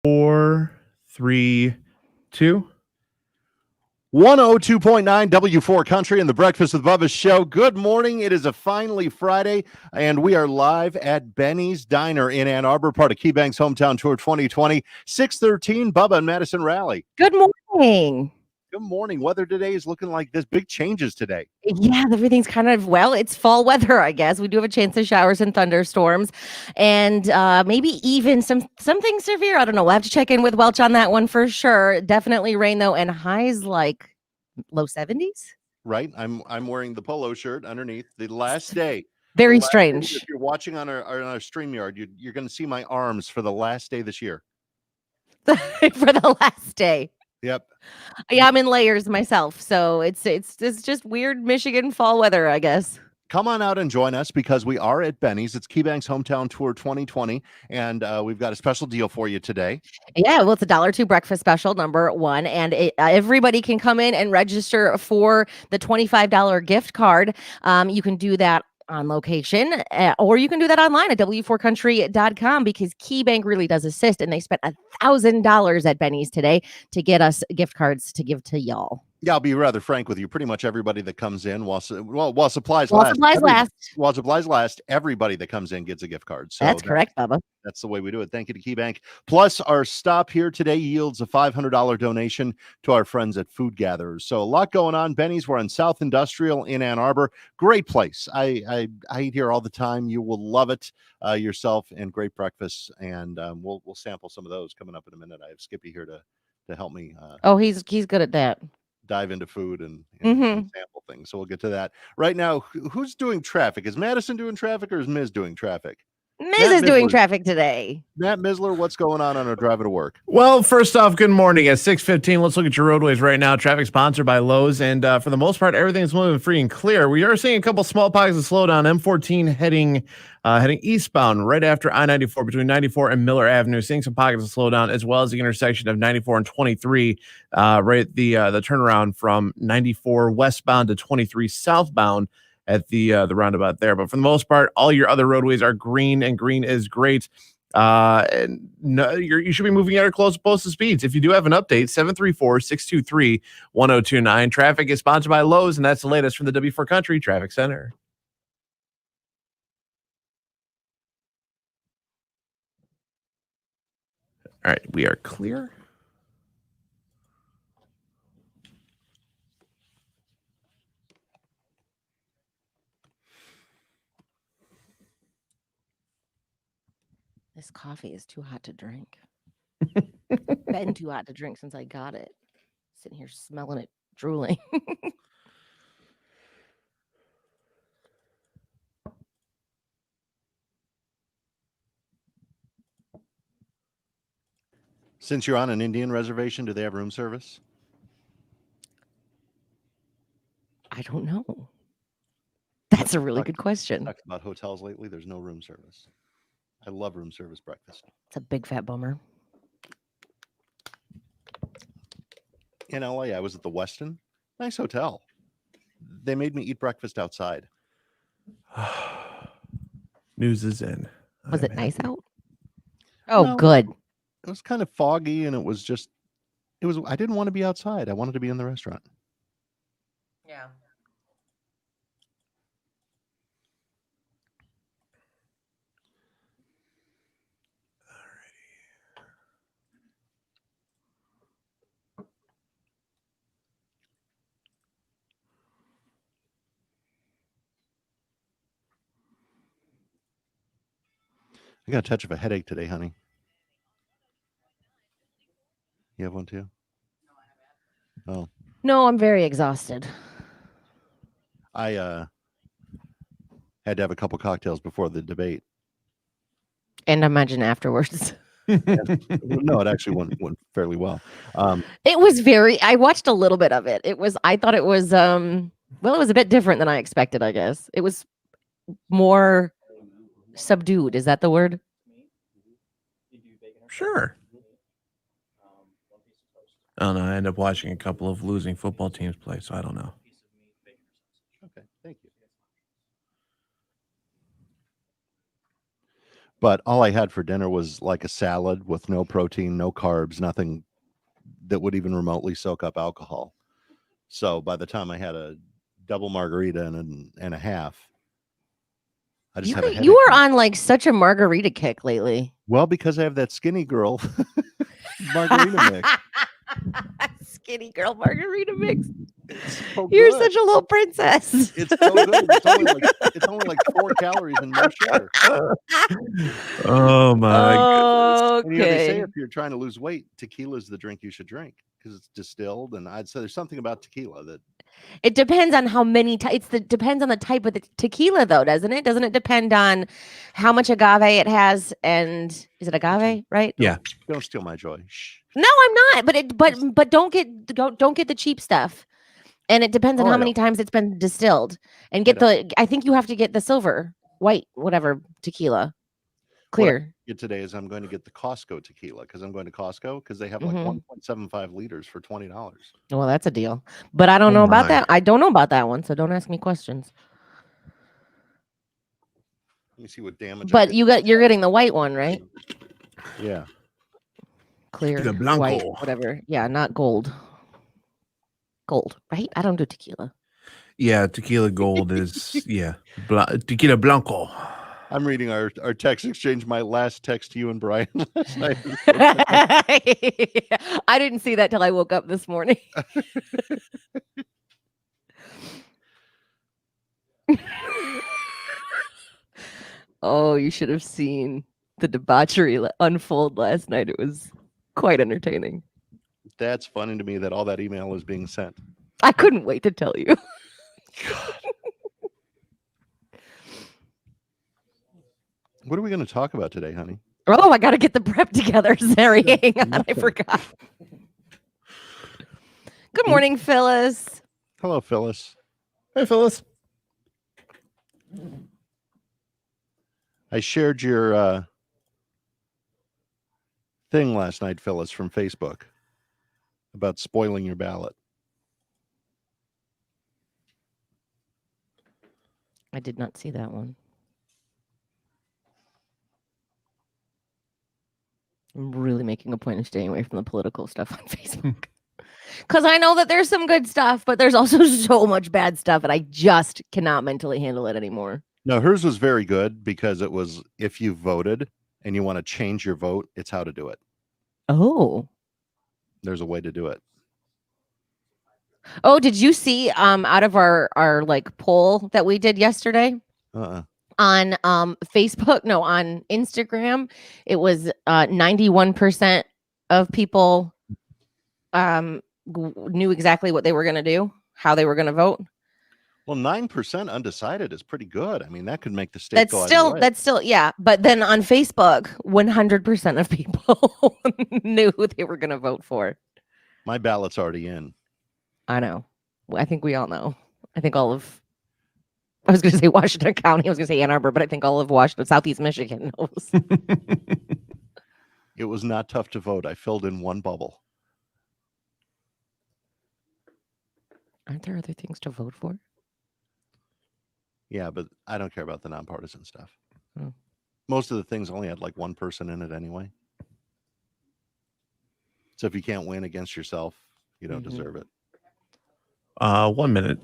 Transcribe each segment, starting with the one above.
Four, three, two. 102.9 W4 Country and the Breakfast with Bubba show. Good morning. It is a finally Friday, and we are live at Benny's Diner in Ann Arbor, part of KeyBank's Hometown Tour 2020. 613, Bubba and Madison Rally. Good morning. Good morning. Weather today is looking like there's big changes today. Yeah, everything's kind of, it's fall weather, I guess. We do have a chance of showers and thunderstorms and maybe even something severe. I don't know. We'll have to check in with Welch on that one for sure. Definitely rain, though, and highs like low 70s. Right. I'm wearing the polo shirt underneath. The last day. Very strange. If you're watching on our StreamYard, you're going to see my arms for the last day this year. For the last day. Yep. Yeah, I'm in layers myself, so it's just weird Michigan fall weather, I guess. Come on out and join us because we are at Benny's. It's KeyBank's Hometown Tour 2020, and we've got a special deal for you today. Yeah, well, it's a $2 breakfast special, number one, and everybody can come in and register for the $25 gift card. You can do that on location, or you can do that online at w4country.com because KeyBank really does assist, and they spent $1,000 at Benny's today to get us gift cards to give to y'all. Yeah, I'll be rather frank with you. Pretty much everybody that comes in, while supplies last, everybody that comes in gets a gift card. So that's correct, Bubba. That's the way we do it. Thank you to KeyBank. Plus, our stop here today yields a $500 donation to our friends at Food Gatherers. So a lot going on. Benny's, we're on South Industrial in Ann Arbor. Great place. I eat here all the time. You will love it yourself, and great breakfast. And we'll sample some of those coming up in a minute. I have Skippy here to help me. He's good at that. Dive into food and sample things. So we'll get to that. Right now, who's doing traffic? Is Madison doing traffic or is Ms. doing traffic? Ms. is doing traffic today. Matt Misler, what's going on our drive to work? Well, first off, good morning. At 6:15, let's look at your roadways right now. Traffic sponsored by Lowe's, and for the most part, everything's moving free and clear. We are seeing a couple small pockets of slowdown. M14 heading eastbound right after I-94 between 94 and Miller Avenue. Seeing some pockets of slowdown, as well as the intersection of 94 and 23, right at the turnaround from 94 westbound to 23 southbound at the roundabout there. But for the most part, all your other roadways are green, and green is great. And no, you should be moving at or close to posted speeds. If you do have an update, 734-623-1029. Traffic is sponsored by Lowe's, and that's the latest from the W4 Country Traffic Center. All right, we are clear. This coffee is too hot to drink. Been too hot to drink since I got it. Sitting here smelling it, drooling. Since you're on an Indian reservation, do they have room service? I don't know. That's a really good question. Talked about hotels lately. There's no room service. I love room service breakfast. It's a big fat bummer. In LA, I was at the Westin. Nice hotel. They made me eat breakfast outside. News is in. Was it nice out? Oh, No. good. It was kind of foggy, and I didn't want to be outside. I wanted to be in the restaurant. Yeah. I got a touch of a headache today, honey. You have one too? Oh. No, I'm very exhausted. I had to have a couple cocktails before the debate. And imagine afterwards. No, it actually went fairly well. It was I watched a little bit of it. I thought it was, it was a bit different than I expected, I guess. It was more subdued. Is that the word? Sure. I don't know. I ended up watching a couple of losing football teams play, so I don't know. Okay, thank you. But all I had for dinner was like a salad with no protein, no carbs, nothing that would even remotely soak up alcohol. So by the time I had a double margarita and a half, I just You have a you headache are now. on like such a margarita kick lately. Well, because I have that skinny girl margarita mix. Skinny girl margarita mix. It's so You're good. such a little princess. It's so good. It's only like 4 calories and no sugar. Oh my goodness. And they say Okay. if you're trying to lose weight, tequila is the drink you should drink because it's distilled. And I'd say there's something about tequila that It depends on how many depends on the type of the tequila though, doesn't it? Doesn't it depend on how much agave it has and is it agave, right? Yeah. don't steal my joy. Shh. No, I'm not. But don't get the cheap stuff. And it depends on Oh, how I many don't. times it's been distilled. And I get I think you have to get the silver, white, whatever tequila. What I Clear. get today is I'm going to get the Costco tequila because I'm going to Costco because they have like Mhm. 1.75 liters for $20. Well, that's a deal. But I don't Oh know about my. that. I don't know about that one, so don't ask me questions. Let me see what damage. I But did. you're getting the white one, right? Yeah. Clear, The Blanco. white, whatever. Yeah, not gold. Gold, right? I don't do tequila. Yeah, tequila gold is tequila blanco. I'm reading our text exchange. My last text to you and Brian last night. I didn't see that till I woke up this morning. Oh, you should have seen the debauchery unfold last night. It was quite entertaining. That's funny to me that all that email is being sent. I couldn't wait to tell you. What are we going to talk about today, honey? Oh, I got to get the prep together. Sorry, hang on. I forgot. Good morning, Phyllis. Hello, Phyllis. Hey, Phyllis. I shared your thing last night, Phyllis, from Facebook about spoiling your ballot. I did not see that one. I'm really making a point of staying away from the political stuff on Facebook. Because I know that there's some good stuff, but there's also so much bad stuff, and I just cannot mentally handle it anymore. No, hers was very good because it was if you voted and you want to change your vote, it's how to do it. Oh. There's a way to do it. Oh, did you see out of our like poll that we did yesterday on Facebook? No, on Instagram, it was 91% of people knew exactly what they were going to do, how they were going to vote. Well, 9% undecided is pretty good. I mean, that could make the state go either way. That's still, yeah. But then on Facebook, 100% of people knew who they were going to vote for. My ballot's already in. I know. I think we all know. I think all of, I was going to say Washington County. I was going to say Ann Arbor, but I think all of Washington, Southeast Michigan knows. It was not tough to vote. I filled in one bubble. Aren't there other things to vote for? Yeah, but I don't care about the nonpartisan stuff. Oh. Most of the things only had like one person in it anyway. So if you can't win against yourself, you don't deserve it. 1 minute.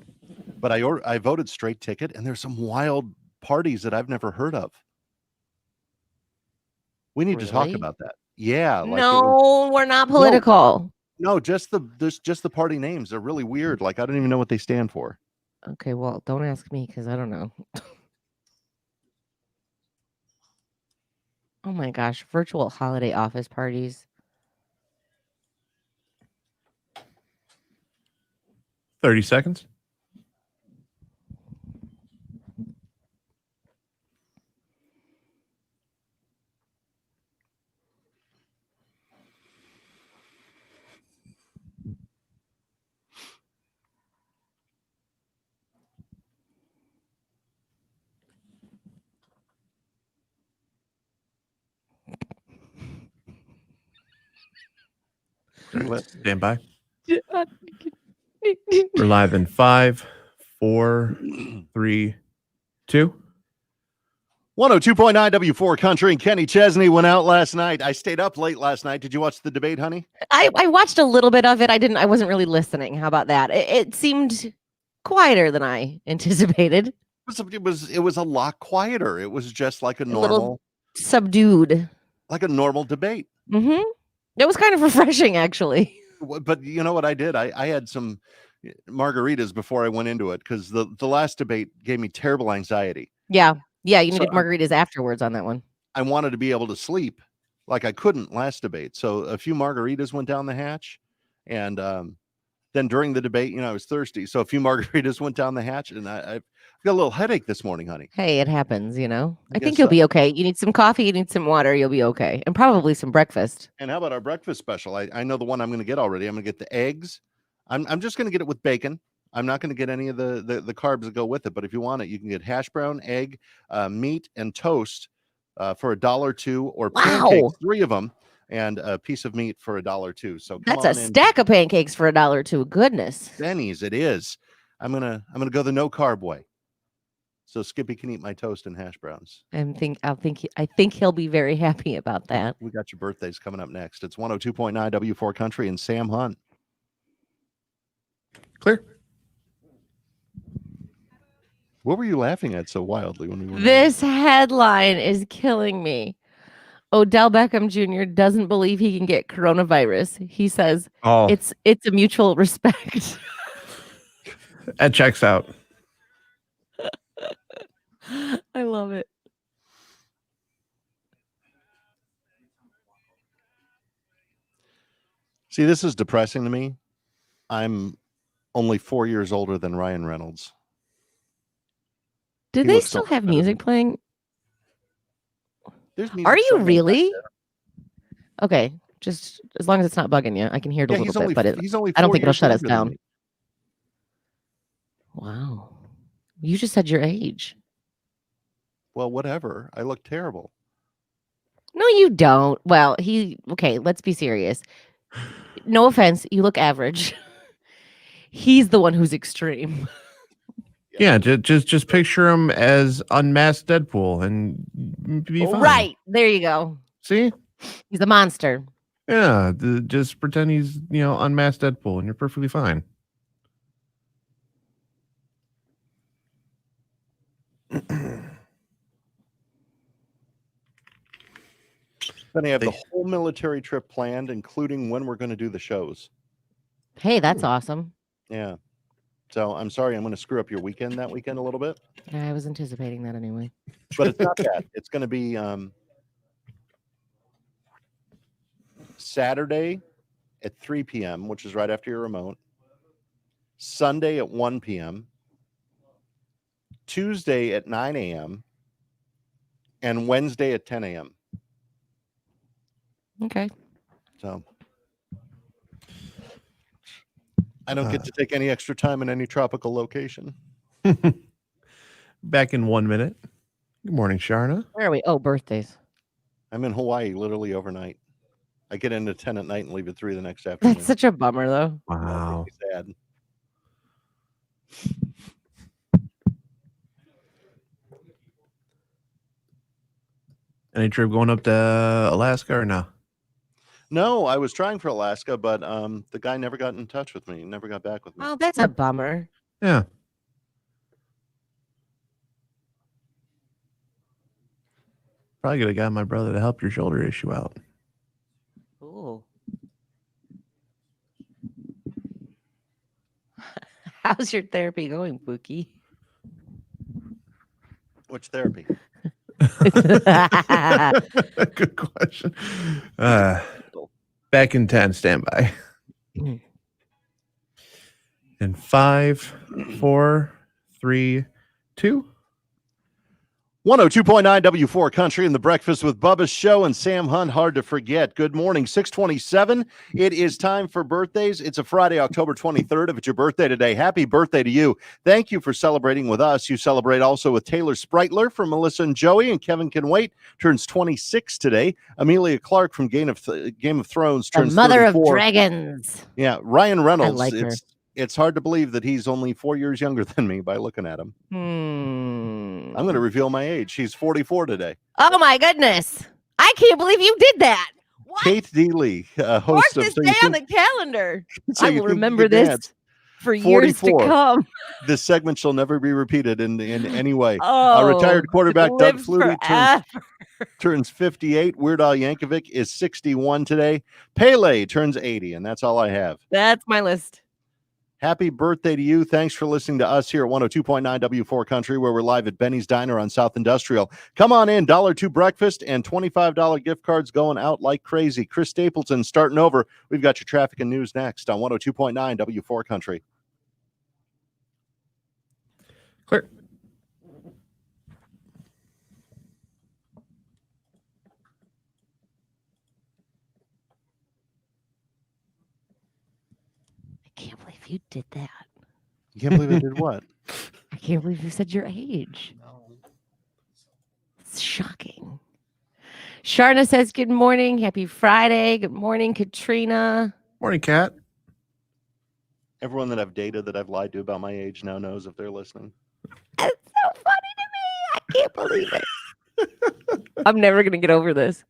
But I voted straight ticket, and there's some wild parties that I've never heard of. We need to talk about that. Yeah. Like no, we're not political. No, just the party names. They're really weird. Like I don't even know what they stand for. Okay, well, don't ask me because I don't know. Oh my gosh, virtual holiday office parties. 30 seconds. Stand by. We're live in 5, 4, 3, 2. 102.9 W4 Country, and Kenny Chesney went out last night. I stayed up late last night. Did you watch the debate, honey? I watched a little bit of it. I wasn't really listening. How about that? It seemed quieter than I anticipated. It was a lot quieter. It was just like a little subdued, like a normal debate. Mm-hmm. It was kind of refreshing, actually. But you know what I did? I had some margaritas before I went into it because the last debate gave me terrible anxiety. Yeah, you needed margaritas afterwards on that one. I wanted to be able to sleep like I couldn't last debate. So a few margaritas went down the hatch. And then during the debate, I was thirsty. So a few margaritas went down the hatch. And I've got a little headache this morning, honey. Hey, it happens, I think you'll be okay. You need some coffee, you need some water, you'll be okay. And probably some breakfast. And how about our breakfast special? I know the one I'm going to get already. I'm going to get the eggs. I'm just going to get it with bacon. I'm not going to get any of the carbs that go with it, but if you want it, you can get hash brown, egg, meat, and toast for $1.02, or pancakes, 3 of them, and a piece of meat for $1.02. So that's a stack of pancakes for $1.02. Goodness, Benny's, it is. I'm gonna go the no carb way, so Skippy can eat my toast and hash browns. I think he'll be very happy about that. We got your birthdays coming up next. It's 102.9 W4 Country and Sam Hunt. Clear. What were you laughing at so wildly when we were? This headline is killing me. Odell Beckham Jr. doesn't believe he can get coronavirus. He says it's a mutual respect. That checks out. I love it. See, this is depressing to me. I'm only 4 years older than Ryan Reynolds. Do they still have music playing? There's music. Are you really? Okay, just as long as it's not bugging you, I can hear it a little bit, but I don't think it'll shut us down. Wow. You just said your age. Well, whatever. I look terrible. No, you don't. Well, okay, let's be serious. No offense, you look average. He's the one who's extreme. Yeah, just picture him as unmasked Deadpool and be fine. Right. There you go. See? He's a monster. Yeah, just pretend he's, unmasked Deadpool and you're perfectly fine. Then I have the whole military trip planned, including when we're going to do the shows. Hey, that's awesome. Yeah. So I'm sorry, I'm going to screw up your weekend that weekend a little bit. I was anticipating that anyway. But it's not bad. It's going to be Saturday at 3 p.m., which is right after your remote. Sunday at 1 p.m. Tuesday at 9 a.m. and Wednesday at 10 a.m. Okay. So I don't get to take any extra time in any tropical location. Back in 1 minute. Good morning, Sharna. Where are we? Oh, birthdays. I'm in Hawaii literally overnight. I get into 10 at night and leave at 3 the next afternoon. That's such a bummer, though. Wow. Sad. Any trip going up to Alaska or no? No, I was trying for Alaska, but the guy never got in touch with me. Never got back with me. Oh, that's a bummer. Yeah. Probably could have got my brother to help your shoulder issue out. Ooh. How's your therapy going, Pookie? Which therapy? Good question. Back in 10, stand by. In 5, 4, 3, 2. 102.9 W4 Country and the Breakfast with Bubba show and Sam Hunt. Hard to forget. Good morning, 627. It is time for birthdays. It's a Friday, October 23rd. If it's your birthday today, happy birthday to you. Thank you for celebrating with us. You celebrate also with Taylor Spritler from Melissa and Joey, and Kevin Can Wait turns 26 today. Amelia Clark from Game of Thrones turns the Mother 34. of Dragons. Yeah, Ryan Reynolds. I like her. It's hard to believe that he's only 4 years younger than me by looking at him. I'm going to reveal my age. He's 44 today. Oh my goodness. I can't believe you did that. What? Kate D. Lee, host Mark of this So day You on Think- the calendar. So I You will Think You remember Can this Dance. for years to 44. come. This segment shall never be repeated in any way. Oh, Retired quarterback it Doug lives Flutie forever. turns 58. Weird Al Yankovic is 61 today. Pele turns 80, and that's all I have. That's my list. Happy birthday to you. Thanks for listening to us here at 102.9 W4 Country, where we're live at Benny's Diner on South Industrial. Come on in, $2 breakfast and $25 gift cards going out like crazy. Chris Stapleton starting over. We've got your traffic and news next on 102.9 W4 Country. Clear. I can't believe you did that. You can't believe I did what? I can't believe you said your age. It's shocking. Sharna says, good morning. Happy Friday. Good morning, Katrina. Morning, Kat. Everyone that I've dated that I've lied to about my age now knows if they're listening. That's so funny to me. I can't believe it. I'm never going to get over this.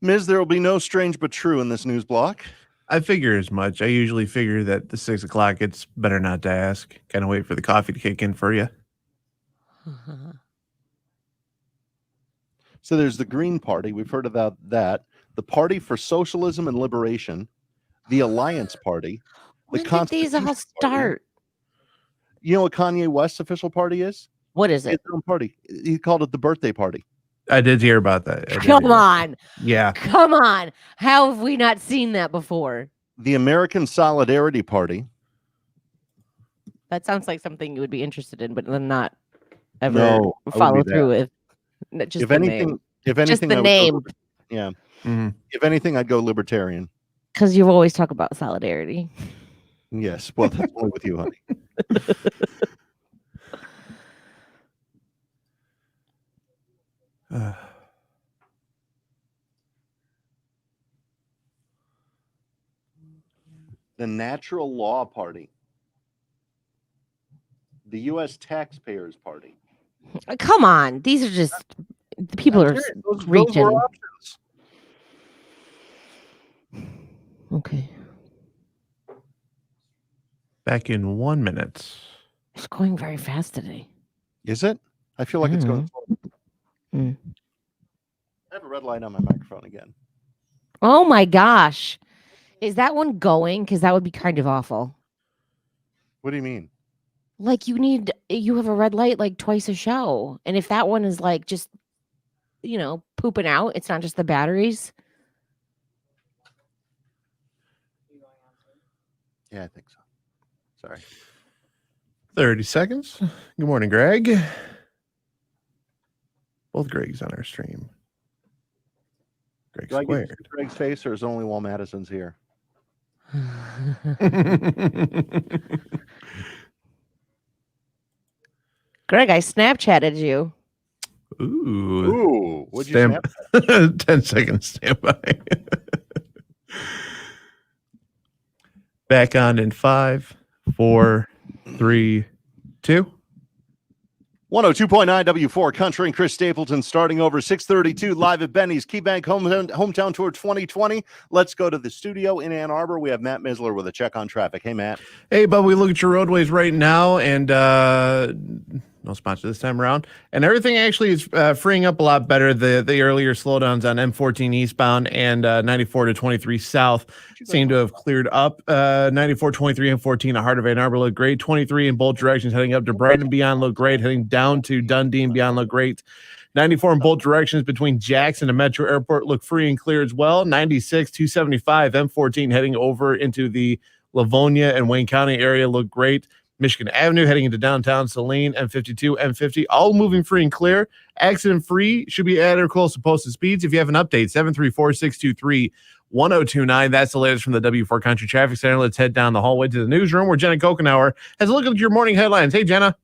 Ms., there will be no strange but true in this news block. I figure as much. I usually figure that the 6 o'clock, it's better not to ask. Kind of wait for the coffee to kick in for you. So there's the Green Party. We've heard about that. The Party for Socialism and Liberation. The Alliance Party. When did these all start? You know what Kanye West's official party is? What is it? His own party. He called it the birthday party. I did hear about that. Come on. Yeah. Come on. How have we not seen that before? The American Solidarity Party. That sounds like something you would be interested in, but then not ever No, I follow wouldn't be through with. Just If the anything, name. if anything, Just the I would go name. yeah. Mm-hmm. If anything, I'd go libertarian. Because you always talk about solidarity. Yes. Well, that's only with you, honey. The Natural Law Party. The U.S. Taxpayers Party. Come on. These are just people are Those reaching. were options. Okay. Back in 1 minute. It's going very fast today. Is it? I feel like it's going. Mm. I have a red light on my microphone again. Oh my gosh. Is that one going? Because that would be kind of awful. What do you mean? Like you have a red light like twice a show. And if that one is like just, pooping out, it's not just the batteries. Yeah, I think so. Sorry. 30 seconds. Good morning, Greg. Both Gregs on our stream. Greg Do I get squared. Greg's face, or is it only while Madison's here? Greg, I Snapchatted you. Ooh. Ooh, what'd you Stand- 10 seconds standby. Back on in 5, 4, 3, 2. 102.9 W4 Country and Chris Stapleton starting over 6:32 live at Benny's KeyBank Hometown Tour 2020. Let's go to the studio in Ann Arbor. We have Matt Misler with a check on traffic. Hey, Matt. Hey, Bub, we look at your roadways right now, and no sponsor this time around. And everything actually is freeing up a lot better. The earlier slowdowns on M14 eastbound and 94 to 23 south seem to have cleared up. 94, 23, and 14 at Heart of Ann Arbor look great. 23 in both directions heading up to Brighton and beyond look great. Heading down to Dundee and beyond look great. 94 in both directions between Jackson and Metro Airport look free and clear as well. 96, 275, M14 heading over into the Livonia and Wayne County area look great. Michigan Avenue heading into downtown Saline, M52, M50, all moving free and clear. Accident free, should be at or close to posted speeds. If you have an update, 734-623-1029. That's the latest from the W4 Country Traffic Center. Let's head down the hallway to the newsroom where Jenna Kokenauer has a look at your morning headlines. Hey, Jenna.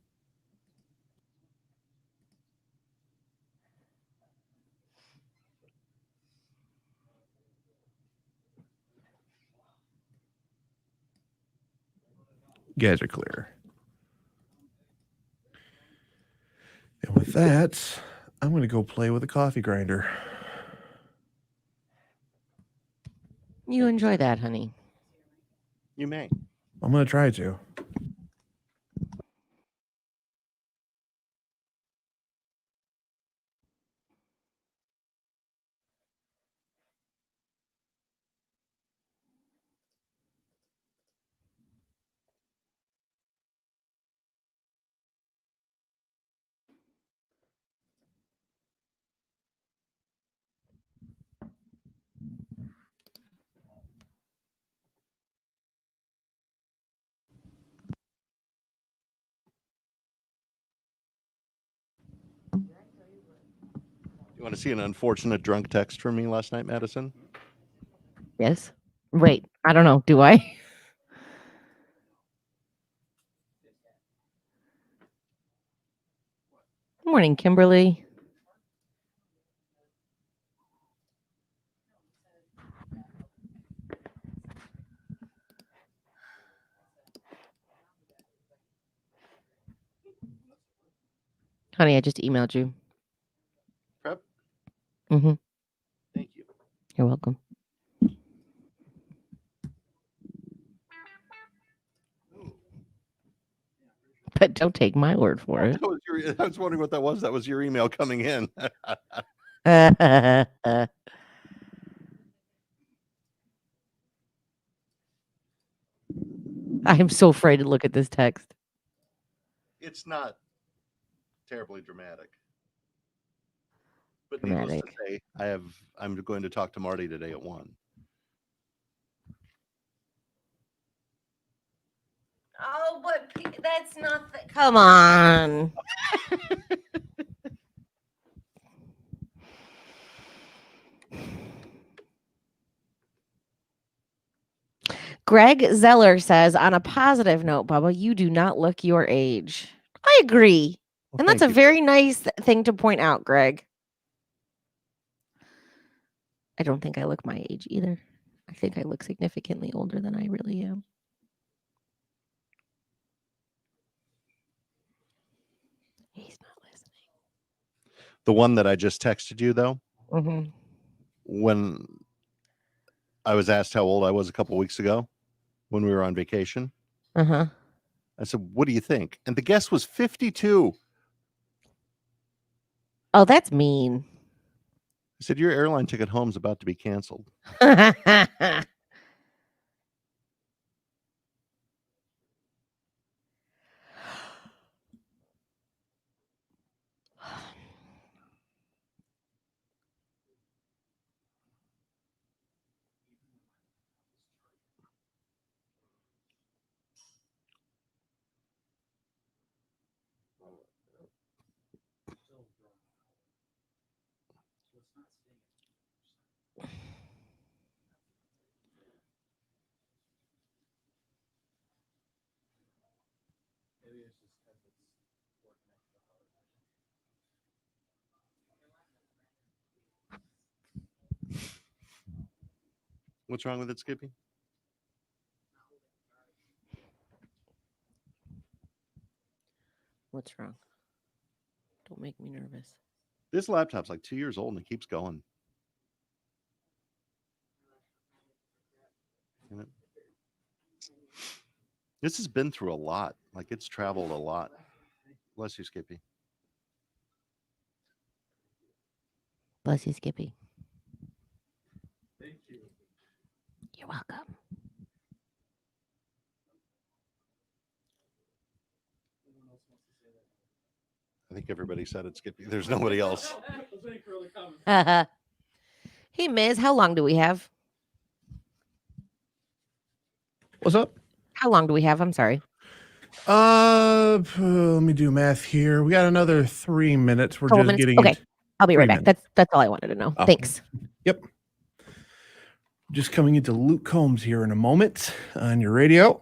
You guys are clear. And with that, I'm going to go play with a coffee grinder. You enjoy that, honey. You may. I'm going to try to. You want to see an unfortunate drunk text from me last night, Madison? Yes. Wait, I don't know. Do I? Good morning, Kimberly. Honey, I just emailed you. Prep? Mm-hmm. Thank you. You're welcome. But don't take my word for it. I was wondering what that was. That was your email coming in. I'm so afraid to look at this text. It's not terribly dramatic. But Dramatic. needless to say, I'm going to talk to Marty today at 1. Oh, but that's not the... Come on. Greg Zeller says, on a positive note, Bubba, you do not look your age. I agree. Well, And that's a very nice thing to point out, Greg. I don't think I look my age either. I think I look significantly older than I really am. He's not listening. The one that I just texted you, though, when I was asked how old I was a couple weeks ago when we were on vacation, I said, what do you think? And the guess was 52. Oh, that's mean. I said, your airline ticket home is about to be canceled. What's wrong with it, Skippy? What's wrong? Don't make me nervous. This laptop's like 2 years old and it keeps going. This has been through a lot. Like, it's traveled a lot. Bless you, Skippy. Bless you, Skippy. Thank you. You're welcome. I think everybody said it, Skippy. There's nobody else. Hey, Miz, how long do we have? What's up? How long do we have? I'm sorry. Let me do math here. We got another 3 minutes. We're Couple just minutes? getting Okay. into I'll be 3 right back. minutes. That's all I wanted to know. Oh. Thanks. Yep. Just coming into Luke Combs here in a moment on your radio.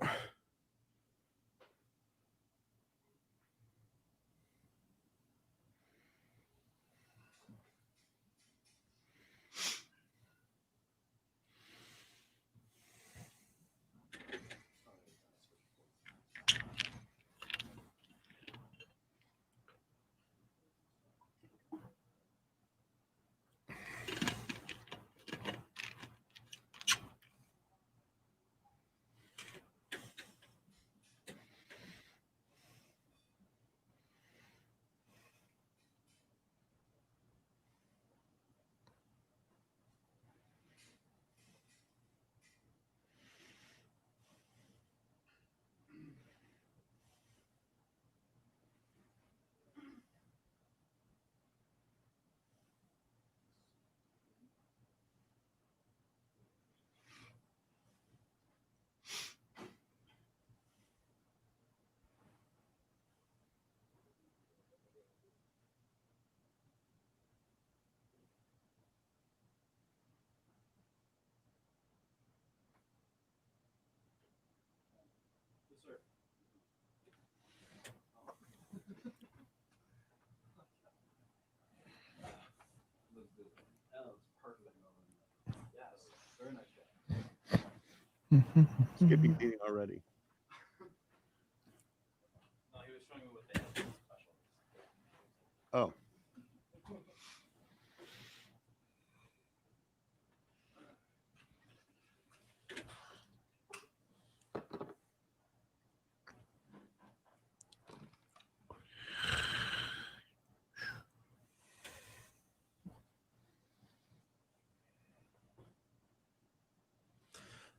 Skippy eating already. Oh.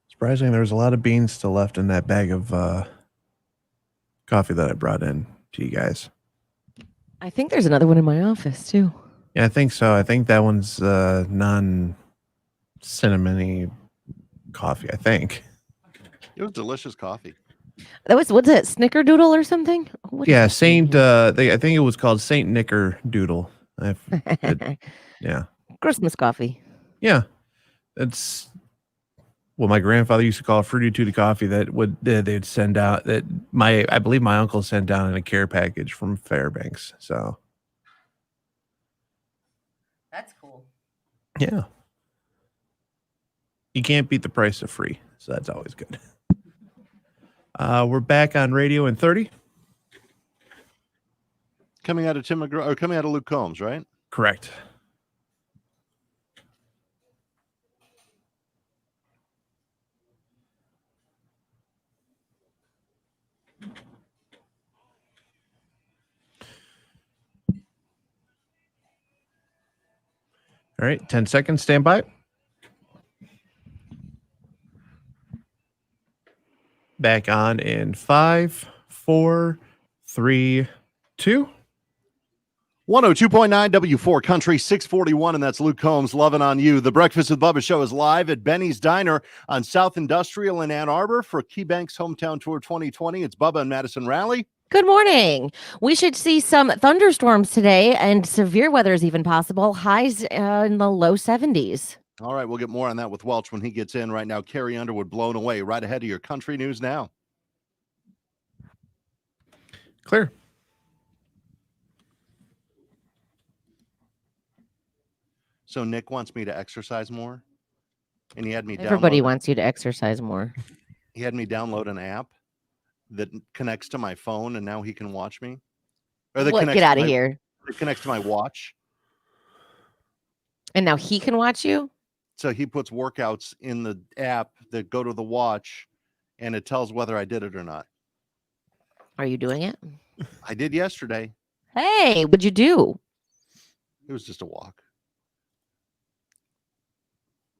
Surprising, there was a lot of beans still left in that bag of coffee that I brought in to you guys. I think there's another one in my office too. Yeah, I think so. I think that one's non-cinnamony coffee, I think. It was delicious coffee. That was, what's it, Snickerdoodle or something? What is Yeah, that Saint. thing? I think it was called Saint Knickerdoodle. Yeah, Christmas coffee. yeah. It's what my grandfather used to call Fruity Tooty coffee. That would they'd send out. That I believe my uncle sent down in a care package from Fairbanks. So That's cool. yeah, you can't beat the price of free. So that's always good. We're back on radio in 30. Coming out of Tim McGraw, or coming out of Luke Combs, right? Correct. All right, 10 seconds. Stand by. Back on in 5, 4, 3, 2. 102.9 W4 Country 641, and that's Luke Combs loving on you. The Breakfast with Bubba show is live at Benny's Diner on South Industrial in Ann Arbor for KeyBank's Hometown Tour 2020. It's Bubba and Madison Raleigh. Good morning. We should see some thunderstorms today and severe weather is even possible. Highs in the low 70s. All right, we'll get more on that with Welch when he gets in. Right now, Carrie Underwood blown away. Right ahead of your country news now. Clear. So Nick wants me to exercise more, and he had me Everybody download wants you to exercise more. He had me download an app that connects to my phone, and now he can watch me. Or that What? Get out of here. It connects to my watch. And now he can watch you? So he puts workouts in the app that go to the watch, and it tells whether I did it or not. Are you doing it? I did yesterday. Hey, what'd you do? It was just a walk.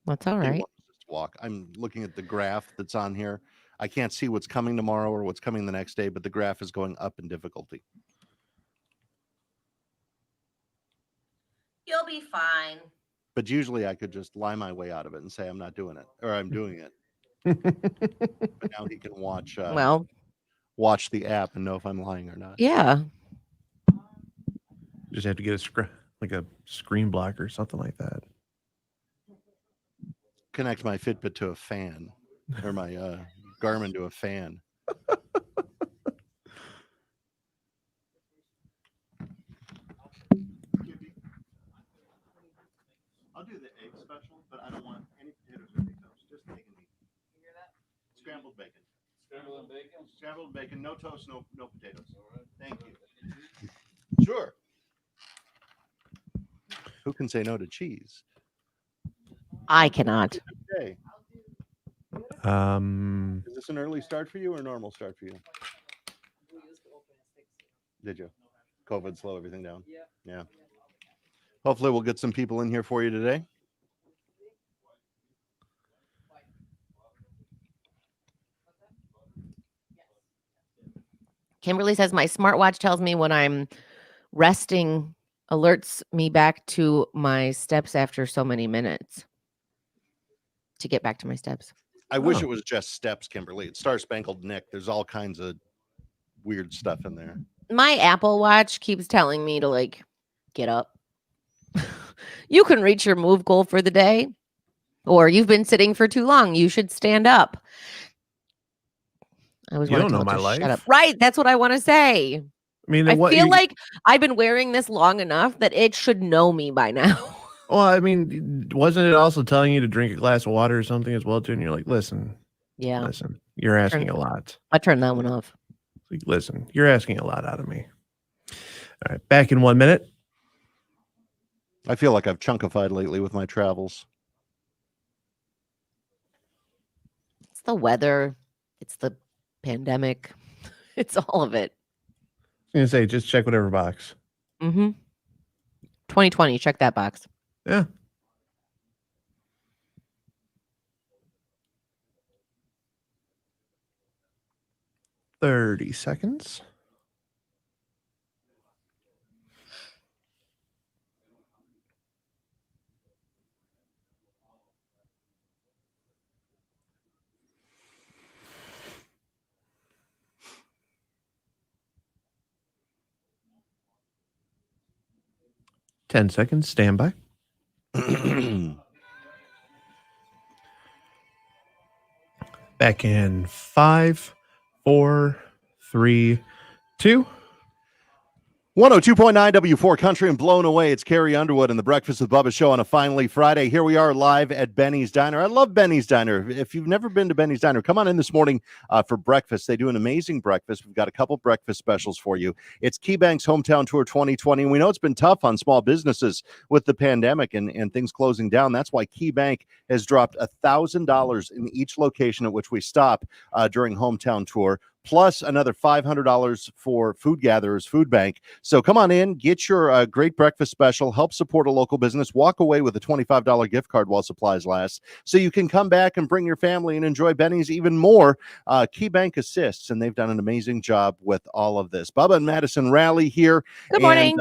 That's all It right. was just a walk. I'm looking at the graph that's on here. I can't see what's coming tomorrow or what's coming the next day, but the graph is going up in difficulty. I'll be fine. But usually I could just lie my way out of it and say I'm not doing it or I'm doing it. But now he can watch the app and know if I'm lying or not. Yeah. Just have to get a screen blocker or something like that. Connect my Fitbit to a fan or my Garmin to a fan. I'll do the egg special, but I don't want any potatoes or toast. Just bacon meat. You hear that? Scrambled bacon. Scrambled bacon? Scrambled bacon. No toast, no potatoes. All right. Thank you. Sure. Who can say no to cheese? I cannot. Okay. Is this an early start for you or a normal start for you? Did you? COVID slow everything down? Yeah. Hopefully we'll get some people in here for you today. Kimberly says my smartwatch tells me when I'm resting, alerts me back to my steps after so many minutes to get back to my steps. I wish it was just steps, Kimberly. It's Star Spangled Nick. There's all kinds of weird stuff in there. My Apple Watch keeps telling me to get up. You can reach your move goal for the day, or you've been sitting for too long. You should stand up. I always You want don't to know my life. shut up. Right. That's what I want to say. I mean, I feel like I've been wearing this long enough that it should know me by now. Well, I mean, wasn't it also telling you to drink a glass of water or something as well too? And you're like, listen, you're asking a lot. I turned that one off. Like, listen, you're asking a lot out of me. All right, back in 1 minute. I feel like I've chunkified lately with my travels. It's the weather. It's the pandemic. It's all of it. I was gonna say, just check whatever box. 2020, check that box. Yeah. $30 seconds. $10 seconds. Stand by. Back in 5, 4, 3, 2. 102.9 W4 Country and Blown Away. It's Carrie Underwood and the Breakfast with Bubba show on a finally Friday. Here we are live at Benny's Diner. I love Benny's Diner. If you've never been to Benny's Diner, come on in this morning for breakfast. They do an amazing breakfast. We've got a couple breakfast specials for you. It's KeyBank's Hometown Tour 2020. And we know it's been tough on small businesses with the pandemic and things closing down. That's why KeyBank has dropped $1,000 in each location at which we stop during Hometown Tour, plus another $500 for Food Gatherers Food Bank. So come on in, get your great breakfast special, help support a local business, walk away with a $25 gift card while supplies last, so you can come back and bring your family and enjoy Benny's even more. KeyBank assists, and they've done an amazing job with all of this. Bubba and Madison Rally here. Good morning.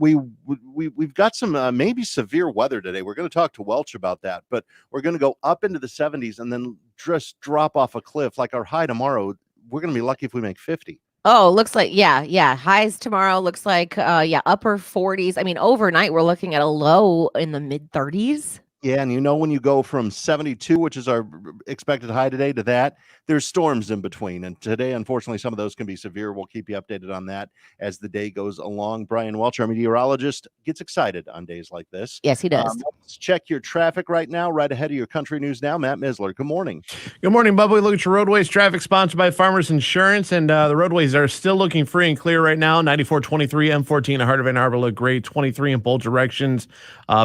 We've got some maybe severe weather today. We're going to talk to Welch about that, but we're going to go up into the 70s and then just drop off a cliff. Like our high tomorrow, we're going to be lucky if we make 50. Oh, looks like, yeah. Highs tomorrow looks like, upper 40s. I mean, overnight, we're looking at a low in the mid 30s. Yeah, and when you go from 72, which is our expected high today, to that, there's storms in between. And today, unfortunately, some of those can be severe. We'll keep you updated on that as the day goes along. Brian Welch, our meteorologist, gets excited on days like this. Yes, he does. Let's check your traffic right now, right ahead of your country news now. Matt Misler, good morning. Good morning, Bubba. We look at your roadways. Traffic sponsored by Farmers Insurance, and the roadways are still looking free and clear right now. 9423 M14 at Heart of Ann Arbor look great. 23 in both directions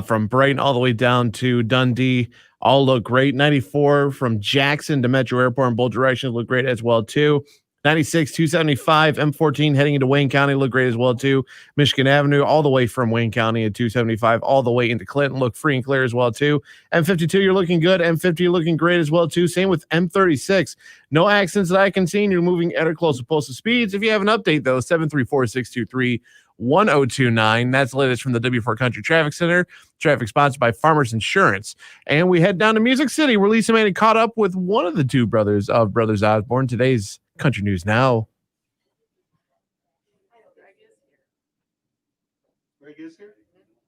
from Brighton all the way down to Dundee. All look great. 94 from Jackson to Metro Airport in both directions look great as well too. 96, 275, M14 heading into Wayne County look great as well too. Michigan Avenue all the way from Wayne County at 275 all the way into Clinton look free and clear as well too. M52 you're looking good. M50 you're looking great as well too. Same with M36. No accidents that I can see, and you're moving at or close to posted speeds. If you have an update though, 734-623 1029. That's the latest from the W4 Country Traffic Center. Traffic sponsored by Farmers Insurance. And we head down to Music City, where Lisa Manning caught up with one of the two brothers of Brothers Osborne. Today's Country News Now. Greg is here.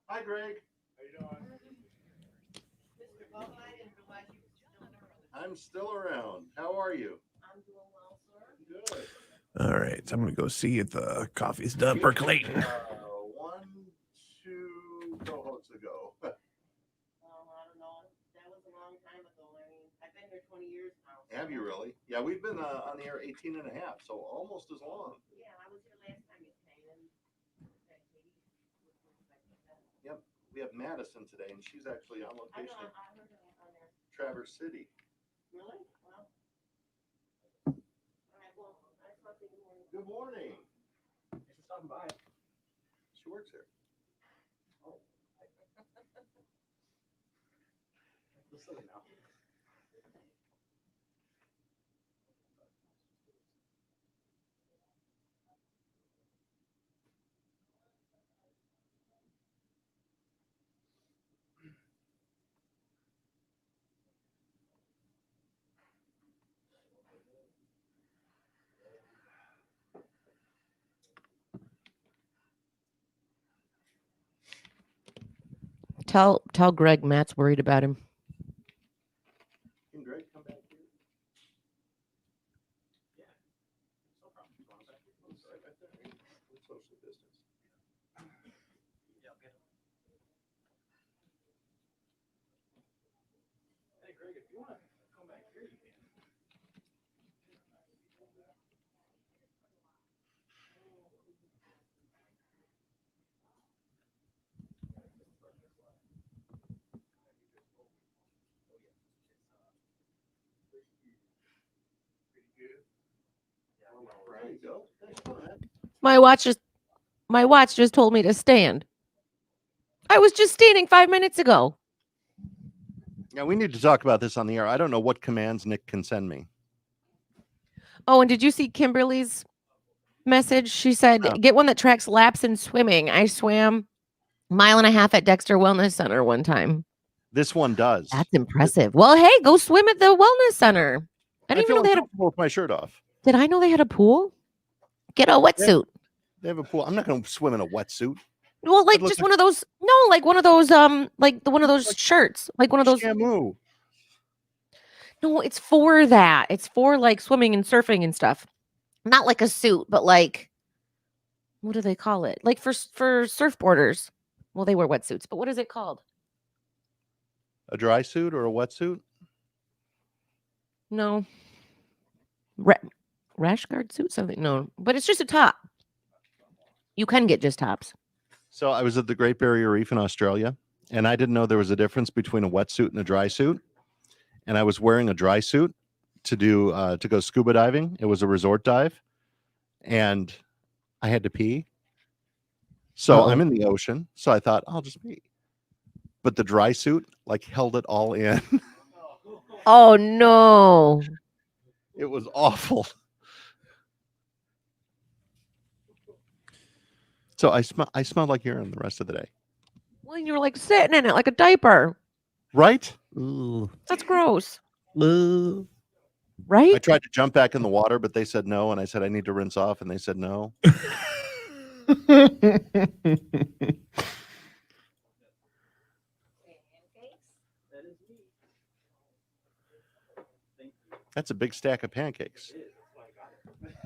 Hi, Greg. How you doing? I'm still around. How are you? I'm doing well, sir. Good. All right, so I'm going to go see if the coffee's done percolating. 1, 2 co-hosts ago. Well, I don't know. That was a long time ago. I mean, I've been here 20 years now. Have you really? Yeah, we've been on the air 18 and a half, so almost as long. Yeah, I was here last time you came. Yep, we have Madison today, and she's actually on I location know, in I heard her on there. Traverse City. Really? Well. All right, well, I thought they were. Good morning. Thanks for stopping by. She works here. Just so you know. Tell Greg Matt's worried about him. Can Greg come back here? Yeah. No problem. You want to back here? It's right back there. We're social distance. Yeah, I'll get him. Hey, Greg, if you want to come back here, you can. There you go. Thanks for that. My watch just told me to stand. I was just standing 5 minutes ago. Yeah, we need to talk about this on the air. I don't know what commands Nick can send me. Oh, and did you see Kimberly's message? She said, No. get one that tracks laps in swimming. I swam 1.5 miles at Dexter Wellness Center one time. This one does. That's impressive. Well, hey, go swim at the wellness center. I didn't even know they had a with my shirt off. Did I know they had a pool? Get a wetsuit. They have a pool. I'm not going to swim in a wetsuit. Well, like It looks just one of those. No, like one of those. Like one of those shirts. Like one of those. Shamu. No, it's for that. It's for like swimming and surfing and stuff. Not like a suit, but like, what do they call it? Like for surfboarders. Well, they wear wetsuits, but what is it called? A dry suit or a wetsuit? No. Rash guard suit, something. No, but it's just a top. You can get just tops. So I was at the Great Barrier Reef in Australia, and I didn't know there was a difference between a wetsuit and a dry suit. And I was wearing a dry suit to go scuba diving. It was a resort dive, and I had to pee. So I'm in the ocean. So I thought I'll just pee. But the dry suit like held it all in. Oh no. It was awful. So I smelled like urine the rest of the day. Well, you were like sitting in it like a diaper. Right? Ooh. That's gross. Ooh. Right? I tried to jump back in the water, but they said no. And I said, I need to rinse off. And they said no. That's a big stack of pancakes.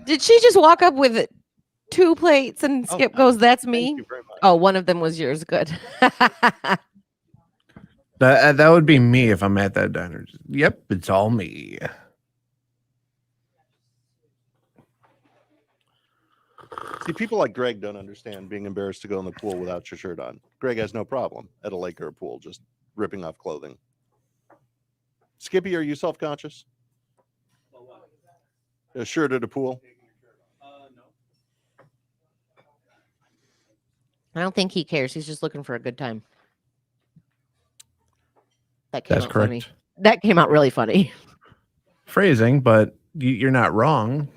Did she just walk up with 2 plates and Skip goes, that's me? Thank you very much. Oh, one of them was yours. Good. That would be me if I'm at that diner. Yep, it's all me. See, people like Greg don't understand being embarrassed to go in the pool without your shirt on. Greg has no problem at a lake or a pool just ripping off clothing. Skippy, are you self-conscious? A shirt at a pool? No. I don't think he cares. He's just looking for a good time. That came That's out correct. funny. That came out really funny. Phrasing, but you're not wrong.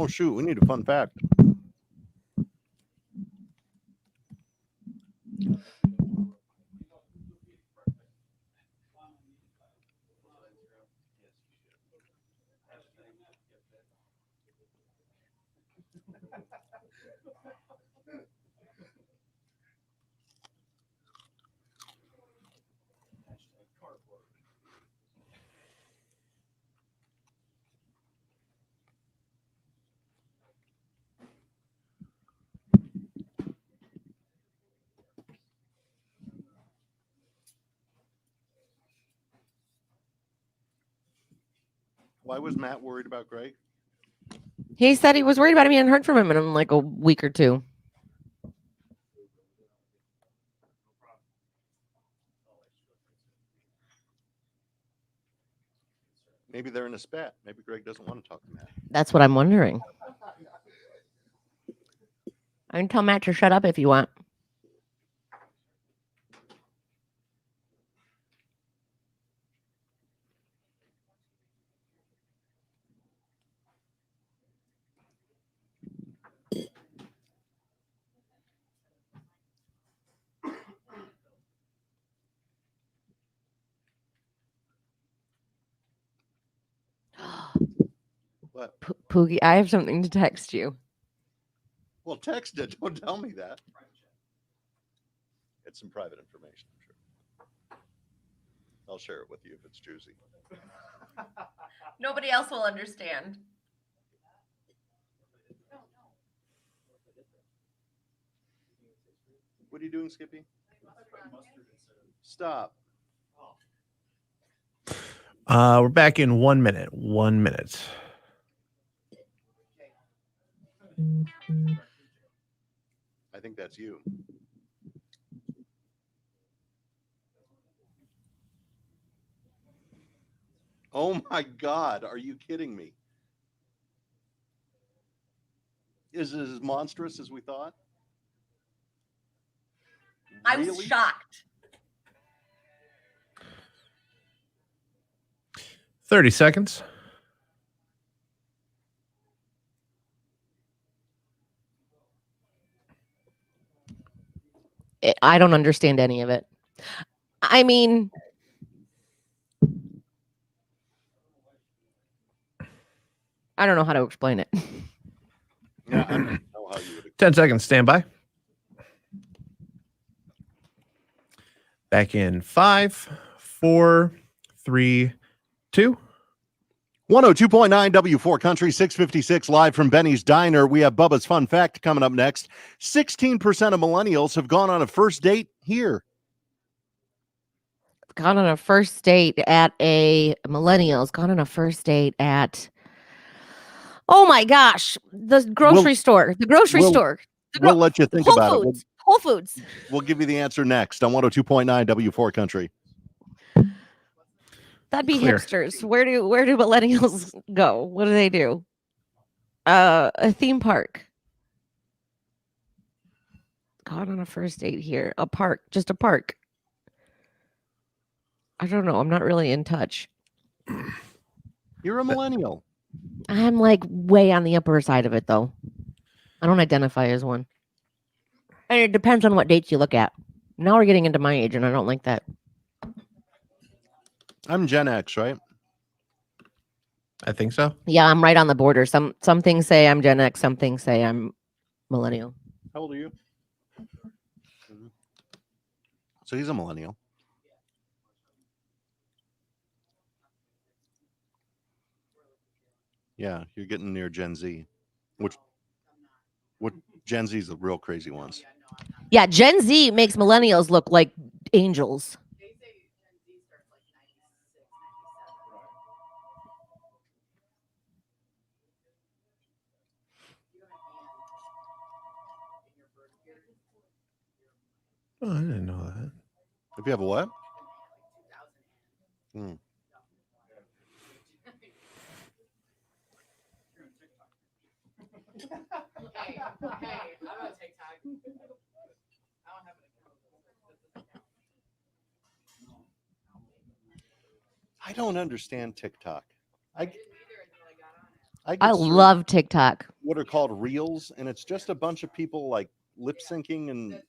Oh, shoot. We need a fun fact. Why was Matt worried about Greg? He said he was worried about him. He hadn't heard from him in like a week or two. Maybe they're in a spat. Maybe Greg doesn't want to talk to Matt. That's what I'm wondering. I can tell Matt to shut up if you want. What? Poogie, I have something to text you. Well, text it. Don't tell me that. It's some private information, I'm sure. I'll share it with you if it's juicy. Nobody else will understand. What are you doing, Skippy? Stop. We're back in 1 minute. 1 minute. I think that's you. Oh my God. Are you kidding me? Is it as monstrous as we thought? I was Really? shocked. 30 seconds. I don't understand any of it. I mean, I don't know how to explain it. Yeah, I don't know how you would. 10 seconds. Stand by. Back in 5, 4, 3, 2. 102.9 W4 Country, 656 live from Benny's Diner. We have Bubba's Fun Fact coming up next. 16% of millennials have gone on a first date here. Gone on a first date at a millennials. Gone on a first date at. Oh my gosh, the grocery store. The grocery store. We'll let you think Whole about Foods. it. Whole Foods. We'll give you the answer next on 102.9 W4 Country. That'd be Clear. hipsters. Where do millennials go? What do they do? A theme park. Gone on a first date here. A park. Just a park. I don't know. I'm not really in touch. You're a millennial. I'm like way on the upper side of it though. I don't identify as one. And it depends on what dates you look at. Now we're getting into my age and I don't like that. I'm Gen X, right? I think so. Yeah, I'm right on the border. Some things say I'm Gen X, some things say I'm millennial. How old are you? So he's a millennial. Yeah, you're getting near Gen Z. What Gen Z is the real crazy ones. Yeah, Gen Z makes millennials look like angels. They say Gen Z starts like 96, 97. You have an and in your birth year. Oh, I didn't know that. If you have a what? Like 2000. Hey, I'm on TikTok. I don't have an account. I don't understand TikTok. I get I served love TikTok. what are called reels, and it's just a bunch of people like lip syncing and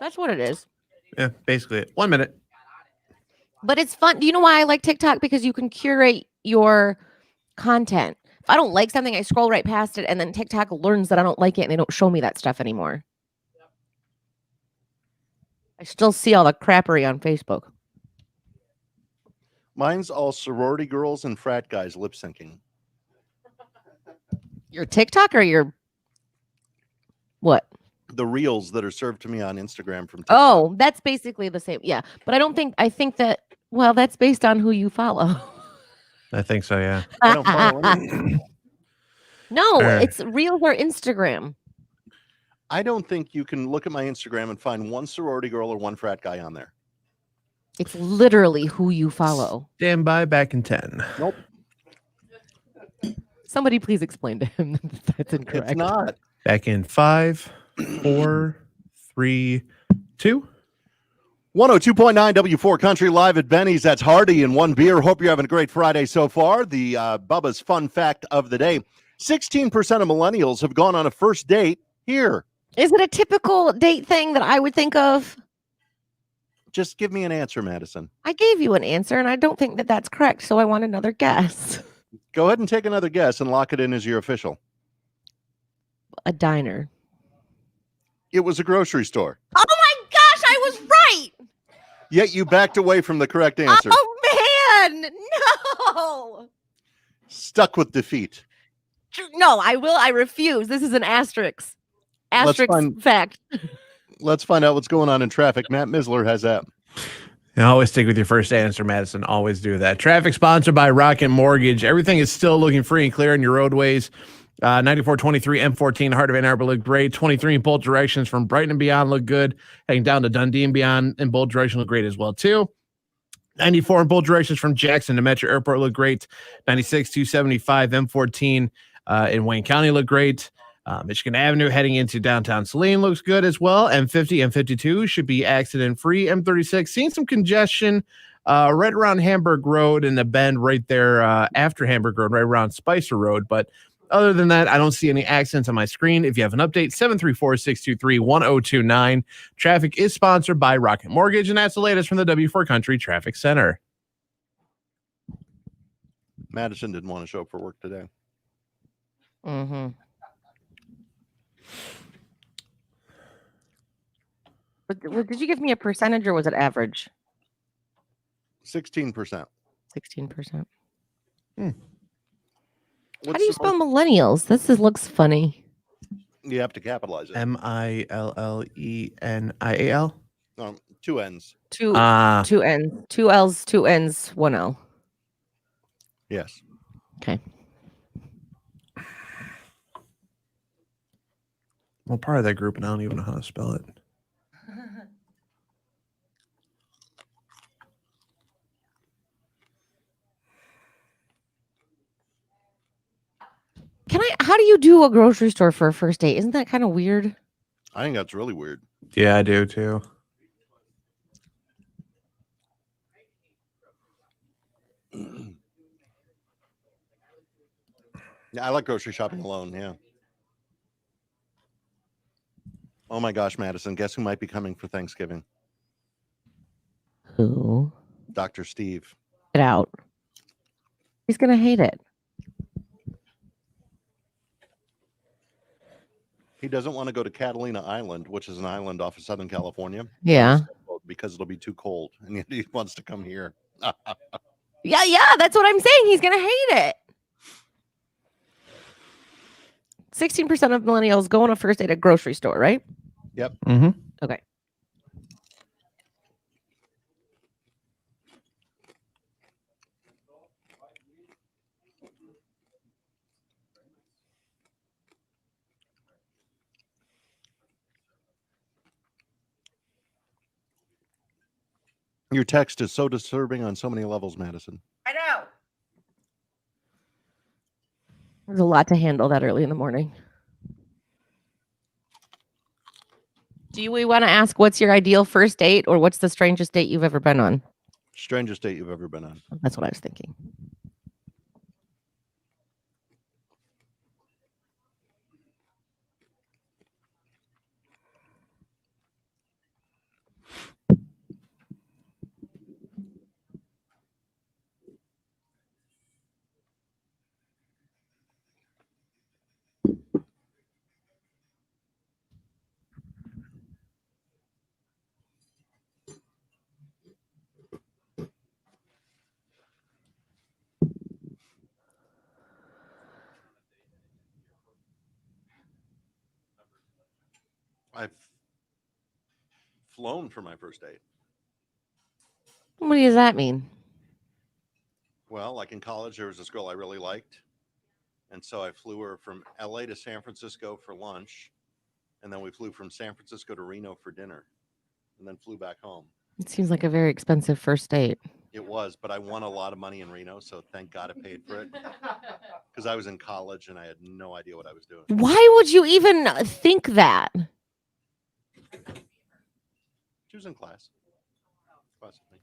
That's what it is. Yeah, basically it. 1 minute. But it's fun. Do you know why I like TikTok? Because you can curate your content. If I don't like something, I scroll right past it, and then TikTok learns that I don't like it, and they don't show me that stuff anymore. I still see all the crappery on Facebook. mine's all sorority girls and frat guys lip syncing. Your TikTok or your what? The reels that are served to me on Instagram from TikTok. Oh, that's basically the same. Yeah. But I think that, well, that's based on who you follow. I think so, yeah. I don't follow any. No, Sure. it's Reels or Instagram. I don't think you can look at my Instagram and find one sorority girl or one frat guy on there. It's literally who you follow. Stand by back in 10. Nope, Somebody please explain to him that that's incorrect. it's not. Back in 5, 4, 3, 2. 102.9 W4 Country live at Benny's. That's Hardy and one beer. Hope you're having a great Friday so far. The Bubba's fun fact of the day. 16% of millennials have gone on a first date here. Is it a typical date thing that I would think of? Just give me an answer, Madison. I gave you an answer, and I don't think that that's correct, so I want another guess. Go ahead and take another guess and lock it in as your official. A diner. It was a grocery store. Oh my gosh, I was right! Yet you backed away from the correct answer. Oh man, no! Stuck with defeat. No, I refuse. This is an asterisk. Asterisk fact. Let's find out what's going on in traffic. Matt Misler has that. You always stick with your first answer, Madison. Always do that. Traffic sponsored by Rocket Mortgage. Everything is still looking free and clear on your roadways. 9423 M14, heart of Ann Arbor look great. 23 in both directions from Brighton and beyond look good. Heading down to Dundee and beyond in both directions look great as well, too. 94 in both directions from Jackson to Metro Airport look great. 96, 275 M14 in Wayne County look great. Michigan Avenue heading into downtown Saline looks good as well. M50 and 52 should be accident free. M36 seeing some congestion right around Hamburg Road and the bend right there after Hamburg Road, right around Spicer Road. But other than that, I don't see any accidents on my screen. If you have an update, 734-623-1029. Traffic is sponsored by Rocket Mortgage, and that's the latest from the W4 Country Traffic Center. Madison didn't want to show up for work today. Mm-hmm. But did you give me a percentage or was it average? 16%. 16%. How What's do you the spell millennials? Looks funny. You have to capitalize it. Millenial. Two N's. Two N's, two L's, two N's, one L. Yes. Okay. Well, part of that group, and I don't even know how to spell it. How do you do a grocery store for a first date? Isn't that kind of weird? I think that's really weird. Yeah, I do too. Yeah, I like grocery shopping alone. Yeah. Oh my gosh, Madison, guess who might be coming for Thanksgiving? Who? Dr. Steve. Get out. He's going to hate it. He doesn't want to go to Catalina Island, which is an island off of Southern California. Yeah. Because it'll be too cold. And yet he wants to come here. Yeah, that's what I'm saying. He's going to hate it. 16% of millennials go on a first date at a grocery store, right? Yep. Mm-hmm. Okay. Your text is so disturbing on so many levels, Madison. I know. There's a lot to handle that early in the morning. Do we want to ask what's your ideal first date or what's the strangest date you've ever been on? Strangest date you've ever been on. That's what I was thinking. I've flown for my first date. What does that mean? Well, like in college, there was this girl I really liked. And so I flew her from LA to San Francisco for lunch. And then we flew from San Francisco to Reno for dinner. And then flew back home. It seems like a very expensive first date. It was, but I won a lot of money in Reno. So thank God I paid for it. Because I was in college and I had no idea what I was doing. Why would you even think that? She was in class. Class with me.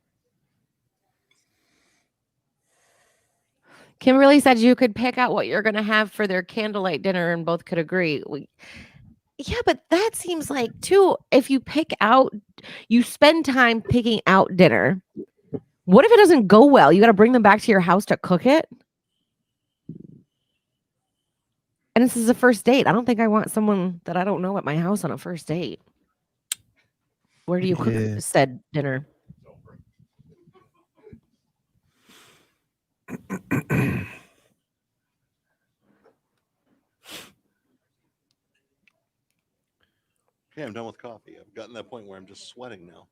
Kimberly said you could pick out what you're going to have for their candlelight dinner and both could agree. Yeah, but that seems like too, if you pick out, you spend time picking out dinner. What if it doesn't go well? You got to bring them back to your house to cook it? And this is a first date. I don't think I want someone that I don't know at my house on a first date. Where do you cook said dinner? Okay, I'm done with coffee. I've gotten to that point where I'm just sweating now.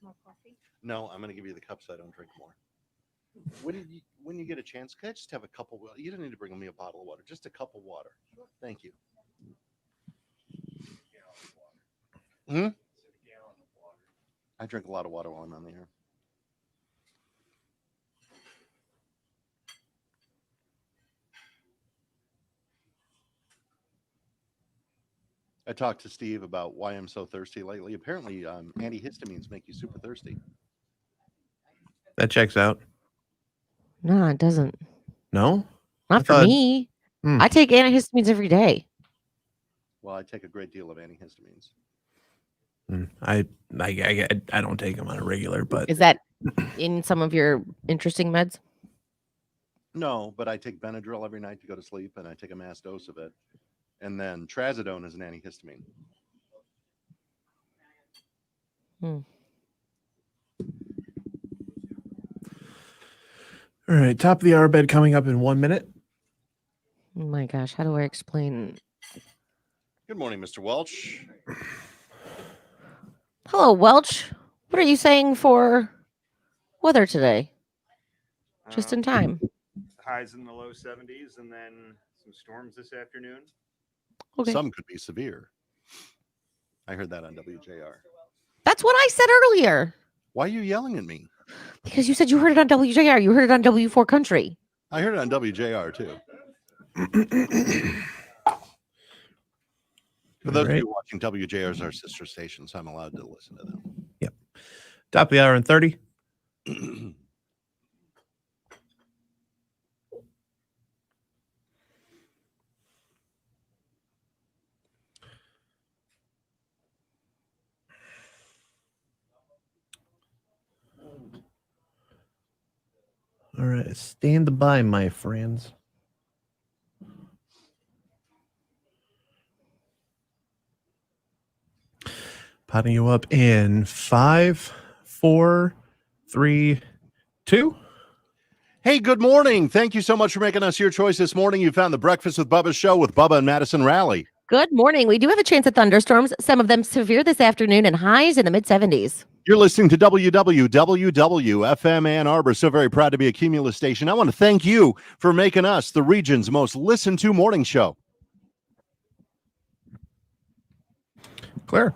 More coffee? No, I'm going to give you the cup so I don't drink more. When you get a chance, can I just have a cup of water? You don't need to bring me a bottle of water, just a cup of water. Thank you. I drink a lot of water while I'm on the air. I talked to Steve about why I'm so thirsty lately. Apparently, antihistamines make you super thirsty. That checks out. No, it doesn't. No? Not for thought- me. Hmm. I take antihistamines every day. Well, I take a great deal of antihistamines. I don't take them on a regular, but Is that in some of your interesting meds? No, but I take Benadryl every night to go to sleep, and I take a mass dose of it. And then trazodone is an antihistamine. all right. Top of the hour bed coming up in 1 minute. Oh my gosh, how do I explain? Good morning, Mr. Welch. Hello, Welch. What are you saying for weather today? Just in time. Highs in the low 70s and then some storms this afternoon. Okay. Some could be severe. I heard that on WJR. That's what I said earlier. Why are you yelling at me? Because you said you heard it on WJR. You heard it on W4 Country. I heard it on WJR too. For those of you watching, WJR is our sister station, so I'm allowed to listen to them. Yep. Top of the hour in 30. All right. Stand by, my friends. Potting you up in 5, 4, 3, 2. Hey, good morning. Thank you so much for making us your choice this morning. You found the Breakfast with Bubba show with Bubba and Madison Raleigh. Good morning. We do have a chance of thunderstorms, some of them severe this afternoon, and highs in the mid 70s. You're listening to WWWWFM Ann Arbor. So very proud to be a Cumulus station. I want to thank you for making us the region's most listened to morning show. Clear.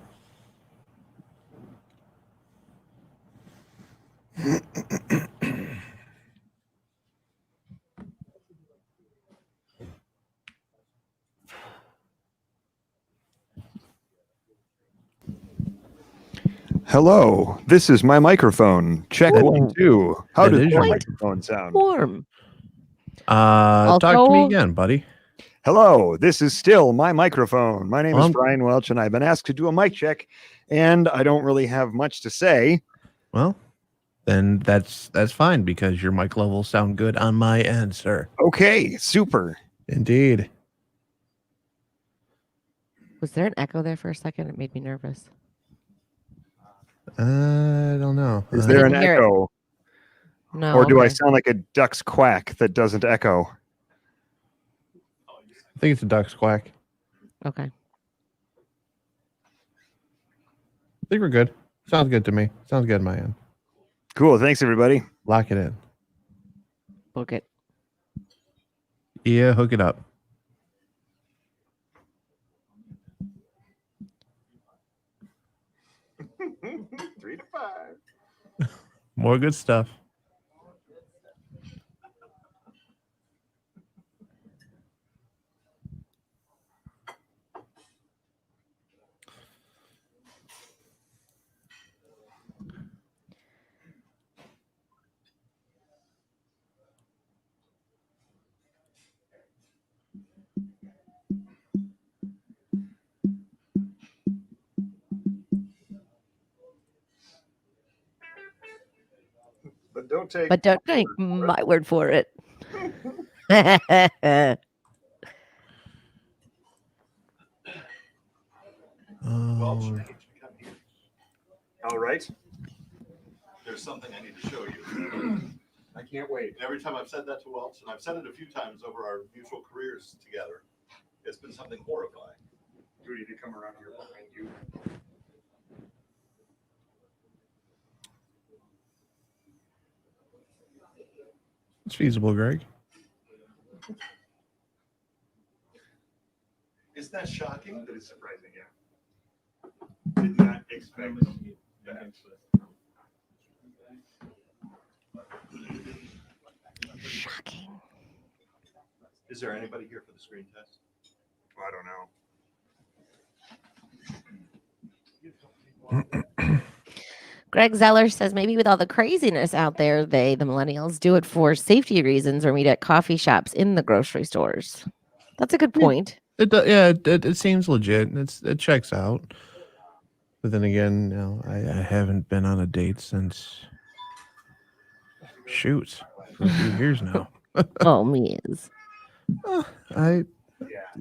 Hello, this is my microphone. Check That- 1, 2. How that does is your your microphone sound? Warm. Talk to me Also- again, buddy. Hello, this is still my microphone. My name is Um, Brian Welch, and I've been asked to do a mic check, and I don't really have much to say. Well, then that's fine because your mic levels sound good on my end, sir. Okay, super. Indeed. Was there an echo there for a second? It made me nervous. I don't know. Is there an Didn't hear it. echo? No. Or do I okay. sound like a duck's quack that doesn't echo? I think it's a duck's quack. Okay. I think we're good. Sounds good to me. Sounds good on my end. Cool. Thanks, everybody. Lock it in. Book it. Yeah, hook it up. Three to five. More good stuff. But don't take. But don't take my word for it. Oh, All right. There's something I need to show you. I can't wait. Every time I've said that to Welch, and I've said it a few times over our mutual careers together, it's been something horrifying. Rudy to come around here behind you. it's feasible, Greg. Isn't that shocking? That is surprising, yeah. Did not expect that. Shocking. Is there anybody here for the screen test? Well, I don't know. Greg Zeller says maybe with all the craziness out there, the millennials, do it for safety reasons or meet at coffee shops in the grocery stores. That's a good point. It seems legit. It checks out. But then again, I haven't been on a date since shoot for a few years now. Oh, Mies.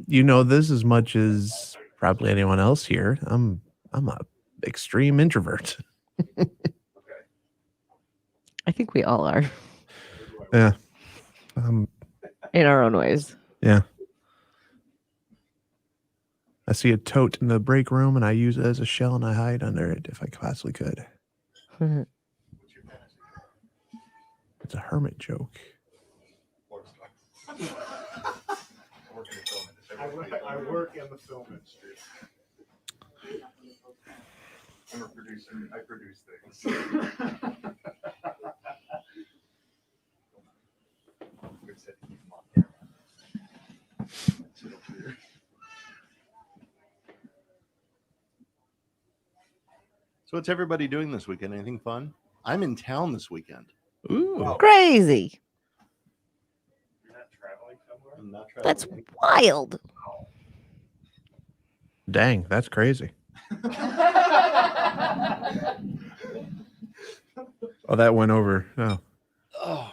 You know this as much as probably anyone else here. I'm a extreme introvert. I think we all are Yeah. in our own ways. Yeah. I see a tote in the break room and I use it as a shell and I hide under it if I possibly could. It's a hermit joke. I work in the film industry. I'm a producer. I produce things. So what's everybody doing this weekend? Anything fun? I'm in town this weekend. Ooh. Crazy. You're not traveling somewhere? I'm not That's traveling. wild. Dang, that's crazy. Oh, that went over. Oh. Oh.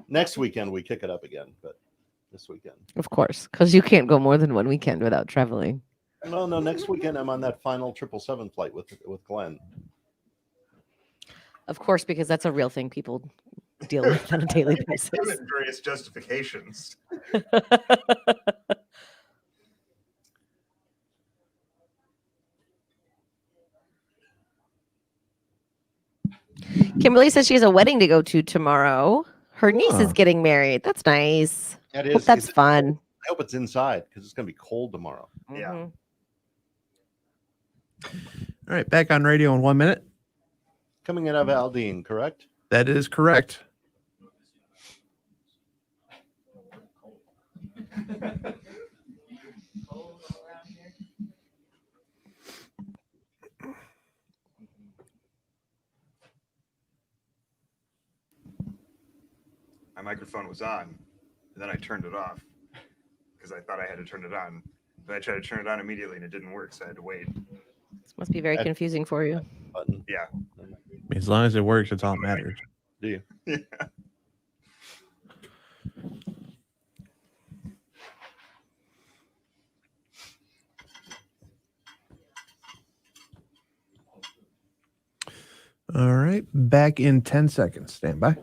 Next weekend we kick it up again, but this weekend. Of course, because you can't go more than one weekend without traveling. No, next weekend I'm on that final 777 flight with Glenn. Of course, because that's a real thing people deal with on a daily basis. Given various justifications. Kimberly says she has a wedding to go to tomorrow. Her niece is Oh. getting married. That's nice. That Hope is. that's fun. I hope it's inside because it's going to be cold tomorrow. Yeah. Mhm. All right, back on radio in 1 minute. Coming in of Aldine, correct? That is correct. My microphone was on, and then I turned it off because I thought I had to turn it on. But I tried to turn it on immediately and it didn't work, so I had to wait. This must be very confusing for you. Button. Yeah. As long as it works, it's all that matters. Do you? Yeah. All right, back in 10 seconds. Stand by.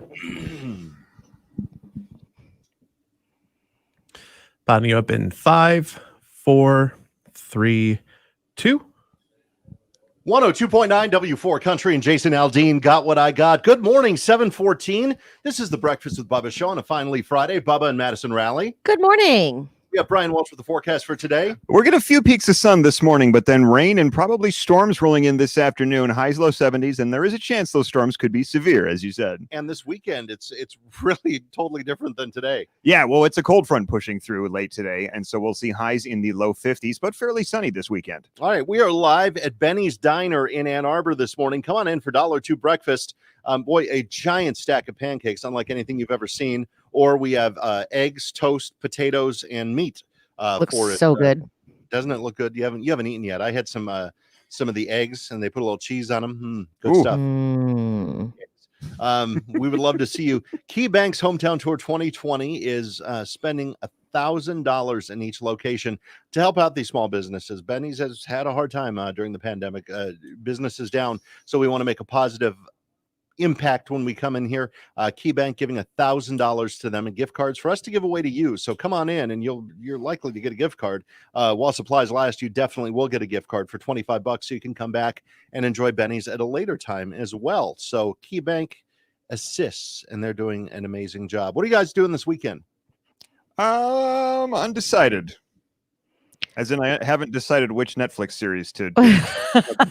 Popping you up in 5, 4, 3, 2. 102.9 W4 Country and Jason Aldean got what I got. Good morning, 714. This is the Breakfast with Bubba show on a finally Friday. Bubba and Madison Rally. Good morning. We have Brian Walsh with the forecast for today. We're getting a few peaks of sun this morning, but then rain and probably storms rolling in this afternoon. Highs low 70s, and there is a chance those storms could be severe, as you said. And this weekend, it's really totally different than today. Yeah, well, it's a cold front pushing through late today, and so we'll see highs in the low 50s, but fairly sunny this weekend. All right, we are live at Benny's Diner in Ann Arbor this morning. Come on in for $2 breakfast. Boy, a giant stack of pancakes, unlike anything you've ever seen. Or we have eggs, toast, potatoes, and meat. Looks for it. so good. Doesn't it look good? You haven't eaten yet. I had some of the eggs, and they put a little cheese on them. Good Ooh. stuff. Mm. We would love to see you. KeyBank's Hometown Tour 2020 is spending $1,000 in each location to help out these small businesses. Benny's has had a hard time during the pandemic. Business is down, so we want to make a positive impact when we come in here. KeyBank giving $1,000 to them and gift cards for us to give away to you. So come on in, and you're likely to get a gift card. While supplies last, you definitely will get a gift card for $25, so you can come back and enjoy Benny's at a later time as well. So KeyBank assists, and they're doing an amazing job. What are you guys doing this weekend? Undecided. As in, I haven't decided which Netflix series to do. What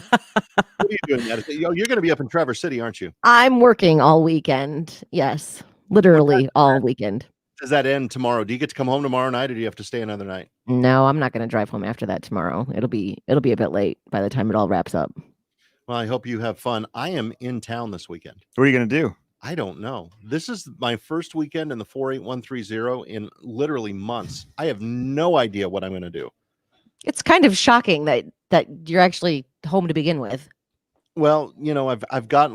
are you doing, Madison? You're going to be up in Traverse City, aren't you? I'm working all weekend. Yes, literally all weekend. Does that end tomorrow? Do you get to come home tomorrow night, or do you have to stay another night? No, I'm not going to drive home after that tomorrow. It'll be a bit late by the time it all wraps up. Well, I hope you have fun. I am in town this weekend. What are you going to do? I don't know. This is my first weekend in the 48130 in literally months. I have no idea what I'm going to do. It's kind of shocking that you're actually home to begin with. Well, I've got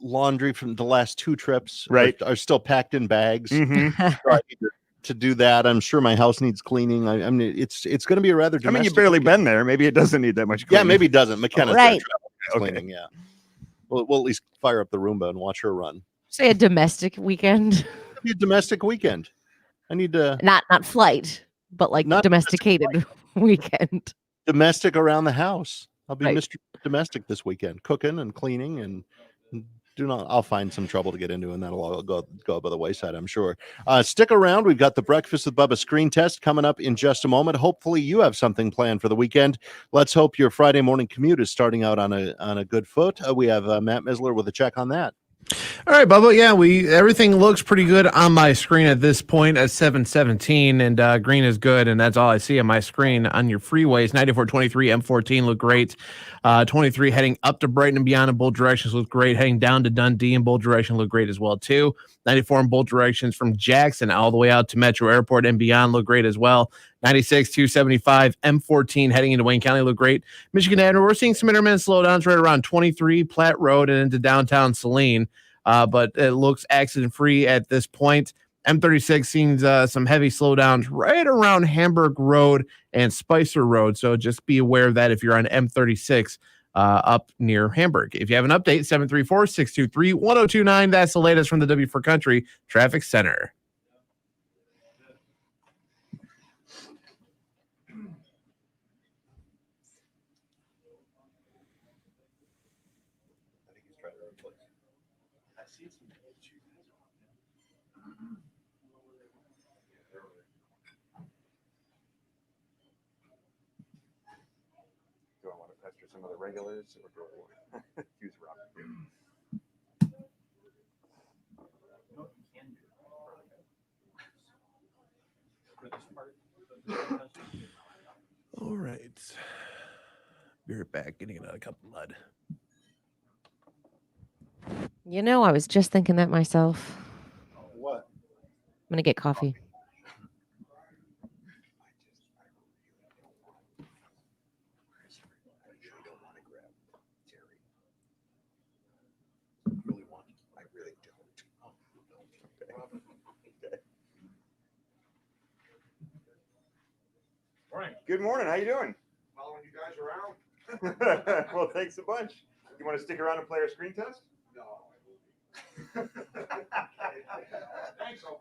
laundry from the last 2 trips. Right. Are still packed in bags. Mm-hmm. So I need to do that. I'm sure my house needs cleaning. I mean, it's going to be a rather. I mean, you've barely been there. Maybe it doesn't need that much Yeah, cleaning. maybe it doesn't. McKenna's Right. there cleaning. Yeah. We'll at least fire up the Roomba and watch her run. Say a domestic weekend, It'll be a domestic weekend. I need to not flight, but like Not domesticated weekend. domestic around the house. I'll be Right. Mr. Domestic this weekend, cooking and cleaning and I'll find some trouble to get into, and that'll all go by the wayside, I'm sure. Stick around. We've got the Breakfast with Bubba screen test coming up in just a moment. Hopefully you have something planned for the weekend. Let's hope your Friday morning commute is starting out on a good foot. We have Matt Misler with a check on that. All right, Bubba. Yeah, everything looks pretty good on my screen at this point at 7:17, and green is good, and that's all I see on my screen. On your freeways, 9423 M14 look great. 23 heading up to Brighton and beyond in both directions look great. Heading down to Dundee in both directions look great as well too. 94 in both directions from Jackson all the way out to Metro Airport and beyond look great as well. 96, 275, M14 heading into Wayne County look great. Michigan Avenue, we're seeing some intermittent slowdowns right around 23 Platte Road and into downtown Saline. But it looks accident-free at this point. M36 seeing some heavy slowdowns right around Hamburg Road and Spicer Road. So just be aware of that if you're on M36 up near Hamburg. If you have an update, 734-623-1029. That's the latest from the W4 Country Traffic Center. Do I want to pester some of the regulars or do I want to use Rob? All right. Be right back, getting another cup of mud. I was just thinking that myself. What? I'm gonna get coffee. Good morning. How you doing? Following you guys around? Well, thanks a bunch. You want to stick around and play our screen test? No, I will. Thanks, so.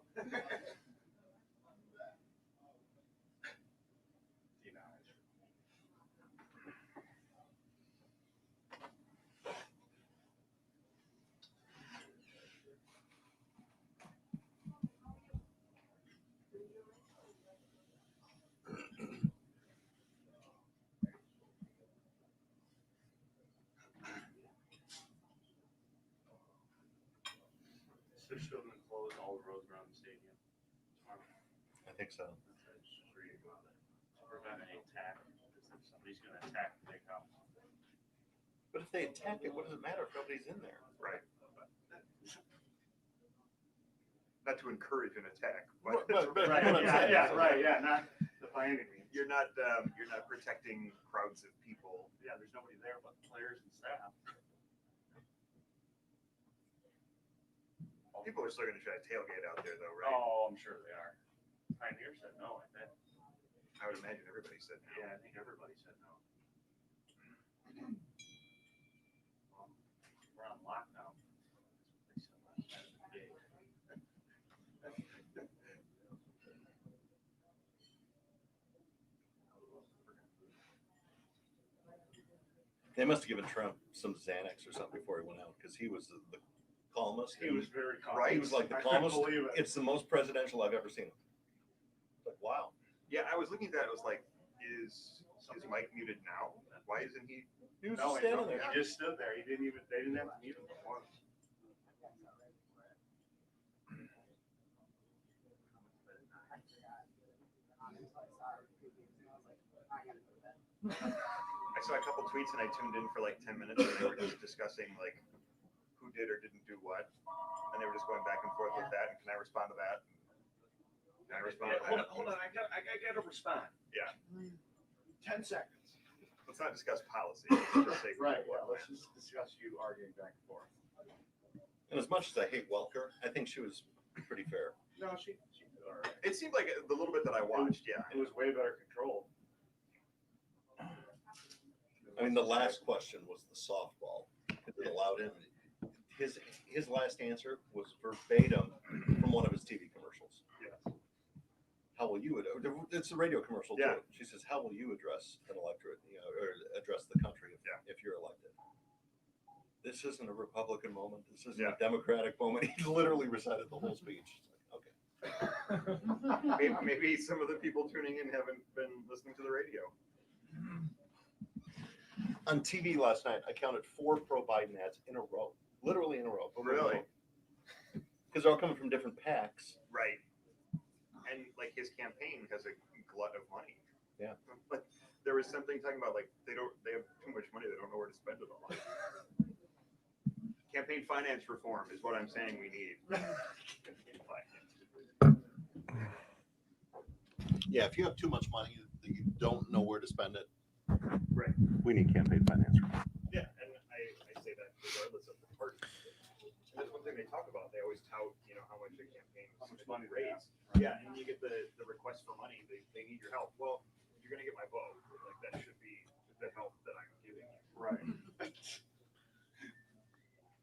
They're still gonna close all the roads around the stadium tomorrow. I think so. Just reading about it. To prevent any attack, if somebody's gonna attack the big house. But if they attack it, what does it matter if nobody's in there? Right. Not to encourage an attack, but Right, yeah, not by any means. you're not protecting crowds of people. Yeah, there's nobody there but players and staff. People are still going to try to tailgate out there, though, right? Oh, I'm sure they are. Pioneer said no, I bet. I would imagine everybody said no. Yeah, I think everybody said no. Well, we're on lockdown. That's what they said last night at the gate. They must have given Trump some Xanax or something before he went out because he was the calmest. He was very calm. Right, he was like the I couldn't calmest. believe it. It's the most presidential I've ever seen him. Like, wow. Yeah, I was looking at that. I was like, is Mike muted now? Why isn't he? He was No, just standing there. he just stood there. They didn't have to mute him but once. I saw a couple tweets and I tuned in for like 10 minutes and they were just discussing like who did or didn't do what. And they were just going back and forth with that. And can I respond to that? Can I respond to that? Hold on. I gotta respond. Yeah. 10 seconds. Let's not discuss policy. For the sake of Right. what Yeah, let's just discuss you arguing back and forth. And as much as I hate Welker, I think she was pretty fair. No, she did all right. It seemed like the little bit that I watched, yeah. It was way better controlled. I mean, the last question was the softball. It allowed him. His last answer was verbatim from one of his TV commercials. Yes. How will you? It's a radio commercial Yeah. too. She says, "How will you address an electorate? Or address the country if you're elected?" This isn't a Republican moment. This isn't a Democratic moment. He literally recited the whole speech. Okay. Maybe some of the people tuning in haven't been listening to the radio. On TV last night, I counted 4 pro-Biden ads in a row, literally in a row. Really? Because they're all coming from different PACs. Right. And like his campaign has a glut of money. Yeah. But there was something talking about like they have too much money, they don't know where to spend it all. Campaign finance reform is what I'm saying we need. Yeah, if you have too much money that you don't know where to spend it, Right. we need campaign finance. Yeah, and I say that regardless of the party. And that's one thing they talk about. They always tout, how much the campaign How much money they raise. Yeah, and you get the request for money. They need your help. Well, you're gonna get my vote. Like that should be the help that I'm giving you. Right.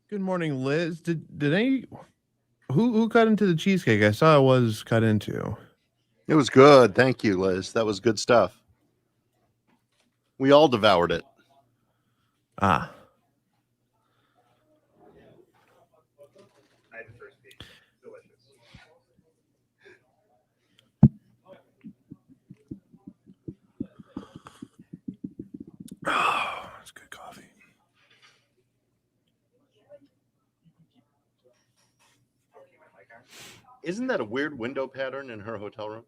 Good morning, Liz. Did any who cut into the cheesecake? I saw it was cut into. It was good. Thank you, Liz. That was good stuff. We all devoured it. Ah. I had the first piece. Delicious. Oh, that's good coffee. Isn't that a weird window pattern in her hotel room?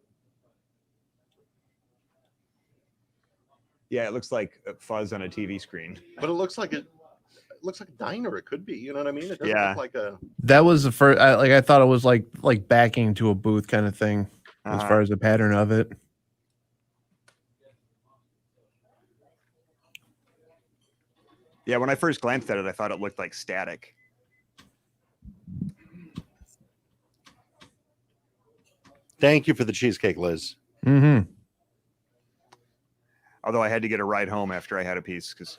Yeah, it looks like a fuzz on a TV screen. But it looks like a diner. It could be. You know what I mean? It doesn't Yeah. look like a. That was the first. I thought it was like backing to a booth kind of thing, as Uh-huh. far as the pattern of it. Yeah, when I first glanced at it, I thought it looked like static. Thank you for the cheesecake, Liz. Mm-hmm. Although I had to get a ride home after I had a piece because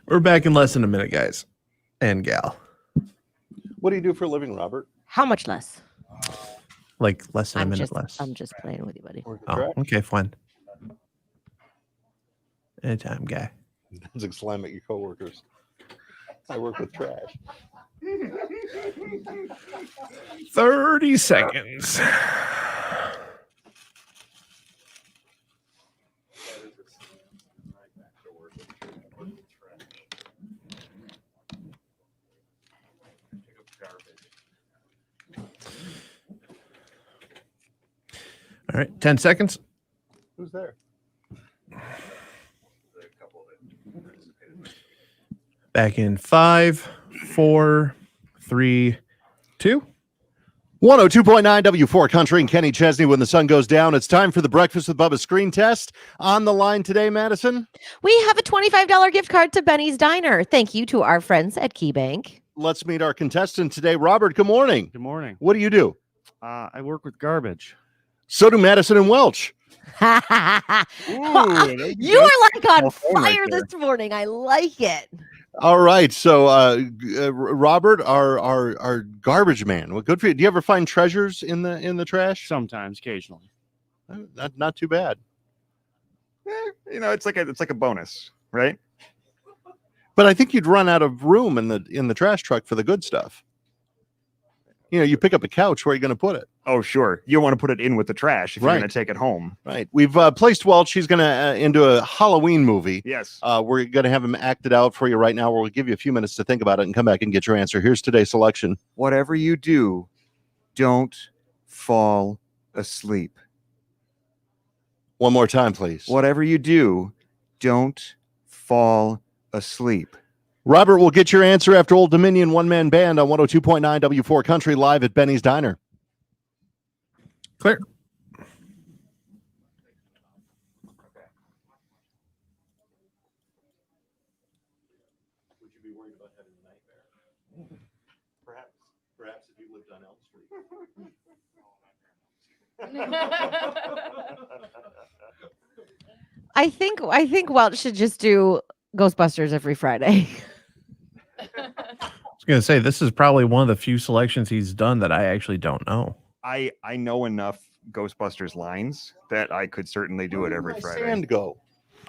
We're back in less than a minute, guys and gal. What do you do for a living, Robert? How much less? Like less than a I'm minute just less. I'm just playing with you, buddy. Work the Oh, trash? okay, fine. Anytime, guy. Doesn't slam at your coworkers. I work with trash. 30 seconds. All right, 10 seconds. Who's there? Back in 5, 4, 3, 2. 102.9 W4 Country and Kenny Chesney. When the sun goes down, it's time for the Breakfast with Bubba screen test. On the line today, Madison. We have a $25 gift card to Benny's Diner. Thank you to our friends at KeyBank. Let's meet our contestant today. Robert, good morning. Good morning. What do you do? I work with garbage. So do Madison and Welch. You are like on Well, phone right fire there. this morning. I like it. All right. So, Robert, our garbage man. Well, good for you. Do you ever find treasures in the trash? Sometimes, occasionally. Not too bad. you know, it's like a bonus, right? But I think you'd run out of room in the trash truck for the good stuff. You know, you pick up a couch, where are you going to put it? Oh, sure. You want to put it in with the trash if Right. you're going to take it home. Right. We've placed Welch. She's going to into a Halloween movie. Yes. We're going to have him acted out for you right now. We'll give you a few minutes to think about it and come back and get your answer. Here's today's selection. Whatever you do, don't fall asleep. One more time, please. Whatever you do, don't fall asleep. Robert will get your answer after Old Dominion one-man band on 102.9 W4 Country live at Benny's Diner. Clear. Would you be worried about having a nightmare? Perhaps if you lived on Elm Street. I think Welch should just do Ghostbusters every Friday. I was going to say, this is probably one of the few selections he's done that I actually don't know. I know enough Ghostbusters lines that I could certainly do it every Where does Friday. Sand go?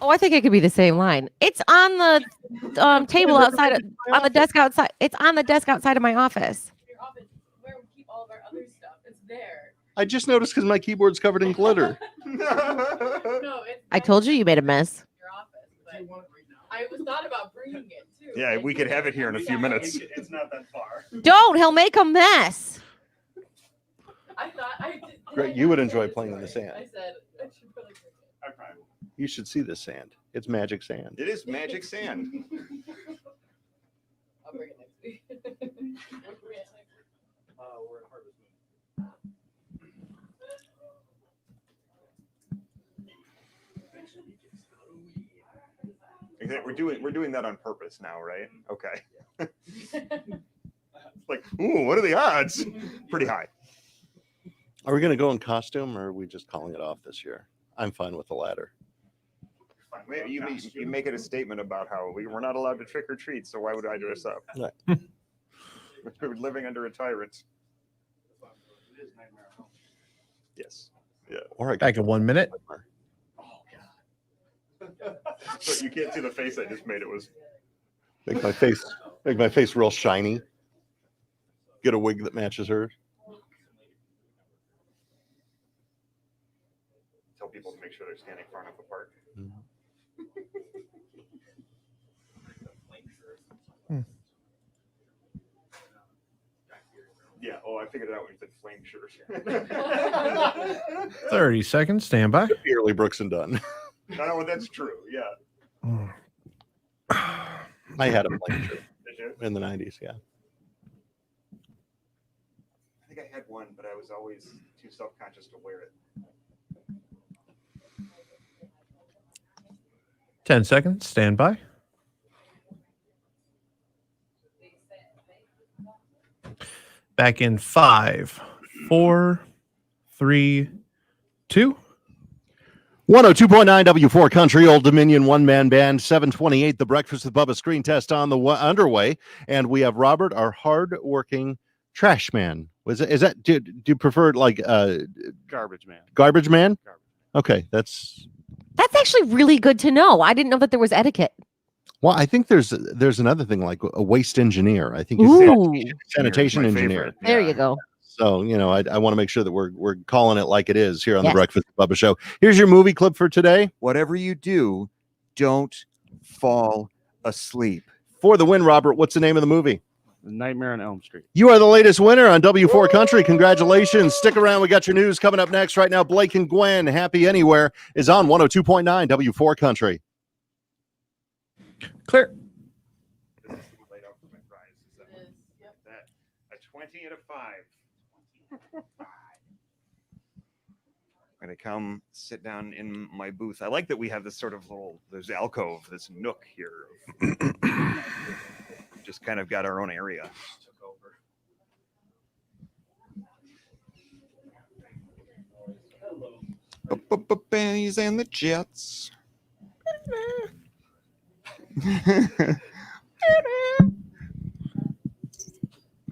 Oh, I think it could be the same line. It's on the table outside on the desk outside. It's on the desk outside of my office. Your office, where we keep all of our other stuff. It's there. I just noticed because my keyboard's covered in glitter. No, it's I told you made a mess. your office, but I was thought about bringing it too. Yeah, Like, we could have it here in a few minutes. It's not that far. Don't. He'll make a mess. I thought I did. Greg, I you would not enjoy say playing in the sorry? sand. I said I should probably bring it. I probably will. You should see this sand. It's magic sand. It is magic sand. I'll bring it next week. We'll bring it next week. We're in Harvest Moon. We're doing that on purpose now, right? Okay. Like, ooh, what are the odds? Pretty high. Are we going to go in costume, or are we just calling it off this year? I'm fine with the latter. Maybe you make it a statement about how we're not allowed to trick or treat, so why would I dress up? Right. We're living under a tyrant. It is Nightmare on Elm Street. Yes. Yeah. Or I Back in 1 minute. So you can't see the face I just made. It was make my face real shiny. Get a wig that matches hers. tell people to make sure they're standing far enough apart. Yeah. Oh, I figured it out when you said flame shirt. 30 seconds. Stand by. Early Brooks and Dunn. No, that's true. Yeah. I had a flame shirt Did you? in the 90s. Yeah. I think I had one, but I was always too self-conscious to wear it. 10 seconds. Stand by. Back in 5, 4, 3, 2. 102.9 W4 Country, Old Dominion one-man band, 728, the Breakfast with Bubba screen test on the underway. And we have Robert, our hard-working trash man. Is that do you prefer like Garbage man. garbage man? Okay, that's actually really good to know. I didn't know that there was etiquette. well, I think there's another thing like a waste engineer. I think Ooh, sanitation My engineer. favorite. there Yeah. you go. So, I want to make sure that we're calling it like it is here on the Yes. Breakfast with Bubba show. Here's your movie clip for today. Whatever you do, don't fall asleep. For the win, Robert, what's the name of the movie? The Nightmare on Elm Street. You are the latest winner on W4 Country. Congratulations. Stick around. We got your news coming up next. Right now, Blake and Gwen, Happy Anywhere, is on 102.9 W4 Country. Clear. This is laid out for my prize. Is that a 20 and a 5? I'm gonna come sit down in my booth. I like that we have this sort of there's alcove, this nook here. Just kind of got our own area. Bennies and the Jets.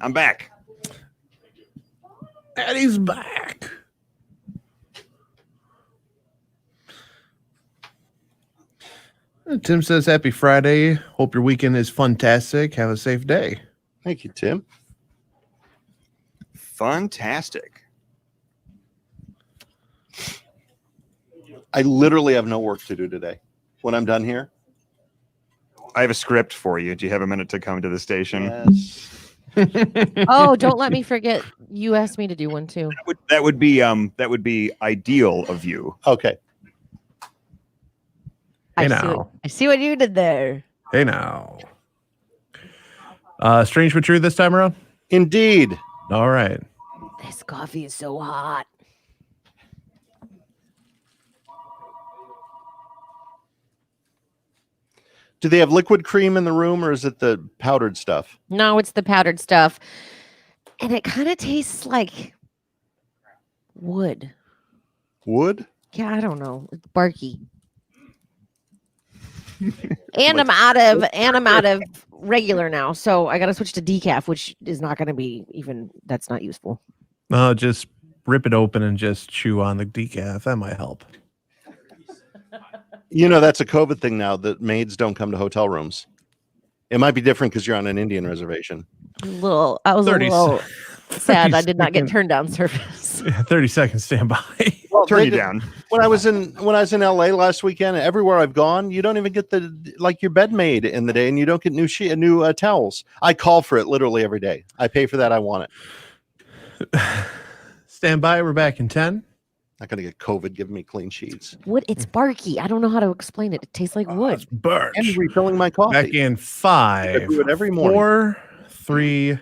I'm back. Eddie's back. Tim says, happy Friday. Hope your weekend is fantastic. Have a safe day. Thank you, Tim. Fantastic. I literally have no work to do today. When I'm done here. I have a script for you. Do you have a minute to come to the station? Yes. Oh, don't let me forget. You asked me to do one too. That would be ideal of you. Okay. Hey I now. see what you did there. Hey now. Strange but true this time around? Indeed. All right. This coffee is so hot. Do they have liquid cream in the room or is it the powdered stuff? No, it's the powdered stuff. And it kind of tastes like wood. Wood? Yeah, I don't know. It's barky. And I'm out of regular now, so I got to switch to decaf, which is not going to be even. That's not useful. Just rip it open and just chew on the decaf. That might help. That's a COVID thing now that maids don't come to hotel rooms. It might be different because you're on an Indian reservation. I was a 30 little sad I 30 did not get seconds. turned down service. 30 seconds standby. Well, Turn they you did- down. When I was in LA last weekend, everywhere I've gone, you don't even get your bed made in the day, and you don't get new towels. I call for it literally every day. I pay for that. I want it. Stand by. We're back in 10. Not gonna get COVID giving me clean sheets Wood, it's barky. I don't know how to explain it. It tastes like wood. Birch. and refilling my coffee. Back in 5, do it every morning. 4, 3,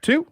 2.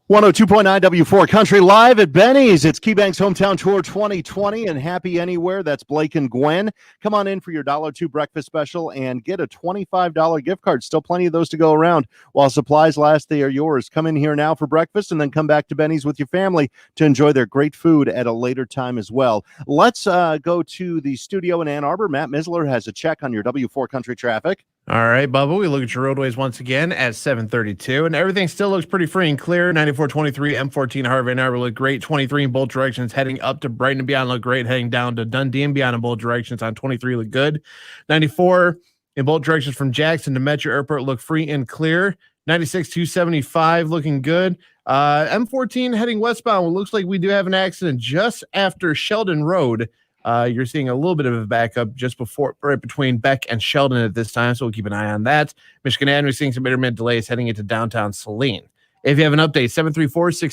102.9 W4 Country live at Benny's. It's KeyBank's Hometown Tour 2020 and Happy Anywhere. That's Blake and Gwen. Come on in for your $2 breakfast special and get a $25 gift card. Still plenty of those to go around. While supplies last, they are yours. Come in here now for breakfast and then come back to Benny's with your family to enjoy their great food at a later time as well. Let's go to the studio in Ann Arbor. Matt Misler has a check on your W4 Country traffic. All right, Bubba, we look at your roadways once again at 732, and everything still looks pretty free and clear. 9423, M14, Harvey and Arbor look great. 23 in both directions, heading up to Brighton and beyond look great. Heading down to Dundee and beyond in both directions on 23 look good. 94 in both directions from Jackson to Metro Airport look free and clear. 96 275 looking good. M14 heading westbound. It looks like we do have an accident just after Sheldon Road. You're seeing a little bit of a backup just right between Beck and Sheldon at this time, so we'll keep an eye on that. Michigan Avenue seeing some intermittent delays heading into downtown Saline. If you have an update,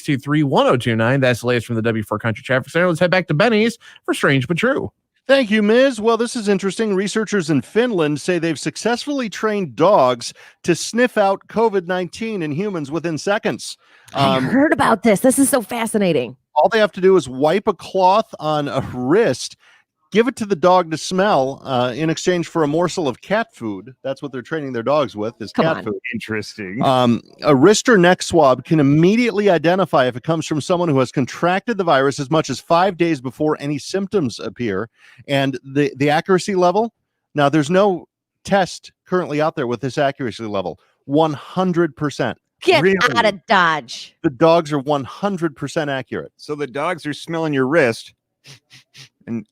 734-623-1029. That's the latest from the W4 Country Traffic Center. Let's head back to Benny's for Strange But True. Thank you, Ms. Well, this is interesting. Researchers in Finland say they've successfully trained dogs to sniff out COVID-19 in humans within seconds. I heard about this. This is so fascinating. All they have to do is wipe a cloth on a wrist, give it to the dog to smell in exchange for a morsel of cat food. That's what they're training their dogs with, is Come cat on. food. Interesting. A wrist or neck swab can immediately identify if it comes from someone who has contracted the virus as much as 5 days before any symptoms appear. And the accuracy level, now there's no test currently out there with this accuracy level, 100%. Get Really? out of Dodge. The dogs are 100% accurate. So the dogs are smelling your wrist and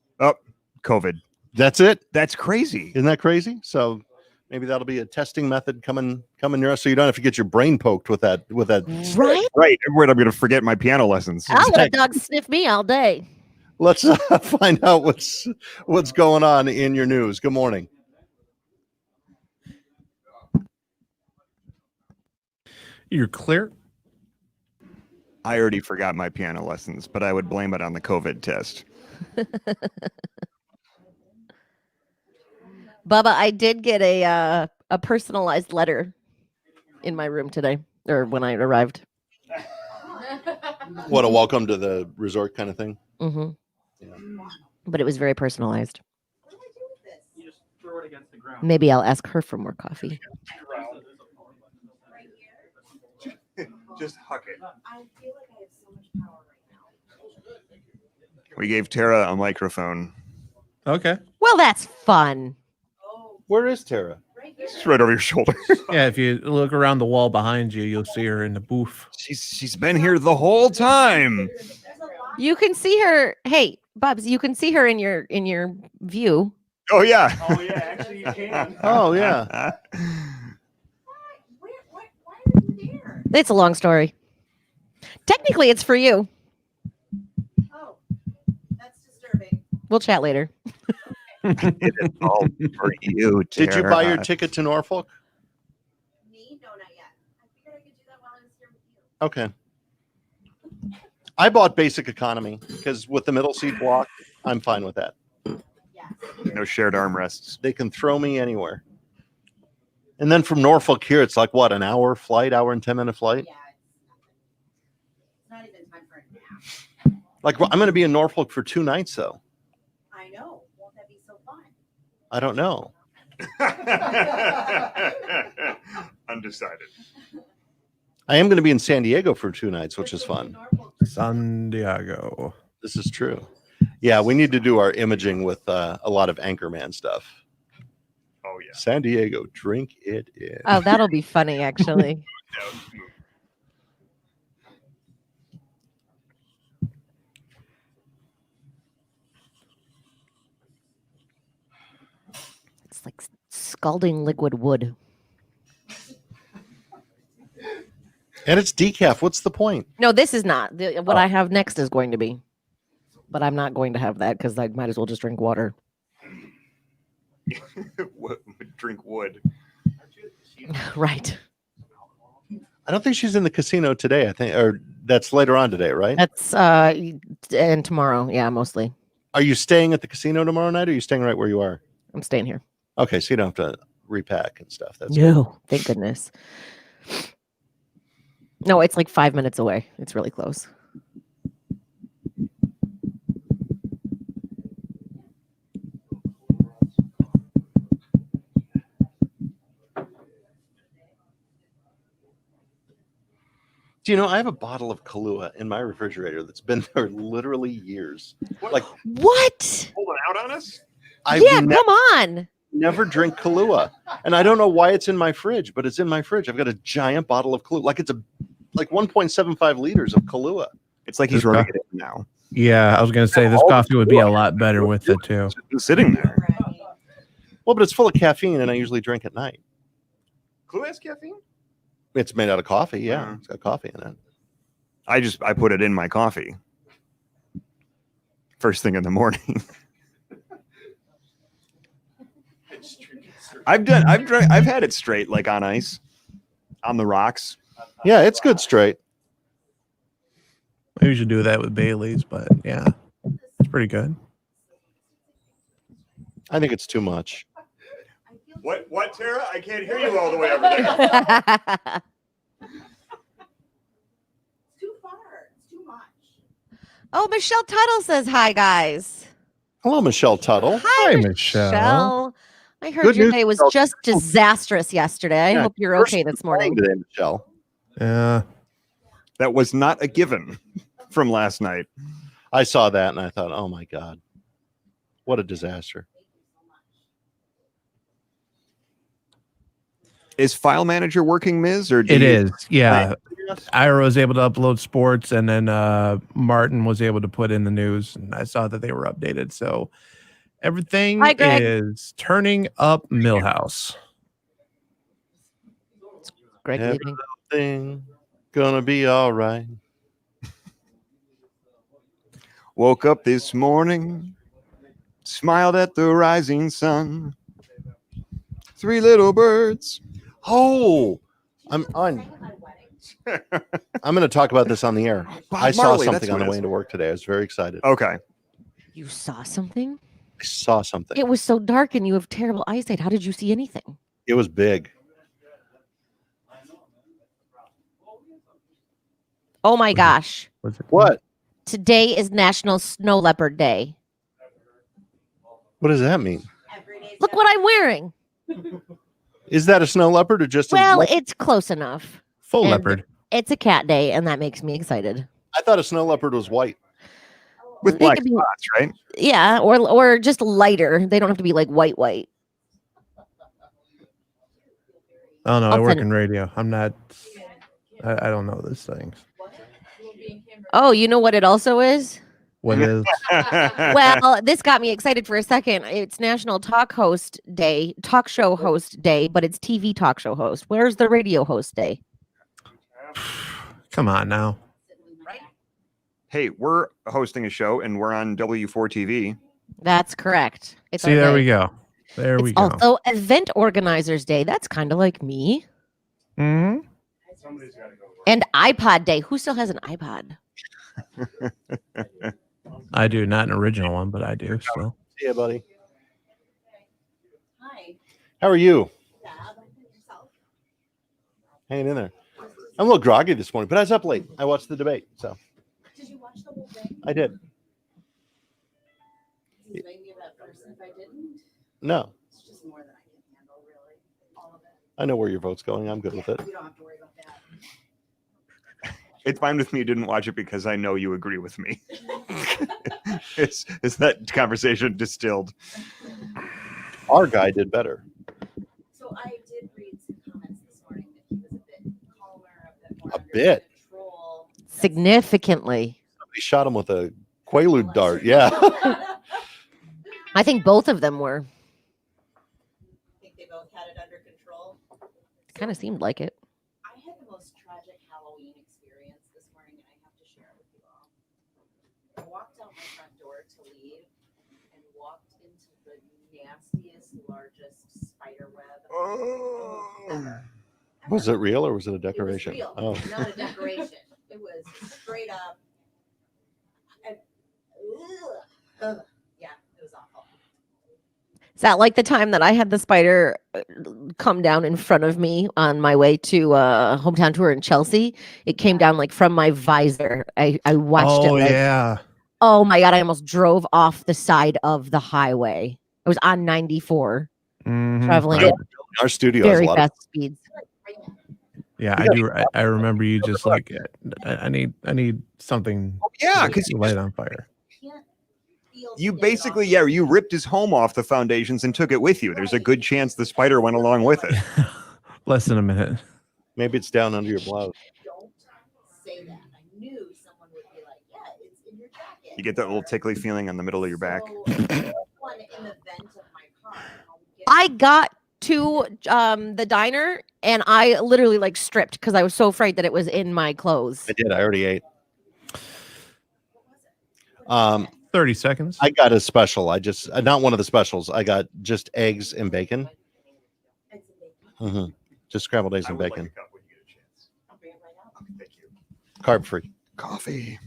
COVID. That's it. That's crazy. Isn't that crazy? So maybe that'll be a testing method coming near us, so you don't have to get your brain poked with that. Right? Right. Where I'm going to forget my piano lessons. I'll let dogs sniff me all day. Let's find out what's going on in your news. Good morning. You're clear. I already forgot my piano lessons, but I would blame it on the COVID test. Bubba, I did get a personalized letter in my room today, or when I arrived. What, a welcome to the resort kind of thing? Mm-hmm. Yeah. But it was very personalized. What do I do with this? You just throw it against the ground. Maybe I'll ask her for more coffee. Right here? Just huck it. I feel like I have so much power right now. We gave Tara a microphone. Okay. Well, that's fun. Oh, Where is Tara? right here. It's right over your shoulder. Yeah, if you look around the wall behind you, you'll see her in the booth. She's been here the whole time. There's a lot. You can see her. Hey, Bubs, you can see her in your view. Oh yeah. Oh yeah, actually you can. Oh, yeah. Why are you there? It's a long story. Technically, it's for you. Oh, that's disturbing. We'll chat later. It is all for you, Did you buy your Tara. ticket to Norfolk? Me? No, not yet. I figured I could do that while I was here with you. Okay. I bought basic economy because with the middle seat block, I'm fine with that. Yes. No shared armrests. They can throw me anywhere. And then from Norfolk here, it's like what, an hour flight, hour and 10-minute flight? Yeah, it's not even time for a nap. Like, I'm going to be in Norfolk for 2 nights, though. I know. Won't that be so fun? I don't know. Undecided. I am going to be in San Diego for 2 nights, which is fun. San Diego. This is true. Yeah, we need to do our imaging with a lot of Anchorman stuff. Oh yeah. San Diego, drink it in. Oh, that'll be funny, actually. It's like scalding liquid wood. And it's decaf. What's the point? No, this is not. What Oh. I have next is going to be. But I'm not going to have that because I might as well just drink water. Drink wood. Right. I don't think she's in the casino today. I think, or that's later on today, right? That's and tomorrow. Yeah, mostly. Are you staying at the casino tomorrow night, or are you staying right where you are? I'm staying here. Okay, so you don't have to repack and stuff. That's No, thank goodness. No, it's like 5 minutes away. It's really close. Do you know I have a bottle of Kahlua in my refrigerator that's been there literally years. Like What? Holding out on us? I've Yeah, come on. never drink Kahlua, and I don't know why it's in my fridge, but it's in my fridge. I've got a giant bottle of Kahlua, like it's like 1.75 liters of Kahlua. It's like he's running it in now. Yeah, I was gonna say this coffee would be a lot better with it too. Just sitting there. Right. Well, but it's full of caffeine, and I usually drink at night. Clue has caffeine? It's made out of coffee. Yeah, it's got coffee in it. I put it in my coffee. First thing in the morning. I've had it straight, like on ice, on the rocks. Yeah, it's good straight. Maybe we should do that with Bailey's, but yeah, it's pretty good. I think it's too much. What, Tara? I can't hear you all the way over there. It's too far. It's too much. Oh, Michelle Tuttle says hi, guys. Hello, Michelle Tuttle. Hi, Michelle. Michelle. I heard Good your news, day was Michelle. just disastrous yesterday. I Yeah, hope you're first okay this morning. today, Michelle. Yeah. That was not a given from last night. I saw that and I thought, oh my God, what a disaster. Is File Manager working, Ms. Or do It you- is. Yeah. Ira was able to upload sports, and then Martin was able to put in the news, and I saw that they were updated. So everything Hi, Greg. is turning up Millhouse. Greg leaving. Everything gonna be all right. Woke up this morning, smiled at the rising sun. 3 little birds. Oh, I'm going to talk about this on the air. Bob I saw Marley, that's something on who the it way is. into work today. I was very excited. Okay. You saw something? I saw something. It was so dark and you have terrible eyesight. How did you see anything? It was big. Oh my gosh. Was it? What? Today is National Snow Leopard Day. What does that mean? Look what I'm wearing. Is that a snow leopard or just a Well, leopard? it's close enough. Full And leopard. It's a cat day, and that makes me excited. I thought a snow leopard was white. With It black could be- spots, right? Yeah, or just lighter. They don't have to be like white. Oh no, I I'll work send- in radio. I'm not. I don't know these things. Oh, you know what it also is? What is? Well, this got me excited for a second. It's National Talk Show Host Day, but it's TV talk show host. Where's the radio host day? Come on now. Hey, we're hosting a show and we're on W4 TV. That's correct. It's See, our there day. we go. There It's we go. also Event Organizers Day. That's kind of like me. hmm Somebody's got to go. And iPod Day. Who still has an iPod? I do, not an original one, but I do. So See ya, buddy. Hi. How are you? Yeah, yourself. Hanging in there. I'm a little groggy this morning, but I was up late. I watched the debate, so Did you watch the whole thing? I did. Does it make me a bad person if I didn't? No, It's just more than I can handle, really. All of it. I know where your vote's going. I'm good with it. You don't have to worry about that. It's fine with me. You didn't watch it because I know you agree with me. It's that conversation distilled. Our guy did better. So I did read some comments this morning that he was a bit calmer, a bit more A under bit? control. Significantly. Somebody shot him with a Quaalude dart. Yeah. I think both of them were. I think they both had it under control. Kind of seemed like it. I had the most tragic Halloween experience this morning, and I have to share it with you all. I walked out my front door to leave and walked into the nastiest, largest spider web. Was it real or was it a It was decoration? real, Oh, not a decoration. It was straight up. Yeah, it was awful. Is that like the time that I had the spider come down in front of me on my way to a hometown tour in Chelsea? It came down like from my visor. I watched it. oh Like, yeah. oh my God, I almost drove off the side of the highway. I was on 94, Mhm. traveling I- at our studio has a very lot of. fast speeds. Yeah, I do. I remember you just like I need something. Yeah, to because you, light on fire. Can't feel you to get it basically, off. yeah, you ripped his home off the foundations and took it with you. There's a good chance the spider went along with it. Less than a minute. Maybe it's down under your blouse. Don't say that. I knew someone would be like, yeah, it's in your jacket. You get that little tickly feeling on the middle of your back. So, one in the vent of my car. I'll get- I got to the diner and I literally like stripped because I was so afraid that it was in my clothes. I did. I already ate. What was it? 30 seconds. I got a special. I just not one of the specials. I got just eggs and bacon. Eggs and bacon. hmm Just scrambled eggs I and would like bacon. a cup when you get a chance. I'll bring it right out. Okay, thank you. Carb free. Coffee.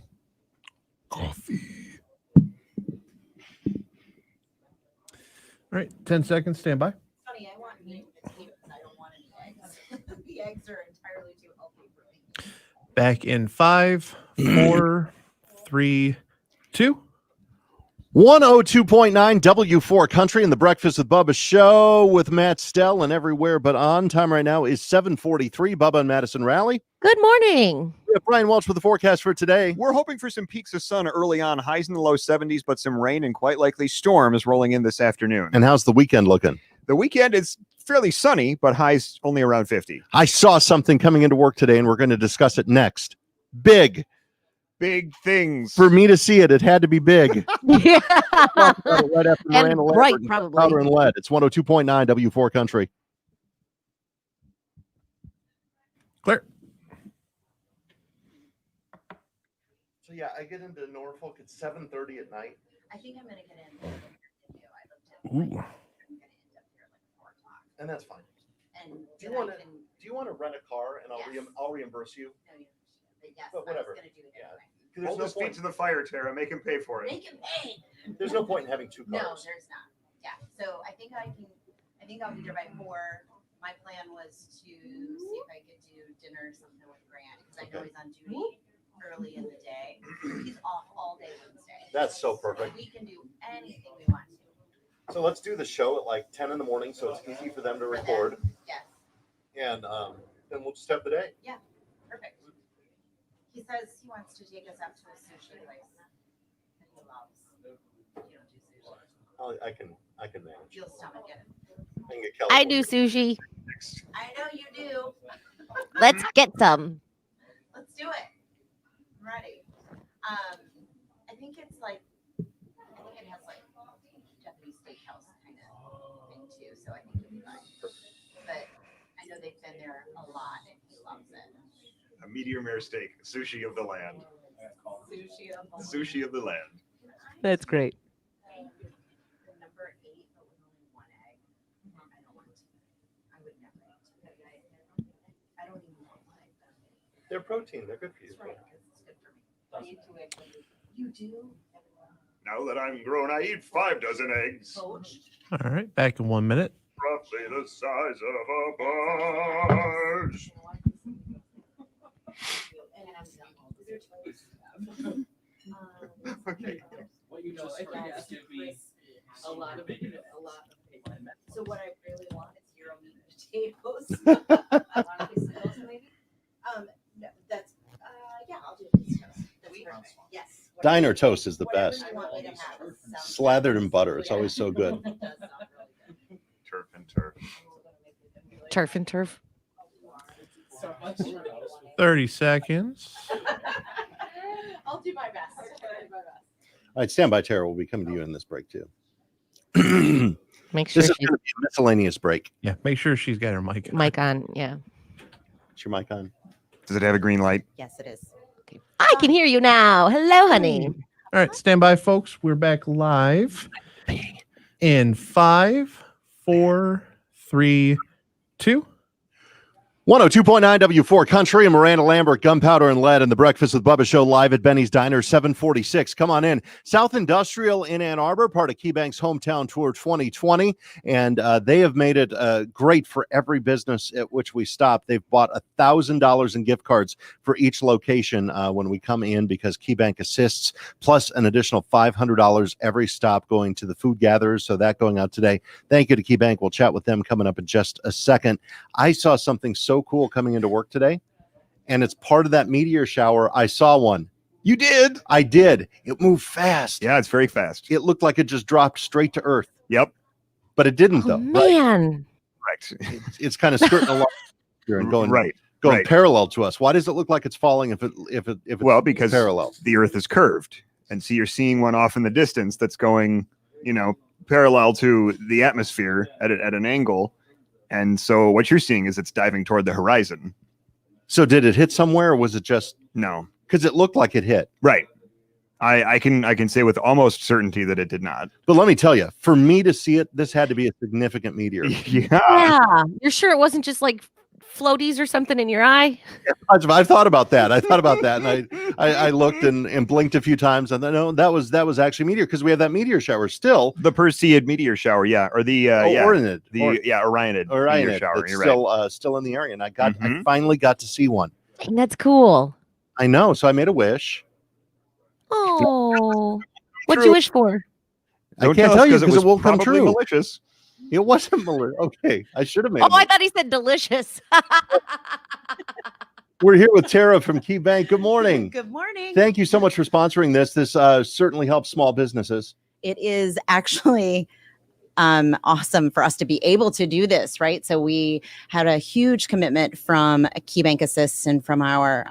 All right, 10 seconds. Stand by. Funny, I want meat with meat because I don't want any eggs. The eggs are entirely too healthy for me. Back in 5, 4, 3, 2. 102.9 W4 Country and the Breakfast with Bubba show with Matt Stell and everywhere but on. Time right now is 7:43. Bubba and Madison Rally. Good morning. We have Brian Welch with the forecast for today. We're hoping for some peaks of sun early on, highs in the low 70s, but some rain and quite likely storms rolling in this afternoon. And how's the weekend looking? The weekend is fairly sunny, but highs only around 50. I saw something coming into work today, and we're going to discuss it next. Big. Things. For me to see it, it had to be big. Yeah. Right after And Miranda bright, Lambert, probably. Powder and lead. It's 102.9 W4 Country. Clear. So yeah, I get into Norfolk at 7:30 at night. I think I'm gonna get in. I looked at, Ooh. I'm gonna end up here like 4 o'clock. And that's fine. And Do you then I wanna- can, Do you want to rent a car and Yes. I'll reimburse you? no, you, but yes, But I was whatever. gonna do it Yeah. anyway. There's Hold no his feet point. to the fire, Tara. Make him pay for it. Make him pay. There's no point in having two No, cars. there's not. Yeah, so I think I'll be there by 4. My plan was to see if I could do dinner or something with Grant, because I know Okay. he's on duty early in the day. He's off all day Wednesday. That's so perfect. We can do anything we want to. So let's do the show at like 10 in the morning, so it's easy for them to record, Yes, and then we'll just have the day. perfect. He says he wants to take us out to a sushi place that he loves. You don't do sushi. I can manage. You'll stomach it. I can get Kelly I to do work. sushi. I know you do. Let's get some. Let's do it. I'm ready. I think it's like, I think it has like Japanese steakhouse kind of thing too, so I think it'll be fine. But I know they've been there a lot and he loves it. A medium rare steak, sushi of the land. Sushi of the Sushi of the land. That's great. The number 8, but with only 1 egg. I don't want to. I would never eat. I don't even want one egg. They're protein. They're good for you. That's right, 'cause it's good for me. You do? Now that I'm grown, I eat 5 dozen eggs. Coach? All right. Back in 1 minute. Roughly the size of a barge. And I'm done. Okay. What you just heard has to be a lot of paper. So what I really want is 0 meat and potatoes. I want a piece of toast maybe. No, that's, yeah, I'll do a piece of toast. That's perfect. Yes. Diner toast is the Whatever best. you want me to have. Sounds Slathered in good. butter. It's always so good. It does sound really good. Turf and turf. Turf and turf. So much. 30 seconds. I'll do my best. All right, stand by, Tara. We'll be coming to you in this break, too. This Make sure is she's going to be a miscellaneous break. Yeah. Make sure she's got her mic. on. mic on. Yeah. Is your mic on? Does it have a green light? Yes, it is. I can hear you now. Hello, honey. All right. Stand by, folks. We're back live in 5, 4, 3, 2. 102.9 W4 Country and Miranda Lambert, Gunpowder and Lead, and the Breakfast with Bubba show live at Benny's Diner, 746. Come on in. South Industrial in Ann Arbor, part of KeyBank's Hometown Tour 2020. And they have made it great for every business at which we stop. They've bought $1,000 in gift cards for each location when we come in because KeyBank assists, plus an additional $500 every stop going to the food gatherers. So that going out today. Thank you to KeyBank. We'll chat with them coming up in just a second. I saw something so cool coming into work today, and it's part of that meteor shower. I saw one. You did. I did. It moved fast. Yeah, it's very fast. It looked like it just dropped straight to earth, Yep. but it didn't, Oh, though. man. Correct. It's kind of skirting along here and going right. going right. parallel to us. Why does it look like it's falling if it's Well, because parallel? the Earth is curved, and so you're seeing one off in the distance that's going, parallel to the atmosphere at an angle. And so what you're seeing is it's diving toward the horizon. So did it hit somewhere, or was it just No. because it looked like it hit? Right. I can say with almost certainty that it did not. But let me tell you, for me to see it, this had to be a significant meteor. Yeah. Yeah. You're sure it wasn't just like floaties or something in your eye? I've thought about that. And I looked and blinked a few times, and then no, that was actually meteor because we have that meteor shower still. The Perseid meteor shower, yeah, or the Orionid, Orionid meteor shower. It's You're still in the area, and I Mhm. finally got to see one. Dang, that's cool. I know, so I made a wish. Oh, what'd you wish for? I Don't can't us tell you 'cause because it won't come probably true. malicious. It wasn't malicious. Okay, I should have made. Oh, it I thought he said delicious. We're here with Tara from KeyBank. Good morning. Good morning. Thank you so much for sponsoring this. This certainly helps small businesses. It is actually awesome for us to be able to do this, right? So we had a huge commitment from KeyBank Assists and from our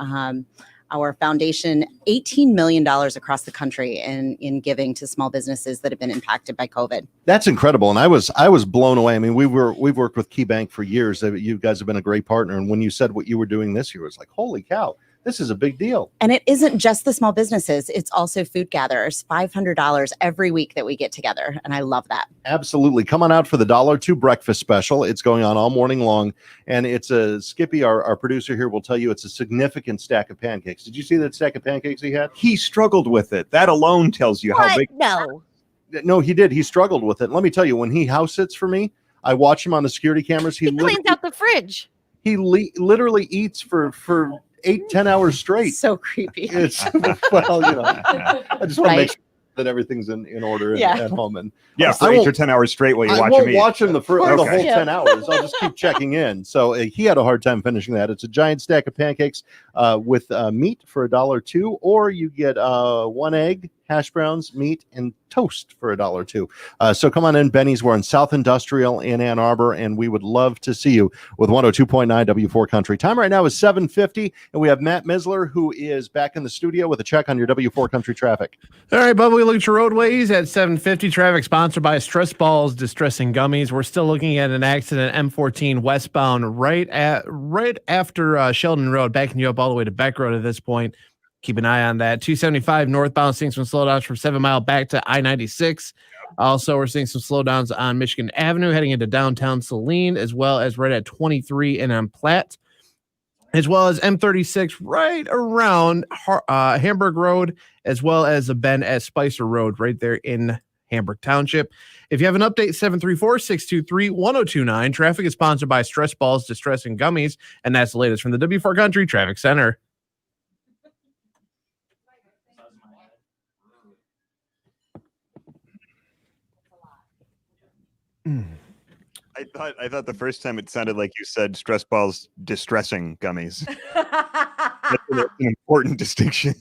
foundation, $18 million across the country in giving to small businesses that have been impacted by COVID. That's incredible, and I was blown away. I mean, we've worked with KeyBank for years. You guys have been a great partner, and when you said what you were doing this year, it was like, holy cow, this is a big deal. And it isn't just the small businesses; it's also food gatherers. $500 every week that we get together, and I love that. Absolutely, come on out for the $2 breakfast special. It's going on all morning long, and it's a Skippy, our producer here, will tell you it's a significant stack of pancakes. Did you see that stack of pancakes he had? He struggled with it. That alone tells you how What? big. No. No, he did. He struggled with it. Let me tell you, when he house sits for me, I watch him on the security cameras. He cleans out the fridge. He literally eats for 8-10 hours straight. So creepy. It's well, I just want to make sure that everything's in order at home. And Yeah, for 8 or 10 hours straight while you watch him won't eat. watch him the whole Okay. 10 hours. I'll just keep checking in. So he had a hard time finishing that. It's a giant stack of pancakes with meat for $1.02, or you get 1 egg, hash browns, meat, and toast for $1.02. So come on in, Benny's. We're in South Industrial in Ann Arbor, and we would love to see you with 102.9 W4 Country. Time right now is 7:50, and we have Matt Misler, who is back in the studio with a check on your W4 Country traffic. All right, Bubba, we look at your roadways at 7:50. Traffic sponsored by Stress Balls Distressing Gummies. We're still looking at an accident, M14 westbound, right after Sheldon Road, backing you up all the way to Beck Road at this point. Keep an eye on that. 275 northbound, seeing some slowdowns from 7 Mile back to I-96. Also, we're seeing some slowdowns on Michigan Avenue heading into downtown Saline, as well as right at 23 and on Platte, as well as M36 right around Hamburg Road, as well as a bend at Spicer Road right there in Hamburg Township. If you have an update, 734-623-1029. Traffic is sponsored by Stress Balls Distressing Gummies, and that's the latest from the W4 Country Traffic Center. I thought the first time it sounded like you said stress balls distressing gummies. That's an important distinction.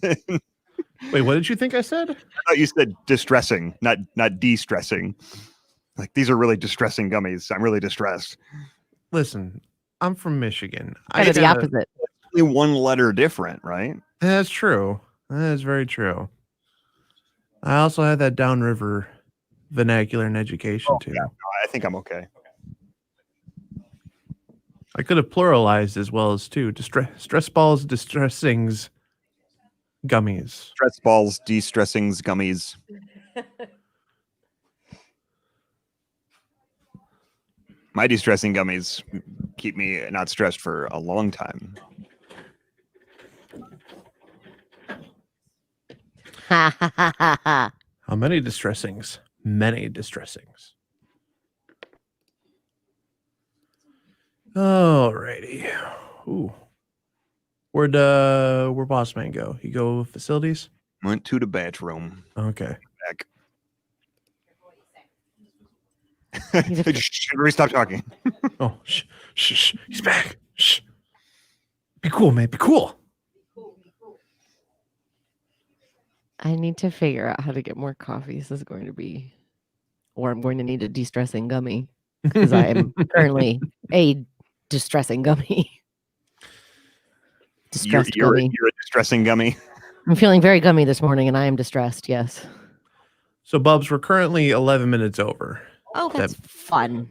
Wait, what did you think I said? I thought you said distressing, not de-stressing. Like, these are really distressing gummies. I'm really distressed. Listen, I'm from Michigan. Kind of the opposite. Only one letter different, right? That's true. That is very true. I also had that downriver vernacular in education too. Yeah, no, I think I'm okay. I could have pluralized as well as two. Stress balls, distressings, gummies. Stress balls, de-stressings, gummies. My de-stressing gummies keep me not stressed for a long time. How many distressings? Many distressings. Alrighty. Ooh. Where'd Boss Man go? He go facilities? Went to the bathroom. Okay. Back. Should we stop talking? Oh, shh. He's back. Shh. Be cool, man. Be cool. I need to figure out how to get more coffees. This is going to be, or I'm going to need a de-stressing gummy because I am currently a distressing gummy. You're a distressing gummy. I'm feeling very gummy this morning, and I am distressed. Yes. So, Bubs, we're currently 11 minutes over. Oh, that's fun.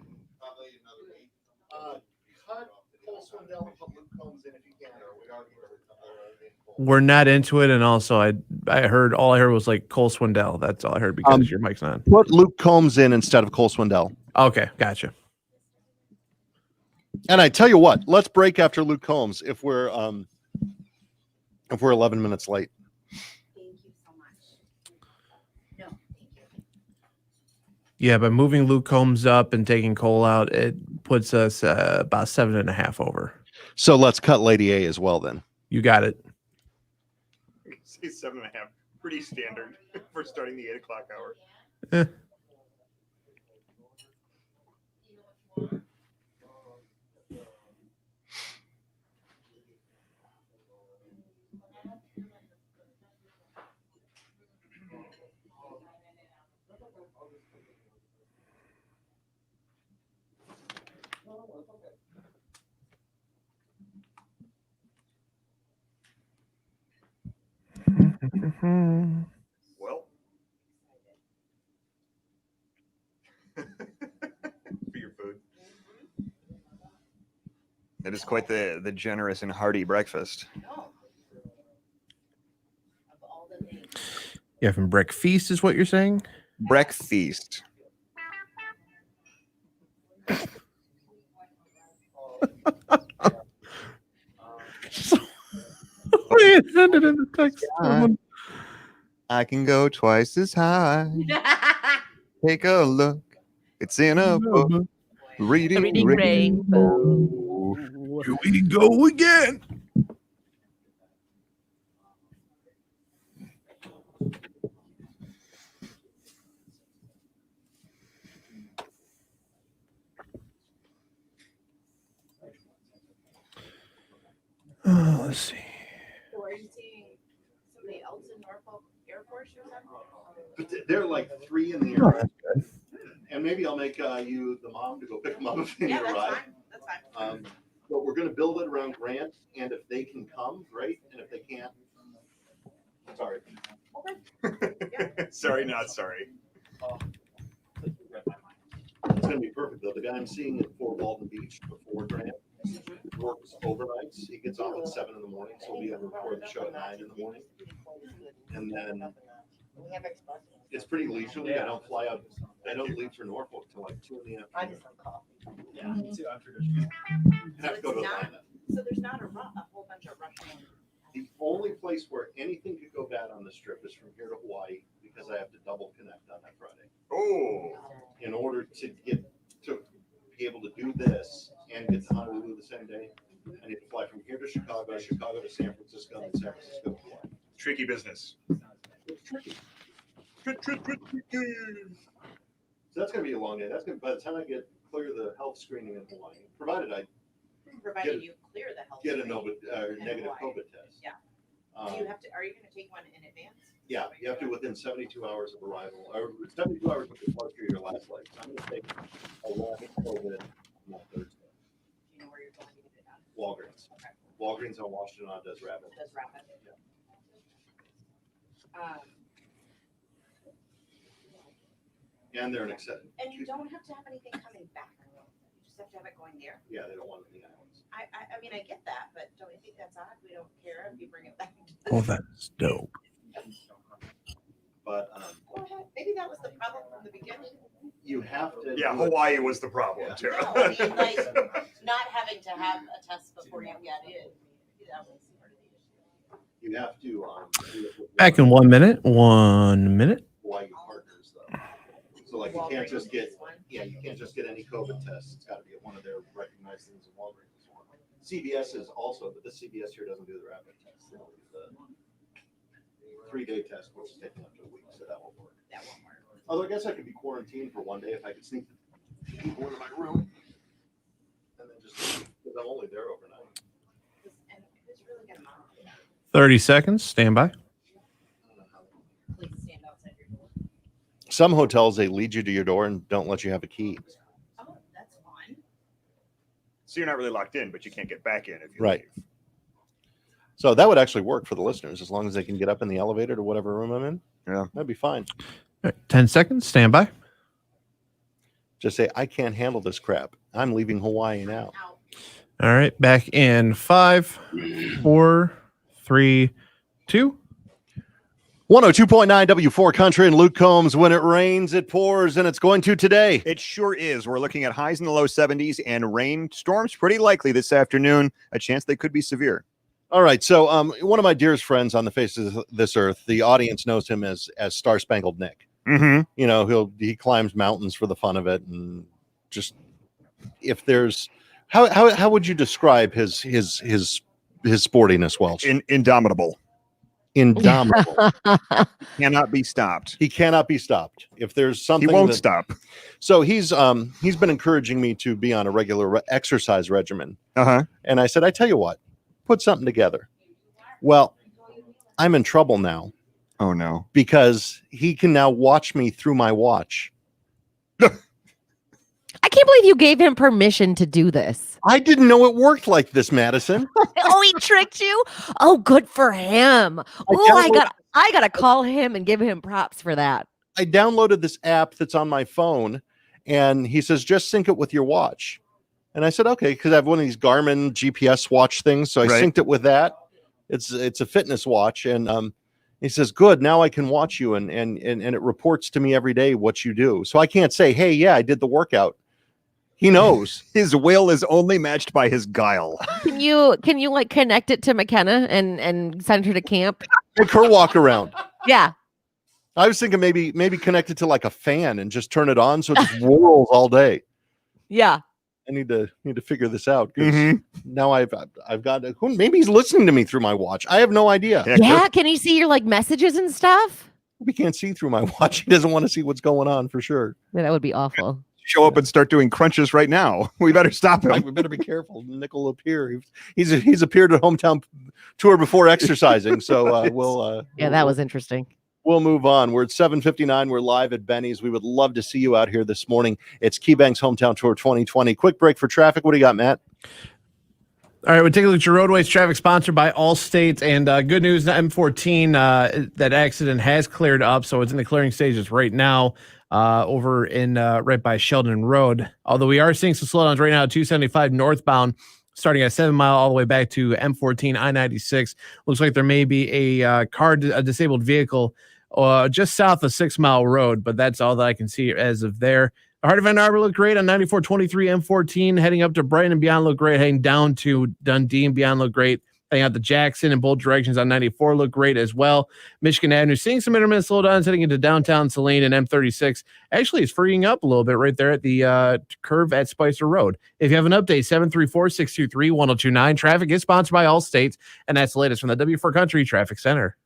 We're not into it, and also I heard all I heard was like Cole Swindell. That's all I heard because your mic's not. Put Luke Combs in instead of Cole Swindell. Okay, gotcha. And I tell you what, let's break after Luke Combs if we're 11 minutes late. Thank you so much. No, thank you. Yeah, by moving Luke Combs up and taking Cole out, it puts us about 7.5 over. So let's cut Lady A as well then. You got it. Say 7.5. Pretty standard for starting the 8 o'clock hour. Well, for your food. It is quite the generous and hearty breakfast. You having breakfast is what you're saying? Breakfast. Wait, send it in the text. I can go twice as high. Take a look. It's in a book. Reading Rainbow. Here we go again. Let's see. So are you seeing somebody else in Norfolk Air Force or something? But they're like 3 in the Oh, area. that's good. And maybe I'll make you the mom to go pick them up if they need Yeah, a that's ride. fine. That's fine. But we're going to build it around Grant, and if they can come, great. And if they can't, sorry. Sorry, not sorry. It's going to be perfect though. The guy I'm seeing at Fort Walton Beach before Grant works overnights. He gets off at 7 in the morning, so we'll be able to record the show at 9 in the morning. And then it's pretty leisurely. I don't fly out. I don't leave for Norfolk till like 2 in the afternoon. Yeah. I have to go to Atlanta. So there's not a whole bunch of rushing. The only place where anything could go bad on this trip is from here to Hawaii because I have to double connect on that Friday. Oh, In order to get to be able to do this and get to Honolulu the same day, I need to fly from here to Chicago, Chicago to San Francisco, and San Francisco to Hawaii. tricky business. It's tricky. So that's going to be a long day. That's going to, by the time I clear the health screening in Hawaii, provided I Provided you clear the health. get a screening in negative Hawaii. COVID test. Yeah. Do you have to? Are you going to take one in advance? Yeah, you have to within 72 hours of arrival, or 72 hours of departure your last flight. So I'm going to take a rapid COVID on Thursday. Do you know where you're going to get it done? Walgreens. Okay. Walgreens on Washington does rapid. Does rapid. And they're an accept. And you don't have to have anything coming back. You just have to have it going there. Yeah, they don't want it in the islands. I mean, I get that, but don't you think that's odd? We don't care if you bring it back. Oh, that's dope. But Go ahead. Maybe that was the problem from the beginning. you have to. Yeah, do it- Hawaii was the problem Yeah. too. No, I mean, like, not having to have a test before you get in. That was part of the issue. You have to do it with Back in 1 minute. 1 minute. Hawaii partners though. So like you can't just get you can't just get any COVID test. It's got to be at one of their recognized things in Walgreens. CVS is also, but this CVS here doesn't do the rapid test. They only do the 3-day test, which is taking up to a week, so that won't work. That won't work. Although I guess I could be quarantined for 1 day if I could sneak the people into my room and then just because I'm only there overnight. And who's really gonna monitor that? 30 seconds. Stand by. Please stand outside your door. Some hotels they lead you to your door and don't let you have a key. Oh, that's fun. So you're not really locked in, but you can't get back in if you Right. leave. So that would actually work for the listeners as long as they can get up in the elevator to whatever room I'm in. Yeah. That'd be fine. All right, 10 seconds. Stand by. Just say, I can't handle this crap. I'm leaving Hawaii now. Out. All right. Back in 5, 4, 3, 2. 102.9 W4 Country and Luke Combs. When it rains, it pours, and it's going to today. It sure is. We're looking at highs in the low 70s and rainstorms pretty likely this afternoon. A chance they could be severe. All right. So one of my dearest friends on the face of this earth, the audience knows him as Star Spangled Nick. Mm-hmm. You know, he climbs mountains for the fun of it. And just if there's how would you describe his sportiness, Welch? Indomitable. Indomitable. Cannot be stopped. He cannot be stopped. If there's something He won't that- stop. So he's been encouraging me to be on a regular exercise regimen. Uh-huh. And I said, I tell you what, put something together. Well, I'm in trouble now Oh no. because he can now watch me through my watch. I can't believe you gave him permission to do this. I didn't know it worked like this, Madison. Oh, he tricked you? Oh, good for him. Oh, I gotta call him and give him props for that. I downloaded this app that's on my phone, and he says, just sync it with your watch. And I said, okay, because I have one of these Garmin GPS watch things. So I Right. synced it with that. It's a fitness watch. And he says, good, now I can watch you. And it reports to me every day what you do. So I can't say, hey, yeah, I did the workout. He knows. His will is only matched by his guile. Can you like connect it to McKenna and send her to camp? Make her walk around. Yeah. I was thinking maybe connect it to like a fan and just turn it on so it just whirls all day. Yeah. I need to figure this out because Mhm. now I've got maybe he's listening to me through my watch. I have no idea. Yeah. Can you see your like messages and stuff? We can't see through my watch. He doesn't want to see what's going on for sure. Yeah, that would be awful. Show up and start doing crunches right now. We better stop him. We better be careful. Nick will appear. He's appeared at hometown tour before exercising. So we'll Yeah, that was interesting. We'll move on. We're at 7:59. We're live at Benny's. We would love to see you out here this morning. It's KeyBank's Hometown Tour 2020. Quick break for traffic. What do you got, Matt? All right, we'll take a look at your roadways traffic sponsored by Allstate. And good news, the M14, that accident has cleared up. So it's in the clearing stages right now over in right by Sheldon Road. Although we are seeing some slowdowns right now at 275 northbound, starting at 7 Mile all the way back to M14 I-96. Looks like there may be a disabled vehicle just south of 6 Mile Road, but that's all that I can see as of there. The Heart of Ann Arbor looked great on 9423 M14, heading up to Brighton and beyond looked great, heading down to Dundee and beyond looked great, heading out to Jackson in both directions on 94 looked great as well. Michigan Avenue seeing some intermittent slowdowns heading into downtown Saline, and M36 actually is freeing up a little bit right there at the curve at Spicer Road. If you have an update, 734-623-1029. Traffic is sponsored by Allstate, and that's the latest from the W4 Country Traffic Center.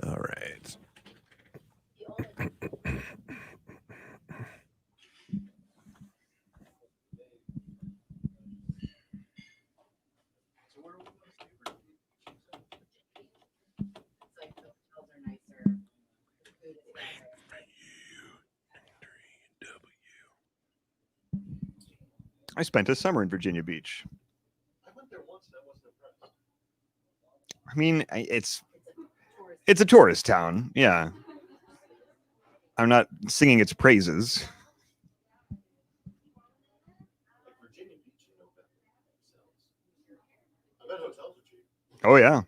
All right. I spent a summer in Virginia Beach. I mean, it's a tourist town. Yeah. I'm not singing its praises. Oh, yeah.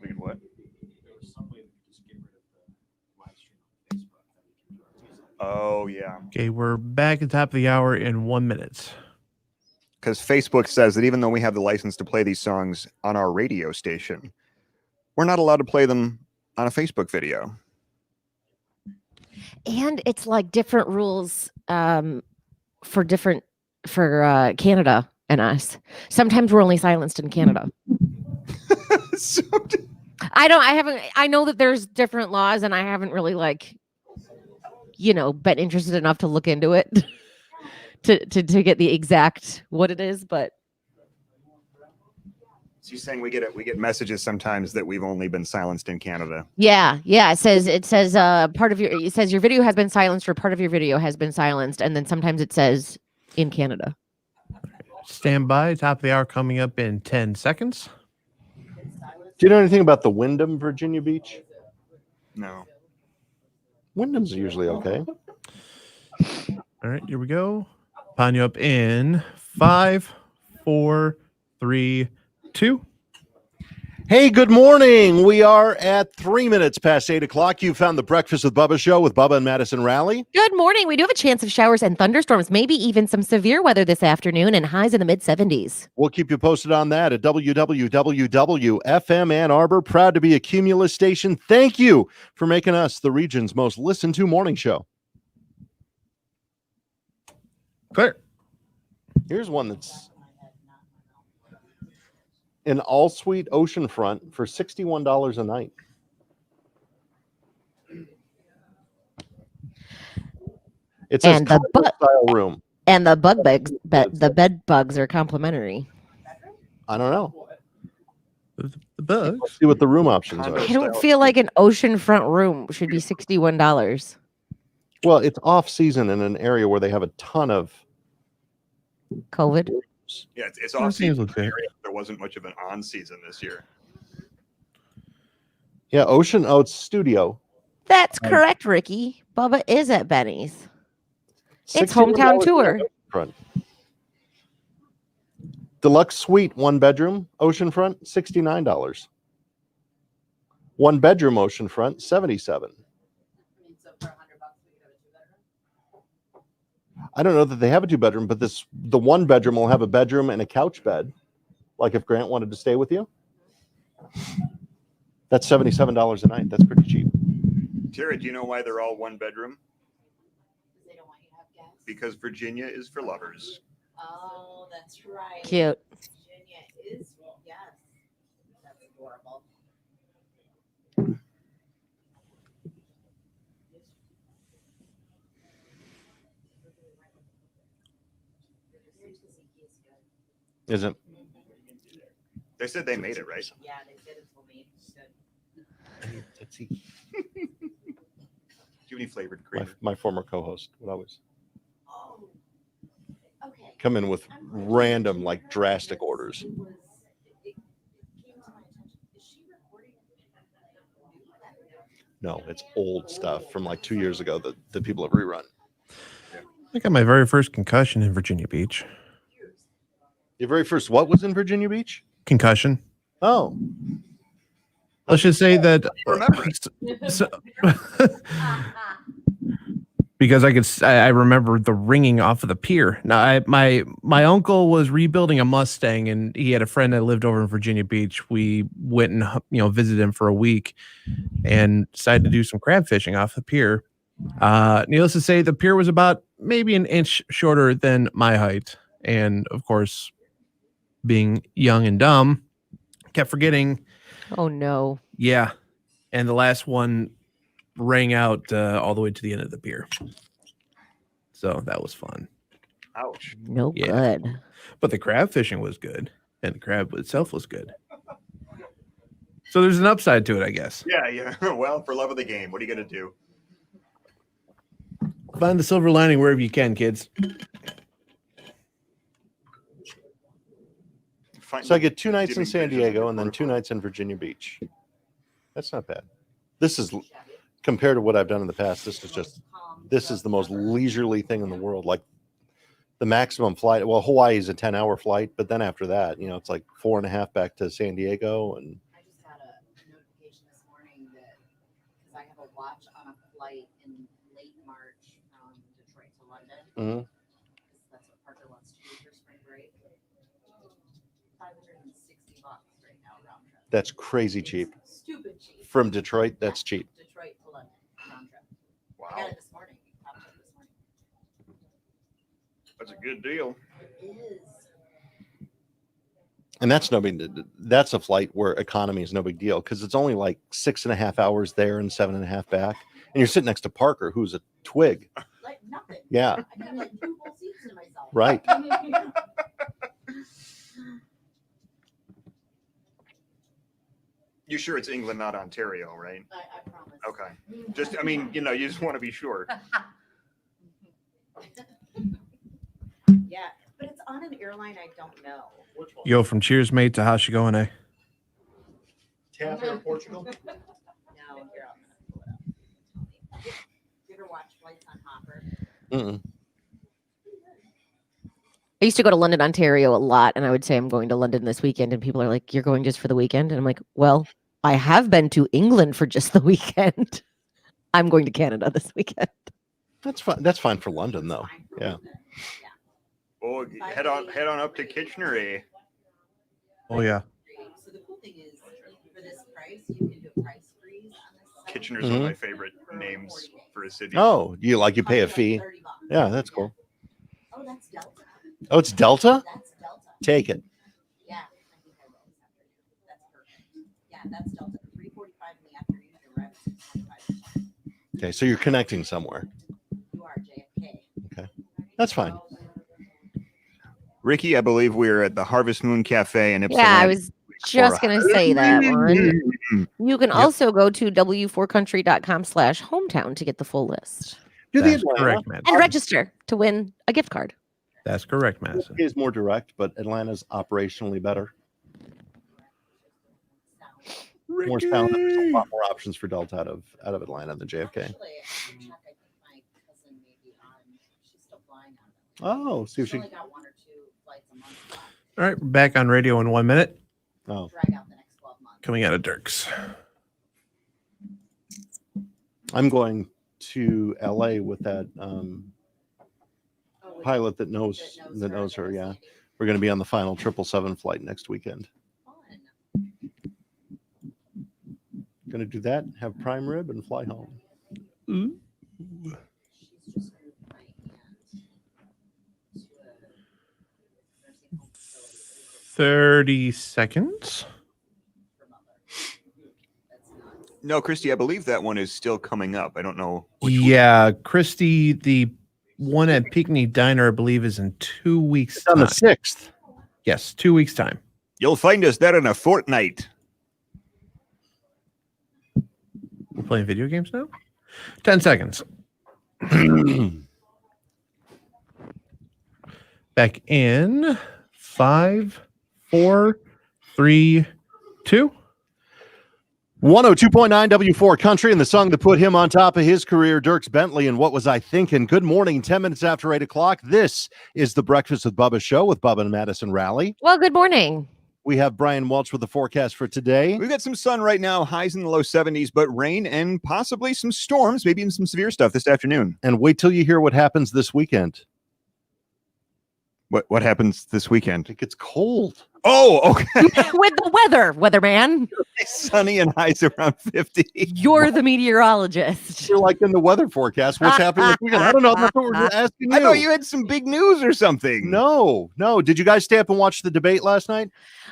We can what? Oh, yeah. Okay, we're back at the top of the hour in 1 minute. Because Facebook says that even though we have the license to play these songs on our radio station, we're not allowed to play them on a Facebook video. And it's like different rules for Canada and us. Sometimes we're only silenced in Canada. I know that there's different laws, and I haven't really been interested enough to look into it to get the exact what it is, but So you're saying we get messages sometimes that we've only been silenced in Canada. yeah. It says your video has been silenced or part of your video has been silenced, and then sometimes it says in Canada. Stand by. Top of the hour coming up in 10 seconds. Do you know anything about the Wyndham, Virginia Beach? No. Wyndham's usually okay. All right, here we go. Pon you up in 5, 4, 3, 2. Hey, good morning. We are at 3 minutes past 8 o'clock. You found the Breakfast with Bubba show with Bubba and Madison Raleigh. Good morning. We do have a chance of showers and thunderstorms, maybe even some severe weather this afternoon, and highs in the mid-70s. We'll keep you posted on that at www.FM Ann Arbor. Proud to be a Cumulus station. Thank you for making us the region's most listened to morning show. Clear. Here's one that's an all-suite oceanfront for $61 a night. It says And the style room. And the the bed bugs are complimentary. I don't know. The bugs. Let's see what the room options are. I don't feel like an oceanfront room should be $61. Well, it's off season in an area where they have a ton of COVID. Yeah, it's That off seems season. okay. There wasn't much of an on season this year. Yeah, Ocean Oats Studio. That's correct, Ricky. Bubba is at Benny's. It's $61 hometown tour. Front. Deluxe suite, 1 bedroom, oceanfront, $69. 1 bedroom oceanfront, $77. I don't know that they have a 2 bedroom, but the 1 bedroom will have a bedroom and a couch bed. Like if Grant wanted to stay with you. That's $77 a night. That's pretty cheap. Tara, do you know why they're all 1 bedroom? They don't want you to have guests. Because Virginia is for lovers. Oh, that's right. Cute. Virginia is, yes. That's adorable. Isn't They said they made it, right? Yeah, they did it for me. Good. Do you have any flavored cream? my former co-host would always Oh, okay. come in with random, like drastic orders. It came to my attention. Is she recording? No, it's old stuff from like 2 years ago that the people have rerun. I got my very first concussion in Virginia Beach. Your very first what was in Virginia Beach? Concussion. Oh, Let's just say that Remember it. because I remember the ringing off of the pier. Now, my uncle was rebuilding a Mustang, and he had a friend that lived over in Virginia Beach. We went and visited him for a week, and decided to do some crab fishing off the pier. Needless to say, the pier was about maybe an inch shorter than my height, and of course, being young and dumb, kept forgetting. Oh no. Yeah, and the last one rang out all the way to the end of the pier. So that was fun. Ouch. No Yeah. good. But the crab fishing was good, and the crab itself was good. So there's an upside to it, I guess. Yeah. Well, for love of the game, what are you gonna do? Find the silver lining wherever you can, kids. so I get 2 nights in San Diego and then 2 nights in Virginia Beach. That's not bad. This is compared to what I've done in the past. This is the most leisurely thing in the world. Like the maximum flight. Well, Hawaii is a 10-hour flight, but then after that, it's like 4.5 back to San Diego. And I just had a notification this morning that because I have a watch on a flight in late March from Detroit to London. Mhm. That's what Parker wants to do for spring break. $560 right now round trip. that's crazy cheap. Stupid cheap. From Detroit, that's cheap. Detroit to London round trip. I Wow, got it this morning. Popped up this morning. that's a good deal. It is. And that's no big. That's a flight where economy is no big deal because it's only like 6.5 hours there and 7.5 back. And you're sitting next to Parker, who's a twig. Like nothing. Yeah, I got like 2 full seats to myself. right. You sure it's England, not Ontario, right? I promise. Okay. Just, you just want to be sure. Yeah, but it's on an airline I don't know. Which one? You go from cheers, mate, to how's she going, eh? TAP Air Portugal? No, here, I'm gonna pull it up. You ever watch Flights on Hopper? Mm-mm. I used to go to London, Ontario a lot, and I would say I'm going to London this weekend, and people are like, "You're going just for the weekend?" And I'm like, "Well, I have been to England for just the weekend. I'm going to Canada this weekend." That's fine. That's fine for London, though. Yeah. Oh, head on up to Kitchener. Oh yeah. So the cool thing is, for this price, you can do a price freeze on this site. Kitchener's one of my favorite names for a city. Oh, you pay a fee? $30. Yeah, that's cool. Oh, that's Delta. Oh, it's Delta? That's Delta. Take it. Yeah, I think I will this afternoon. That's perfect. Yeah, that's Delta. 3:45 in the afternoon. Your rev is 25%. Okay, so you're connecting somewhere. You are JFK. Okay, that's fine. Ricky, I believe we're at the Harvest Moon Cafe in Yeah, I Ypsilanti. was just going to say that one. You can also go to w4country.com/hometown to get the full list Do the That's Atlanta. correct, man. and register to win a gift card. That's correct, Madison. Is more direct, but Atlanta's operationally better. More sound. There's a lot more options for Delta out of Atlanta than JFK. Actually, I should check. I think my cousin may be on. She's still flying on them. Oh, see if She's she. only got 1 or 2 flights a month left. All right, we're back on radio in 1 minute. Oh, Drag out the next 12 months. Coming out of Dirks. I'm going to LA with that Oh, with pilot that knows her. that's Yeah, Sandy. we're going to be on the final 777 flight next weekend. Fun. Going to do that, have prime rib, and fly home. She's just moved my aunt to a nursing home facility 30 seconds. for mother. That's nuts. No, Christy, I believe that one is still coming up. I don't know. Which one. Yeah, Christy, the one at Pinckney Diner, I believe, is in 2 weeks. It's on the time. 6th. Yes, 2 weeks time. You'll find us there in a fortnight. We're playing video games now. 10 seconds. Back in 5, 4, 3, 2. 102.9 W4 Country, and the song that put him on top of his career, Dierks Bentley, and What Was I Thinking? Good morning, 10 minutes after 8 o'clock. This is the Breakfast with Bubba show with Bubba and Madison Rally. Well, good morning. We have Brian Welch with the forecast for today. We've got some sun right now, highs in the low 70s, but rain and possibly some storms, maybe even some severe stuff this afternoon. And wait till you hear what happens this weekend. What happens this weekend? It gets cold. Oh, okay. With the weatherman. Sunny and highs around 50. You're the meteorologist. You're like in the weather forecast. What's happening this weekend? I don't know. That's what we're asking you. I thought you had some big news or something. No. Did you guys stay up and watch the debate last night?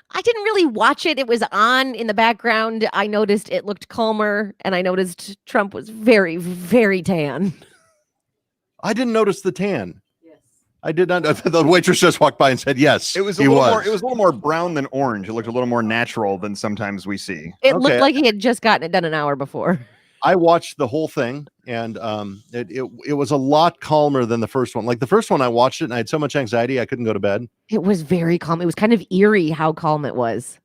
I didn't really watch it. It was on in the background. I noticed it looked calmer, and I noticed Trump was very, very tan. I didn't notice the tan. Yes. I did not. The waitress just walked by and said, yes, It was a little more brown than orange. It looked a little more natural than sometimes we see. It Okay. looked like he had just gotten it done an hour before. I watched the whole thing, and it was a lot calmer than the first one. Like the first one, I watched it, and I had so much anxiety I couldn't go to bed. It was very calm. It was kind of eerie how calm it was.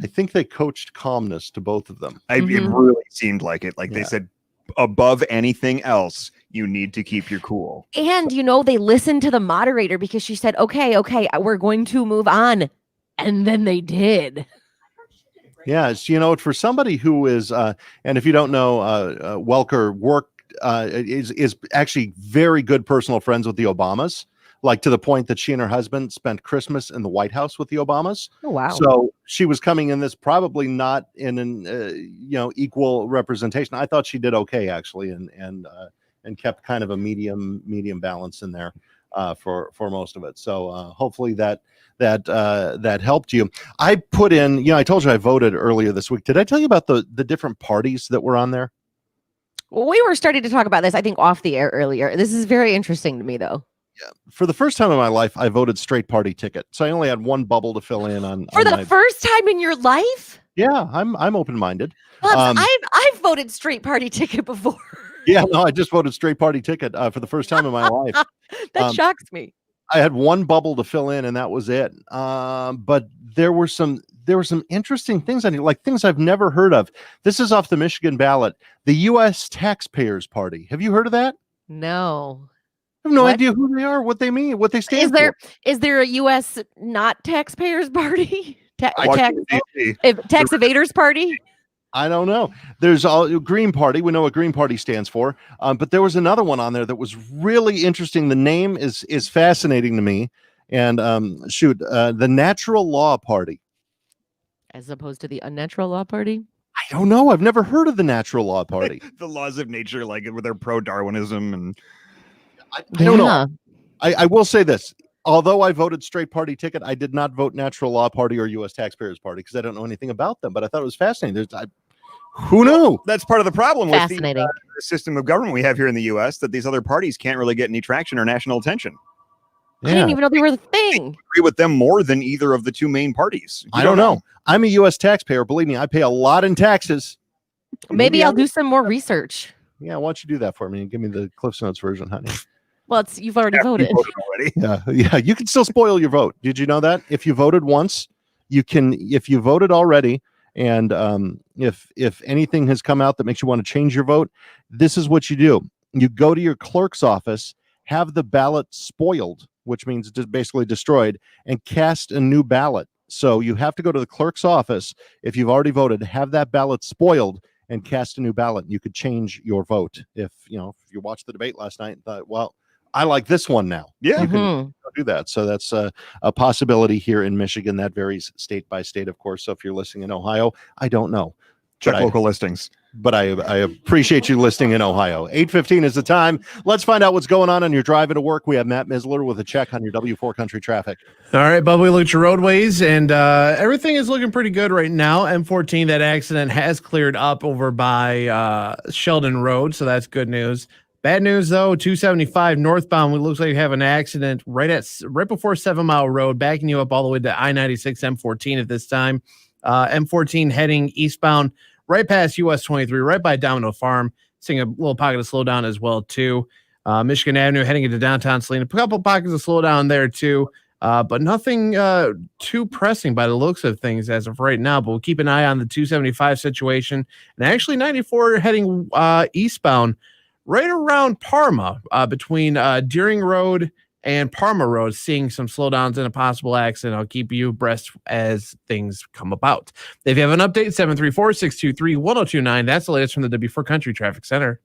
I think they coached calmness to both of them. It Mhm. really seemed like it. Like Yeah. they said, above anything else, you need to keep your cool. And, they listened to the moderator because she said, okay, we're going to move on. And then they did. Yeah, it's, for somebody who is, and if you don't know, Welker is actually very good personal friends with the Obamas, like to the point that she and her husband spent Christmas in the White House with the Obamas. Oh, wow. So she was coming in this probably not in an equal representation. I thought she did okay actually, and kept kind of a medium balance in there for most of it. So hopefully that helped you. I put in, I told you I voted earlier this week. Did I tell you about the different parties that were on there? Well, we were starting to talk about this, I think, off the air earlier. This is very interesting to me, though. Yeah. For the first time in my life, I voted straight party ticket. So I only had one bubble to fill in on. For the first time in your life? Yeah, I'm open-minded. Bubs, I've voted straight party ticket before. Yeah, no, I just voted straight party ticket for the first time in my life. That shocks me. I had one bubble to fill in, and that was it. But there were some interesting things on here, like things I've never heard of. This is off the Michigan ballot. The U.S. Taxpayers Party. Have you heard of that? No. I have no What? idea who they are, what they mean, what they stand Is there a U.S. not taxpayers party? I Washington, D.C. Tax evaders party? I don't know. There's a Green Party. We know what Green Party stands for. But there was another one on there that was really interesting. The name is fascinating to me. And the Natural Law Party. As opposed to the unnatural law party? I don't know. I've never heard of the Natural Law Party. The laws of nature, like with their pro-Darwinism, and I don't know. I will say this. Although I voted straight party ticket, I did not vote Natural Law Party or U.S. Taxpayers Party because I don't know anything about them. But I thought it was fascinating. Who knew? That's part of the problem with Fascinating. the system of government we have here in the U.S. that these other parties can't really get any traction or national attention. I didn't even know they were the thing. I agree with them more than either of the two main parties. I don't know. I'm a U.S. taxpayer. Believe me, I pay a lot in taxes. Maybe I'll do some more research. Yeah, why don't you do that for me and give me the Cliff's Notes version, honey? Well, you've already voted. Yeah, you can still spoil your vote. Did you know that? If you voted once, you can. If you voted already, and if anything has come out that makes you want to change your vote, this is what you do. You go to your clerk's office, have the ballot spoiled, which means just basically destroyed, and cast a new ballot. So you have to go to the clerk's office if you've already voted, have that ballot spoiled, and cast a new ballot. You could change your vote. If you watched the debate last night and thought, well, I like this one now. Yeah, you can do that. So that's a possibility here in Michigan. That varies state by state, of course. So if you're listening in Ohio, I don't know. Check local listings. But I appreciate you listening in Ohio. 8:15 is the time. Let's find out what's going on your drive into work. We have Matt Misler with a check on your W4 Country traffic. All right, Bubba, we looked at your roadways, and everything is looking pretty good right now. M14, that accident has cleared up over by Sheldon Road, so that's good news. Bad news, though, 275 northbound. It looks like you have an accident right before 7 Mile Road, backing you up all the way to I-96 M14 at this time. M14 heading eastbound, right past US 23, right by Domino Farm. Seeing a little pocket of slowdown as well, too. Michigan Avenue heading into downtown Salina. A couple pockets of slowdown there, too. But nothing too pressing by the looks of things as of right now. But we'll keep an eye on the 275 situation. And actually 94 heading eastbound, right around Parma, between Deering Road and Parma Road, seeing some slowdowns in a possible accident. I'll keep you abreast as things come about. If you have an update, 734-623-1029. That's the latest from the W4 Country Traffic Center.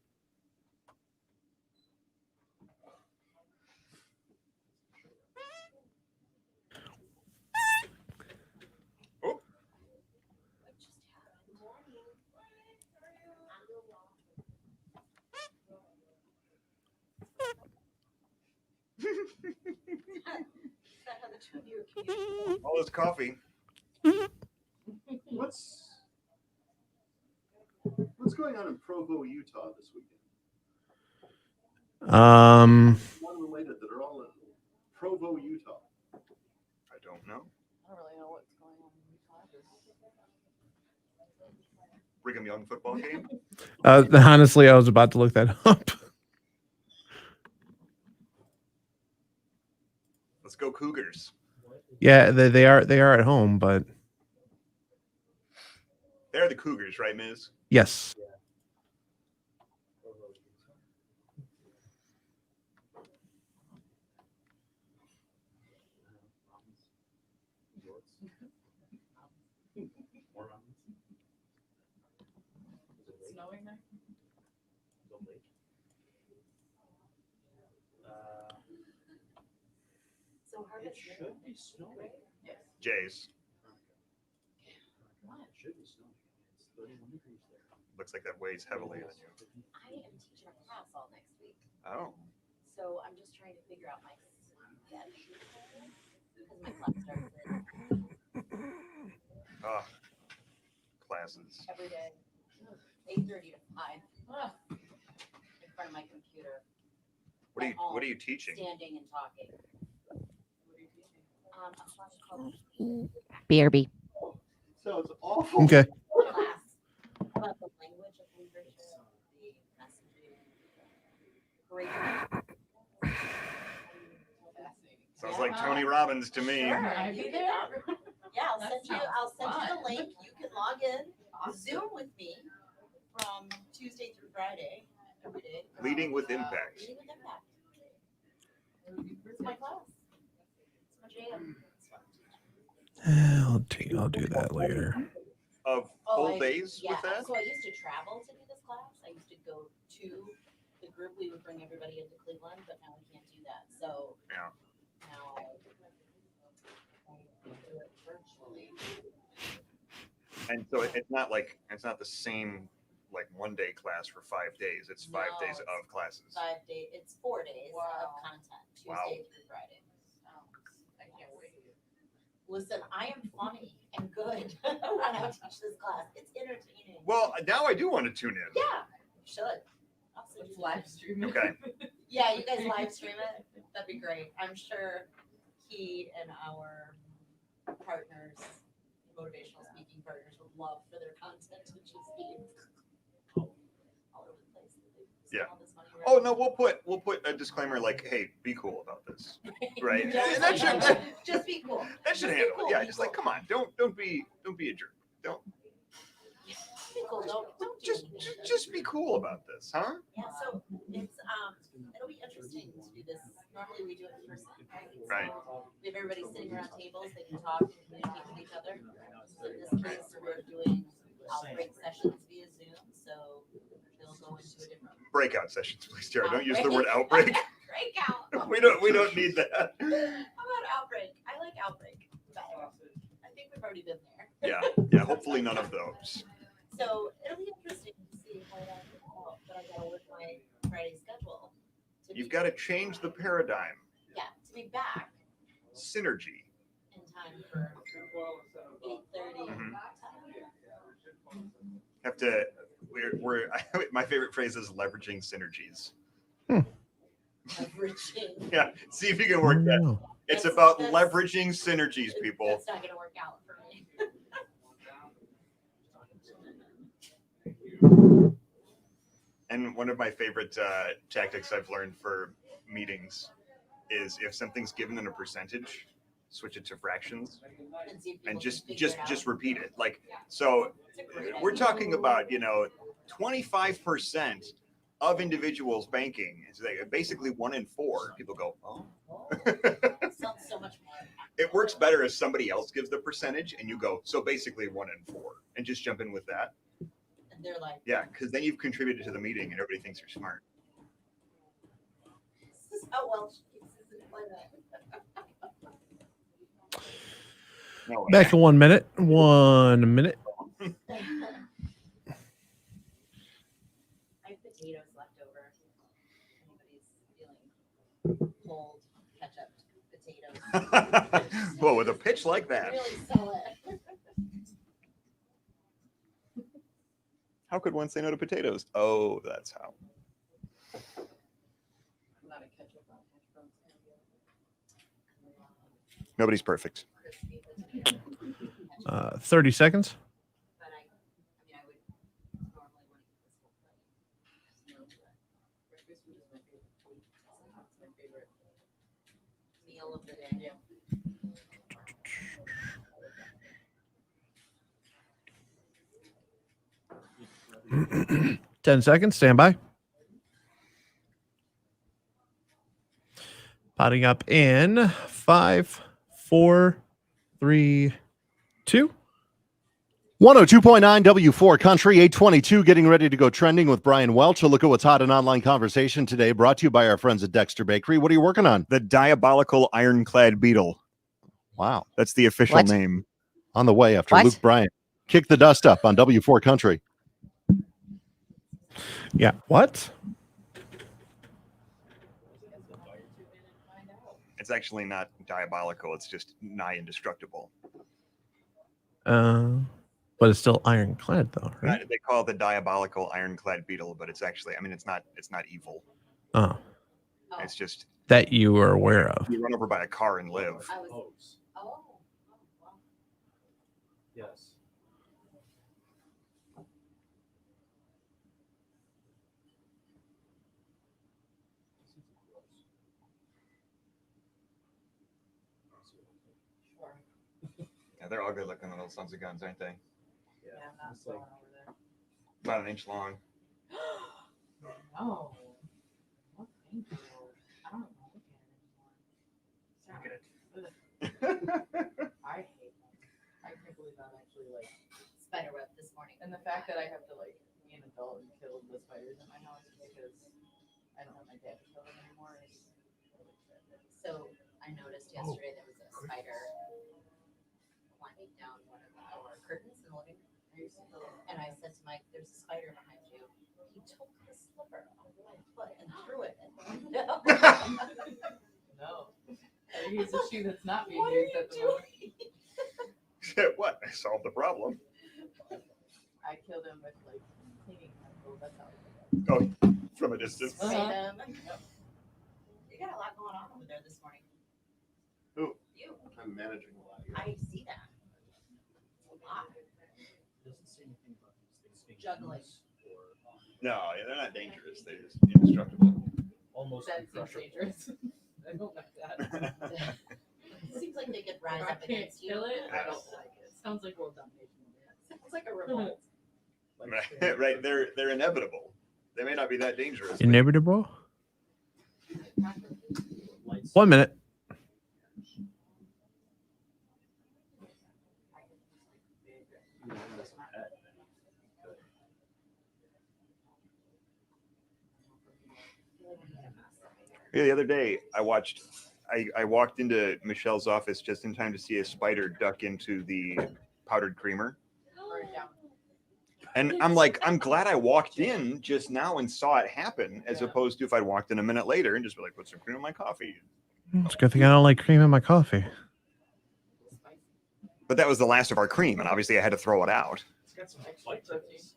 All this coffee. What's going on in Provo, Utah this weekend? One related that are all in Provo, Utah. I don't know. I don't really know what's going on in Utah. Brigham Young football game. Honestly, I was about to look that up. Let's go Cougars. Yeah, they are at home, but They're the Cougars, right, Miz? yes. Snowing there? So hard It should be snowing. Yes. Jays. What? It should be snowing. It's 31 degrees there. Looks like that weighs heavily on you. I am teaching a class all next week, Oh. so I'm just trying to figure out my schedule because my class starts Ah. Classes. every day, 8:30 to 5, in front of my computer, What are you teaching? standing and talking. A class called BRB. So it's awful. Okay. class about the language of leadership, the messaging, great. Sounds like Tony Robbins to me. Sure, I'd be there. Yeah, That I'll send you the link. You can log in, Zoom with me from Tuesday through Friday, every day. Leading with Impact. Leading with Impact. Where's my class? It's my jam. I'll do that later. Of full days Yeah, with that? so I used to travel to do this class. I used to go to the group. We would bring everybody into Cleveland, but now we can't do that. So Yeah. now I do it virtually. And so it's not the same like 1 day class for 5 days. It's 5 No, days of classes. 5 days. It's 4 days of content, Tuesday Wow. through Friday. I can't wait. Listen, I am funny and good when I teach this class. It's entertaining. Well, now I do want to tune in. Yeah, you should. I'll send you Live stream. Okay. Yeah, you guys live stream it. That'd be great. I'm sure he and our partners, motivational speaking partners, would love for their content to just be all over the place. Yeah. All this money Oh no, we'll put a disclaimer like, "Hey, be cool about this." Right? Don't And that say should that. Just be cool. that should Just be handle cool, it. Yeah, be just like cool. come on, don't be a jerk. Don't Be cool. Don't do anything. just be cool about this, huh? Yeah, so it's it'll be interesting to do this. Normally we do it in person, right? Right. So we have everybody sitting around tables, they can talk and communicate with each other. So in this case, we're doing outbreak sessions via Zoom, so they'll go into a different Breakout sessions, please, Tara. Don't use the word outbreak. breakout. we don't need that. How about outbreak? I like outbreak better. I think we've already been there. Yeah. Hopefully none of those. So it'll be interesting to see what I gotta work my Friday schedule. You've got to change the paradigm. Yeah, to be back Synergy. in time for 8:30. Mhm. Have to. We're my favorite phrase is leveraging synergies. Leveraging. Yeah. See if you can work that. It's about leveraging synergies, people. That's not gonna work out for me. And one of my favorite tactics I've learned for meetings is if something's given in a percentage, switch it to fractions And see if and people can figure it just out. repeat it. Like, so It's a great we're idea. talking about, 25% of individuals banking. It's like basically 1 in 4. People go, oh. Sounds so much more. It works better if somebody else gives the percentage and you go, so basically 1 in 4, and just jump in with that. And they're like, Yeah, because then you've contributed to the meeting and everybody thinks you're smart. this is how well she keeps his employment. No, Back in 1 minute. 1 minute. I have potatoes left over. Anybody's feeling cold ketchup potatoes. Well, with a pitch like that, Really sell it. how could one say no to potatoes? Oh, that's how. I'm not a ketchup on hash browns. Nobody's perfect. 30 seconds. But I would normally want to eat this whole thing. Breakfast food is my favorite food. It's my favorite. Meal of the day. Yeah. 10 seconds. Stand by. Potting up in 5, 4, 3, 2. 102.9 W4 Country, 822, getting ready to go trending with Brian Welch. A look at what's hot in online conversation today, brought to you by our friends at Dexter Bakery. What are you working on? The diabolical ironclad beetle. Wow. That's the official What? name. On the way after What? Luke Bryan. Kick the dust up on W4 Country. Yeah. What? It's actually not diabolical. It's just nigh indestructible. But it's still ironclad, though, right? They call it the diabolical ironclad beetle, but it's actually, it's not evil. Oh, It's just that you are aware of. you run over by a car and live. I was, wow. Yes. Sure. Yeah, they're all good looking little sons of guns, aren't they? Yeah, I'm not going over there. About an inch long. Oh. Well, thank you. I don't know. I hate them. I can't believe I'm actually like, Spider web this morning. and the fact that I have to like be an adult and kill the spiders in my house because I don't have my dad to kill them anymore. Is really sad. So I noticed yesterday there was a spider climbing down one of our curtains in the living room. And I said to Mike, "There's a spider behind you." He took his slipper off my foot and threw it in the window. No. Here's a shoe that's not being What are used you at the moment. doing? What? I solved the problem. I killed him with like cleaning chemicals. That's how I did Oh, from a distance. Uh-huh. Spray them. You got a lot going on over there this morning. Who? You. I'm managing a lot here. I see that. A lot. Doesn't say anything about these things being Juggling. used or No, they're not dangerous. They're just indestructible. almost That seems crushable. dangerous. I don't like that. It seems like they could rise I up can't against you. kill it. I don't like it. Sounds like world domination. Sounds like a revolt. Right, right. They're inevitable. They may not be that dangerous. but- Inevitable. Lights. 1 minute. You know, as a pet, you could. Yeah, the other day I walked into Michelle's office just in time to see a spider duck into the powdered creamer. And I'm like, I'm glad I walked in just now and saw it happen, as opposed to if I'd walked in a minute later and just be like, put some cream in my coffee. It's a good thing I don't like cream in my coffee. But that was the last of our cream, and obviously I had to throw it out. It's got some bite to this.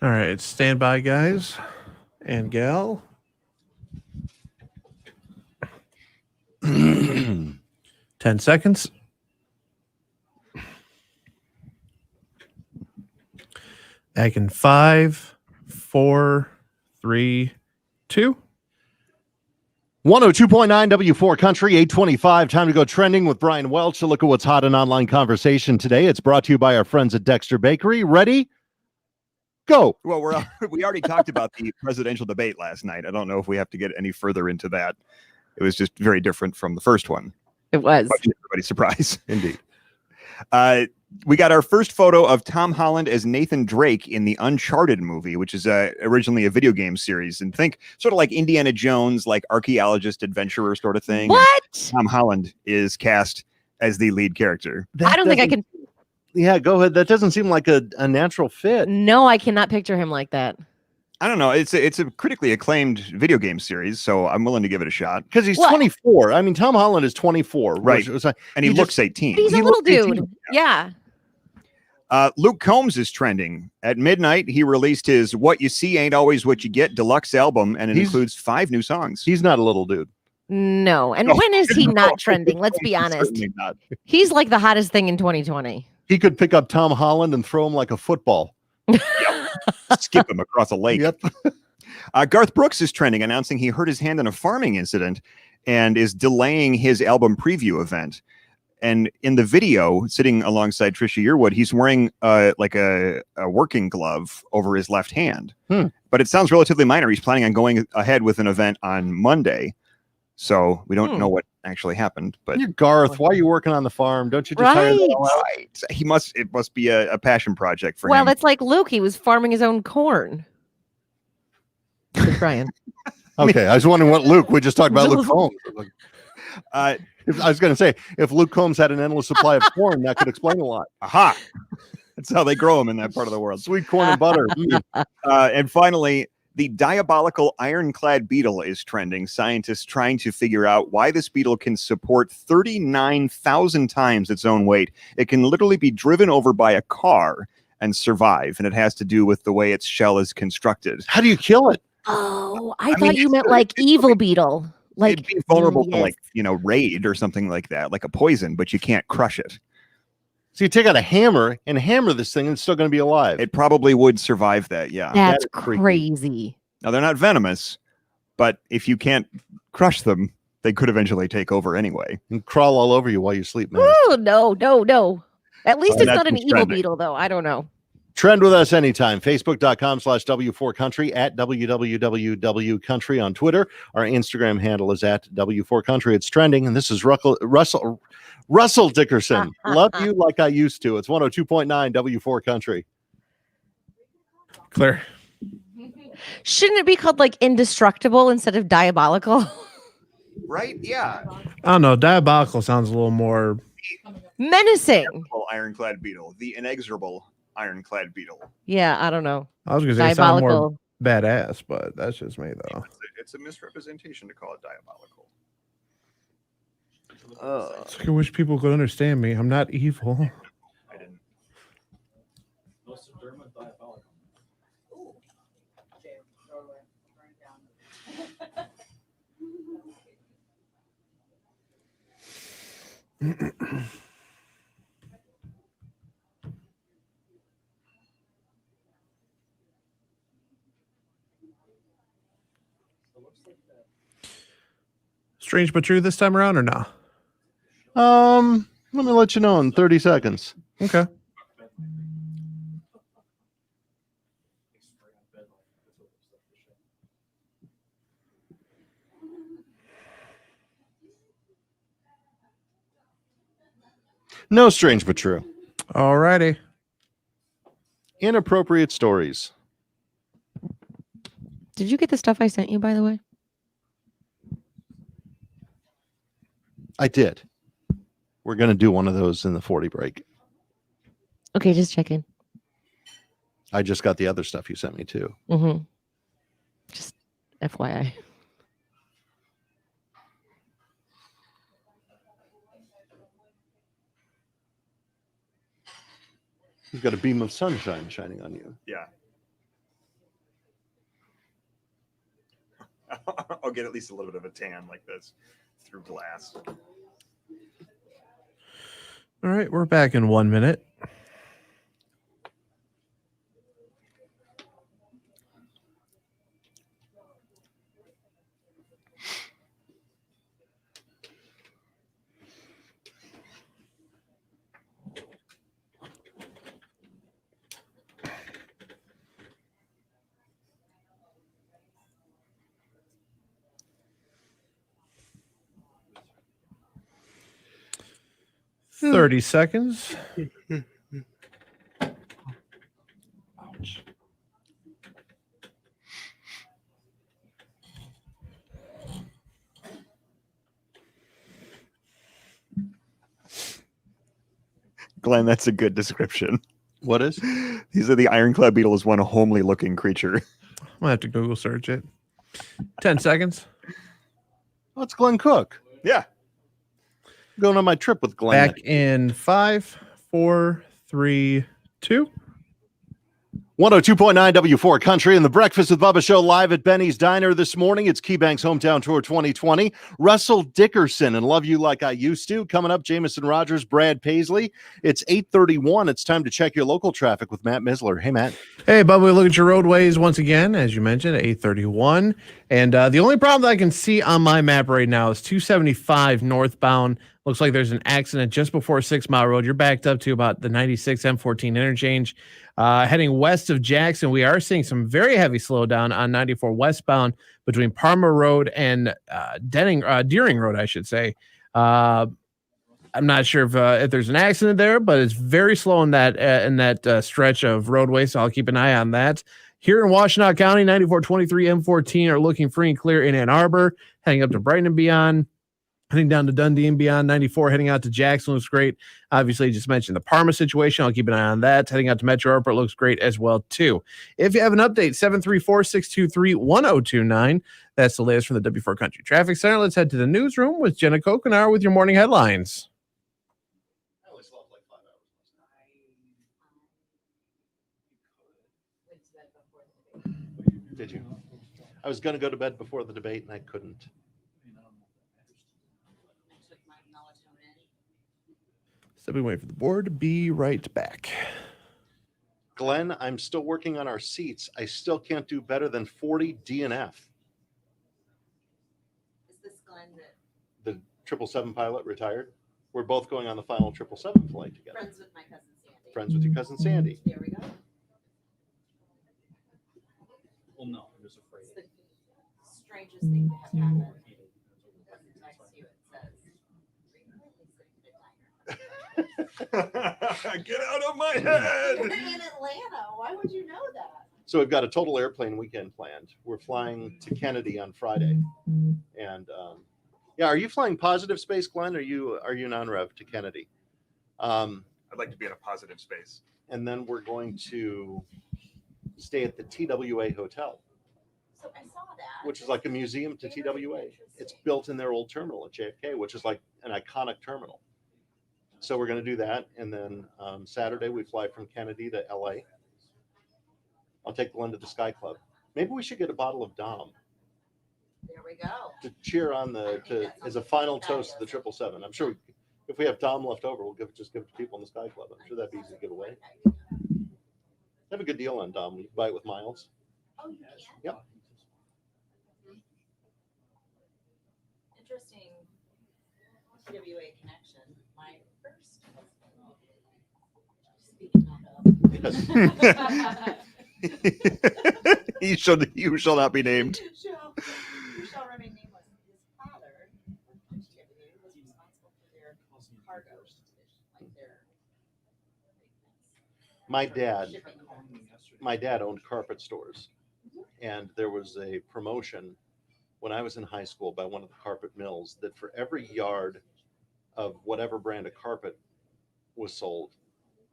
All right, stand by, guys and gal. 10 seconds. Back in 5, 4, 3, 2. 102.9 W4 Country, 825. Time to go trending with Brian Welch to look at what's hot in online conversation today. It's brought to you by our friends at Dexter Bakery. Ready? Go. Well, we already talked about the presidential debate last night. I don't know if we have to get any further into that. It was just very different from the first one. It was. Much to everybody's surprise. Indeed. We got our first photo of Tom Holland as Nathan Drake in the Uncharted movie, which is originally a video game series. And think sort of like Indiana Jones, like archaeologist, adventurer sort of thing. What? And Tom Holland is cast as the lead character. I don't think I can. Yeah, go ahead. That doesn't seem like a natural fit. No, I cannot picture him like that. I don't know. It's a critically acclaimed video game series, so I'm willing to give it a shot. Because he's What? 24. I mean, Tom Holland is 24. Right. And he looks 18. But he's a He little looks 18. dude. Yeah. Luke Combs is trending. At midnight, he released his What You See Ain't Always What You Get deluxe album, and it includes 5 new songs. He's not a little dude. No. And when is he not trending? Let's be honest. Certainly not. He's like the hottest thing in 2020. He could pick up Tom Holland and throw him like a football. Skip him across a lake. Yep. Garth Brooks is trending, announcing he hurt his hand in a farming incident and is delaying his album preview event. And in the video, sitting alongside Trisha Yearwood, he's wearing like a working glove over his left hand. But it sounds relatively minor. He's planning on going ahead with an event on Monday. So we don't know what actually happened. But You're Garth. Why are you working on the farm? Don't you just hire Right. them all out? it must be a passion project for Well, him. that's like Luke. He was farming his own corn. With Brian. Okay, I was wondering what Luke. We just talked about Luke Combs. Uh, I was going to say, if Luke Combs had an endless supply of corn, that could explain a lot. Aha! That's how they grow them in that part of the world. Sweet corn and butter. And finally, the diabolical ironclad beetle is trending. Scientists trying to figure out why this beetle can support 39,000 times its own weight. It can literally be driven over by a car and survive, and it has to do with the way its shell is constructed. How do you kill it? Oh, I mean, thought you meant like evil beetle. Like It'd be vulnerable to yes. like, raid or something like that, like a poison, but you can't crush it. So you take out a hammer and hammer this thing, and it's still going to be alive. It probably would survive that, yeah. That's That is freaky. crazy. Now, they're not venomous, but if you can't crush them, they could eventually take over anyway. And crawl all over you while you sleep, man. Oh no. At least And it's that's not an what's evil trending. beetle, though. I don't know. Trend with us anytime. Facebook.com/W4Country, at WWWCountry on Twitter. Our Instagram handle is at W4Country. It's trending, and this is Russell Dickerson. Love you like I used to. It's 102.9 W4 Country. Clear. Shouldn't it be called like indestructible instead of diabolical? Right? Yeah. I don't know. Diabolical sounds a little more Menacing. Ironclad beetle. The inexorable ironclad beetle. Yeah, I don't know. I was going to say sound more Diabolical. badass, but that's just me though. It's a misrepresentation to call it diabolical. It's like I wish people could understand me. I'm not evil. I didn't. Nostradamus diabolical. Okay, throw it away. Burn it down. Strange but true this time around or no? Let me let you know in 30 seconds. Okay. No strange but true. Alrighty. Inappropriate stories. Did you get the stuff I sent you, by the way? I did. We're going to do one of those in the 40 break. Okay, just checking. I just got the other stuff you sent me too. Mm-hmm. Just FYI. You've got a beam of sunshine shining on you. Yeah. I'll get at least a little bit of a tan like this through glass. All right, we're back in 1 minute. Hmm. 30 seconds. Ouch. Glenn, that's a good description. What is? He said the ironclad beetle is one homely looking creature. I'm gonna have to Google search it. 10 seconds. Oh, it's Glenn Cook. Yeah. Going on my trip with Glenn. Back in 5, 4, 3, 2. 102.9 W4 Country and the Breakfast with Bubba show live at Benny's Diner this morning. It's KeyBank's Hometown Tour 2020. Russell Dickerson and Love You Like I Used To. Coming up, Jamison Rogers, Brad Paisley. It's 8:31. It's time to check your local traffic with Matt Misler. Hey, Matt. Hey, Bubba, we look at your roadways once again, as you mentioned, 8:31. And the only problem that I can see on my map right now is 275 northbound. Looks like there's an accident just before 6 Mile Road. You're backed up to about the 96 M14 interchange. Heading west of Jackson, we are seeing some very heavy slowdown on 94 westbound between Parma Road and Deering Road, I should say. I'm not sure if there's an accident there, but it's very slow in that stretch of roadway, so I'll keep an eye on that. Here in Washtenaw County, 9423 M14 are looking free and clear in Ann Arbor, heading up to Brighton and beyond. Heading down to Dundee and beyond, 94 heading out to Jackson looks great. Obviously, just mentioned the Parma situation. I'll keep an eye on that. Heading out to Metro Airport looks great as well, too. If you have an update, 734-623-1029. That's the latest from the W4 Country Traffic Center. Let's head to the newsroom with Jenna Kokenar with your morning headlines. I only slept like 5 hours. Did you? I was going to go to bed before the debate, and I couldn't. Stepping away from the board. Be right back. Glenn, I'm still working on our seats. I still can't do better than 40 DNF. Is this Glenn that The 777 pilot retired. We're both going on the final 777 flight together. friends with my cousin Sandy? Friends with your cousin Sandy. There we go. Well, no, I'm just afraid. It's the strangest thing that has happened. Doesn't text you, it says, Get out of my you're head. in Atlanta. Why would you know that? So we've got a total airplane weekend planned. We're flying to Kennedy on Friday, and yeah, are you flying positive space, Glenn? Or are you non-rev to Kennedy? I'd like to be in a positive space. And then we're going to stay at the TWA Hotel, So I saw that. which is like a museum to TWA. It's built in their old terminal at JFK, which is like an iconic terminal. So we're going to do that, and then Saturday we fly from Kennedy to LA. I'll take Glenn to the Sky Club. Maybe we should get a bottle of Dom There we go. to cheer on as a final toast to the 777. I'm sure if we have Dom left over, we'll just give it to people in the Sky Club. I'm sure that'd be easy to give away. They have a good deal on Dom. You can buy it with miles. Oh, you can? Yep. Interesting TWA connection. My first husband. Speaking of. You shall not be named. You shall remain nameless. His father, TWA, was responsible for their cargo, like their My dad owned carpet stores, and there was a promotion when I was in high school by one of the carpet mills that for every yard of whatever brand of carpet was sold,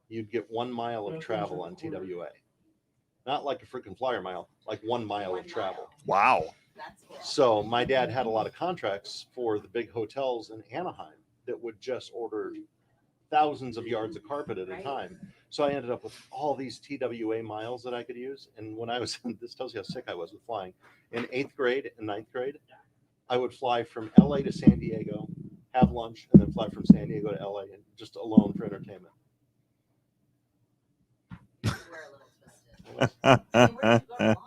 you'd get 1 mile of travel on TWA. Not like a freaking flyer mile, like 1 mile of travel. Wow. That's cool. So my dad had a lot of contracts for the big hotels in Anaheim that would just order thousands of yards of carpet at a time. So I ended up with all these TWA miles that I could use. And when I was, this tells you how sick I was with flying. In 8th grade and 9th grade, I would fly from LA to San Diego, have lunch, and then fly from San Diego to LA and just alone for entertainment. We're a little twisted. I mean, where did you go to lunch?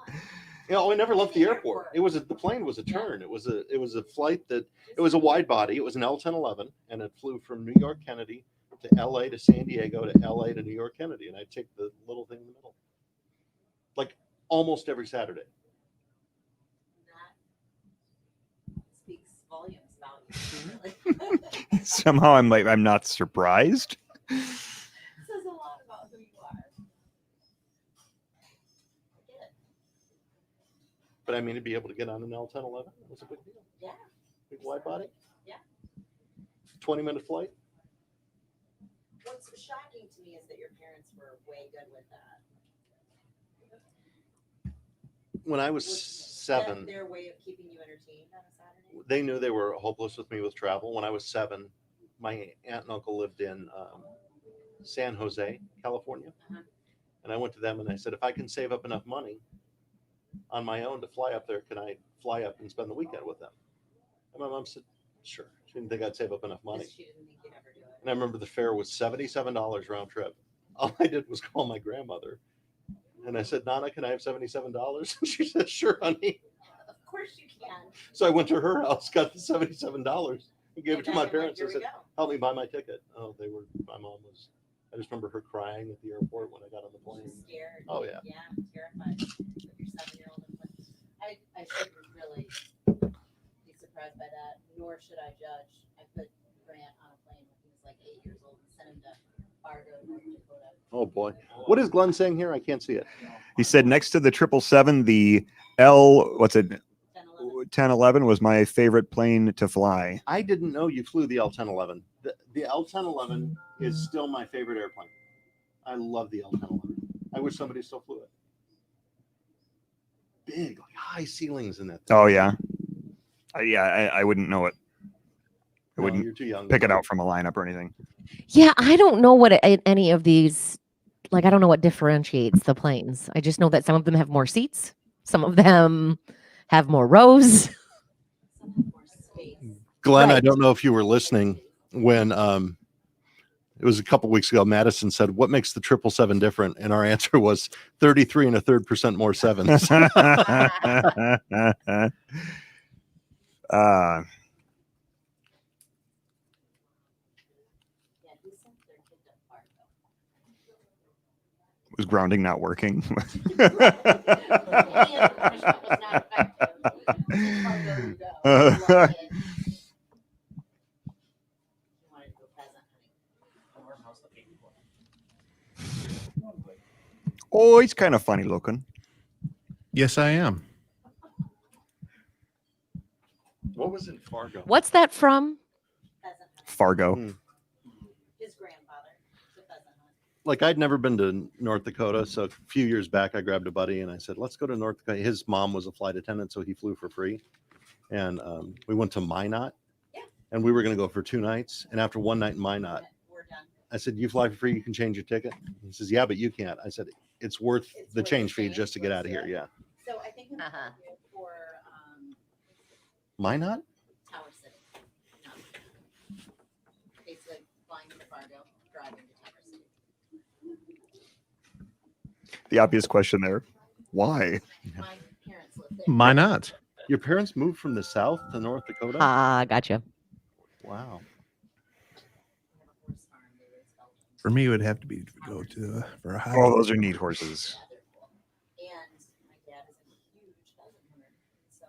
You know, I never left the airport. The plane was a turn. It was a flight it was a wide body. It was an L-1011, and it flew from New York Kennedy to LA to San Diego to LA to New York Kennedy, and I'd take the little thing in the middle, like almost every Saturday. That speaks volumes about you. Really. Somehow I'm not surprised. Says a lot about who you are. I get it. But I mean, to be able to get on an L-1011 was a big deal. Yeah. Big wide body. Yeah. 20-minute flight. What's shocking to me is that your parents were way good with that. When I was Was 7, their way of keeping you entertained on a Saturday? they knew they were hopeless with me with travel. When I was 7, my aunt and uncle lived in San Jose, California. Uh-huh. And I went to them and I said, if I can save up enough money on my own to fly up there, can I fly up and spend the weekend with them? And my mom said, sure. She didn't think I'd save up enough money. She didn't think you'd ever do it. And I remember the fare was $77 round trip. All I did was call my grandmother. And I said, Nana, can I have $77? And she said, sure, honey. Of course you can. So I went to her house, got the $77 and gave it to my Here parents. I we said, go. help me buy my ticket. Oh, my mom was, I just remember her crying at the airport when I got on the plane. She's scared. Oh, yeah. Yeah, terrified. With your 7-year-old. I shouldn't really be surprised by that, nor should I judge. I put Grant on a plane when he was like 8 years old and sent him to Fargo, North Dakota. Oh, boy. What is Glenn saying here? I can't see it. He said next to the 777, the L 1011 was my favorite plane to fly. I didn't know you flew the L-1011. The L-1011 is still my favorite airplane. I love the L-1011. I wish somebody still flew it. Big, like high ceilings in that thing. Oh yeah, I wouldn't know it. I No, wouldn't you're too young. pick it out from a lineup or anything. Yeah, I don't know what any of these, like, I don't know what differentiates the planes. I just know that some of them have more seats, some of them have more rows. Some have more space. Glenn, I Right. don't know if you were listening when it was a couple weeks ago. Madison said, "What makes the 777 different?" And our answer was 33 1/3% more sevens. Yeah, who sent their kid to Fargo? Was grounding not working? Oh, he's kind of funny looking. Yes, I am. What was in Fargo? What's that from? Fargo. His grandfather. the pheasant hunt. Like I'd never been to North Dakota, so a few years back I grabbed a buddy and I said, "Let's go to North Dakota." His mom was a flight attendant, so he flew for free, and we went to Minot, Yeah. and we were going to go for 2 nights. And after 1 night in Minot, We're done. I said, "You fly for free, you can change your ticket." He says, "Yeah, but you can't." I said, "It's worth It's the worth change the fee just to get out of here." Yeah, So I think I'm Uh-huh. for Minot. Tower City. No. Basically flying to Fargo, driving to Tower City. The obvious question there. Why? My parents live there. Why not? Your parents moved from the South to North Dakota? Gotcha. Wow. They have a horse farm. They raise elephants. For me, it would have to be to go to for a hike. Oh, those are neat horses. Yeah, they're cool. And my dad is a huge pheasant hunter. So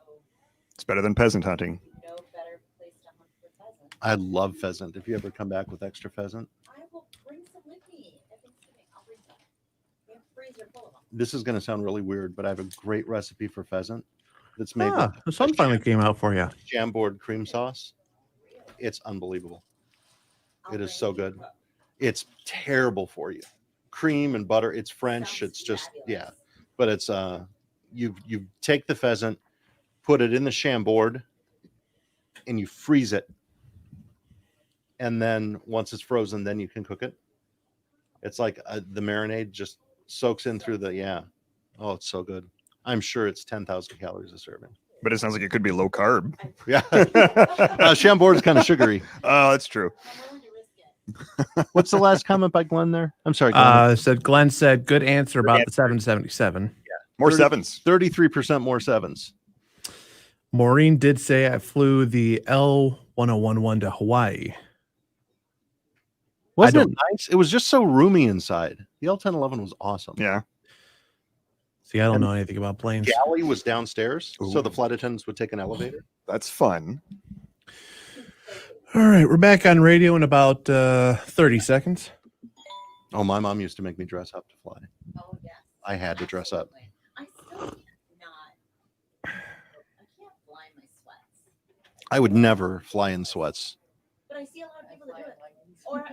It's better than peasant hunting. no better place to hunt for pheasant. I love pheasant. If you ever come back with extra pheasant, I will bring some with me. At Thanksgiving, I'll bring some. We have a freezer full of them. this is going to sound really weird, but I have a great recipe for pheasant that's made Ah, the sun finally came out for you. with Jamboard cream sauce. It's unbelievable. I'll It is bring so good. It's terrible for you. Cream and butter. It's French. Sounds It's just fabulous. yeah. But it's you take the pheasant, put it in the Chambord, and you freeze it. And then once it's frozen, then you can cook it. It's like the marinade just soaks in through the yeah. Oh, it's so good. I'm sure it's 10,000 calories a serving. But it sounds like it could be low carb. Yeah. Chambord is kind of sugary. Oh, that's true. I'm willing to risk it. What's the last comment by Glenn there? I'm sorry, Glenn. Glenn said, good answer about the 777. More 30 sevens. 33% more sevens. Maureen did say I flew the L1011 to Hawaii. Wasn't it don't- nice? It was just so roomy inside. The L1011 was awesome. Yeah. See, I don't And- know anything about planes. Galley was downstairs, so the Ooh. flight attendants would take an elevator. That's fun. All right, we're back on radio in about 30 seconds. Oh, my mom used to make me dress up to fly. Oh, yes. I had to dress up. Absolutely. I still can't not. I can't fly in my sweats. I would never fly in sweats. But I see a lot of people that do it.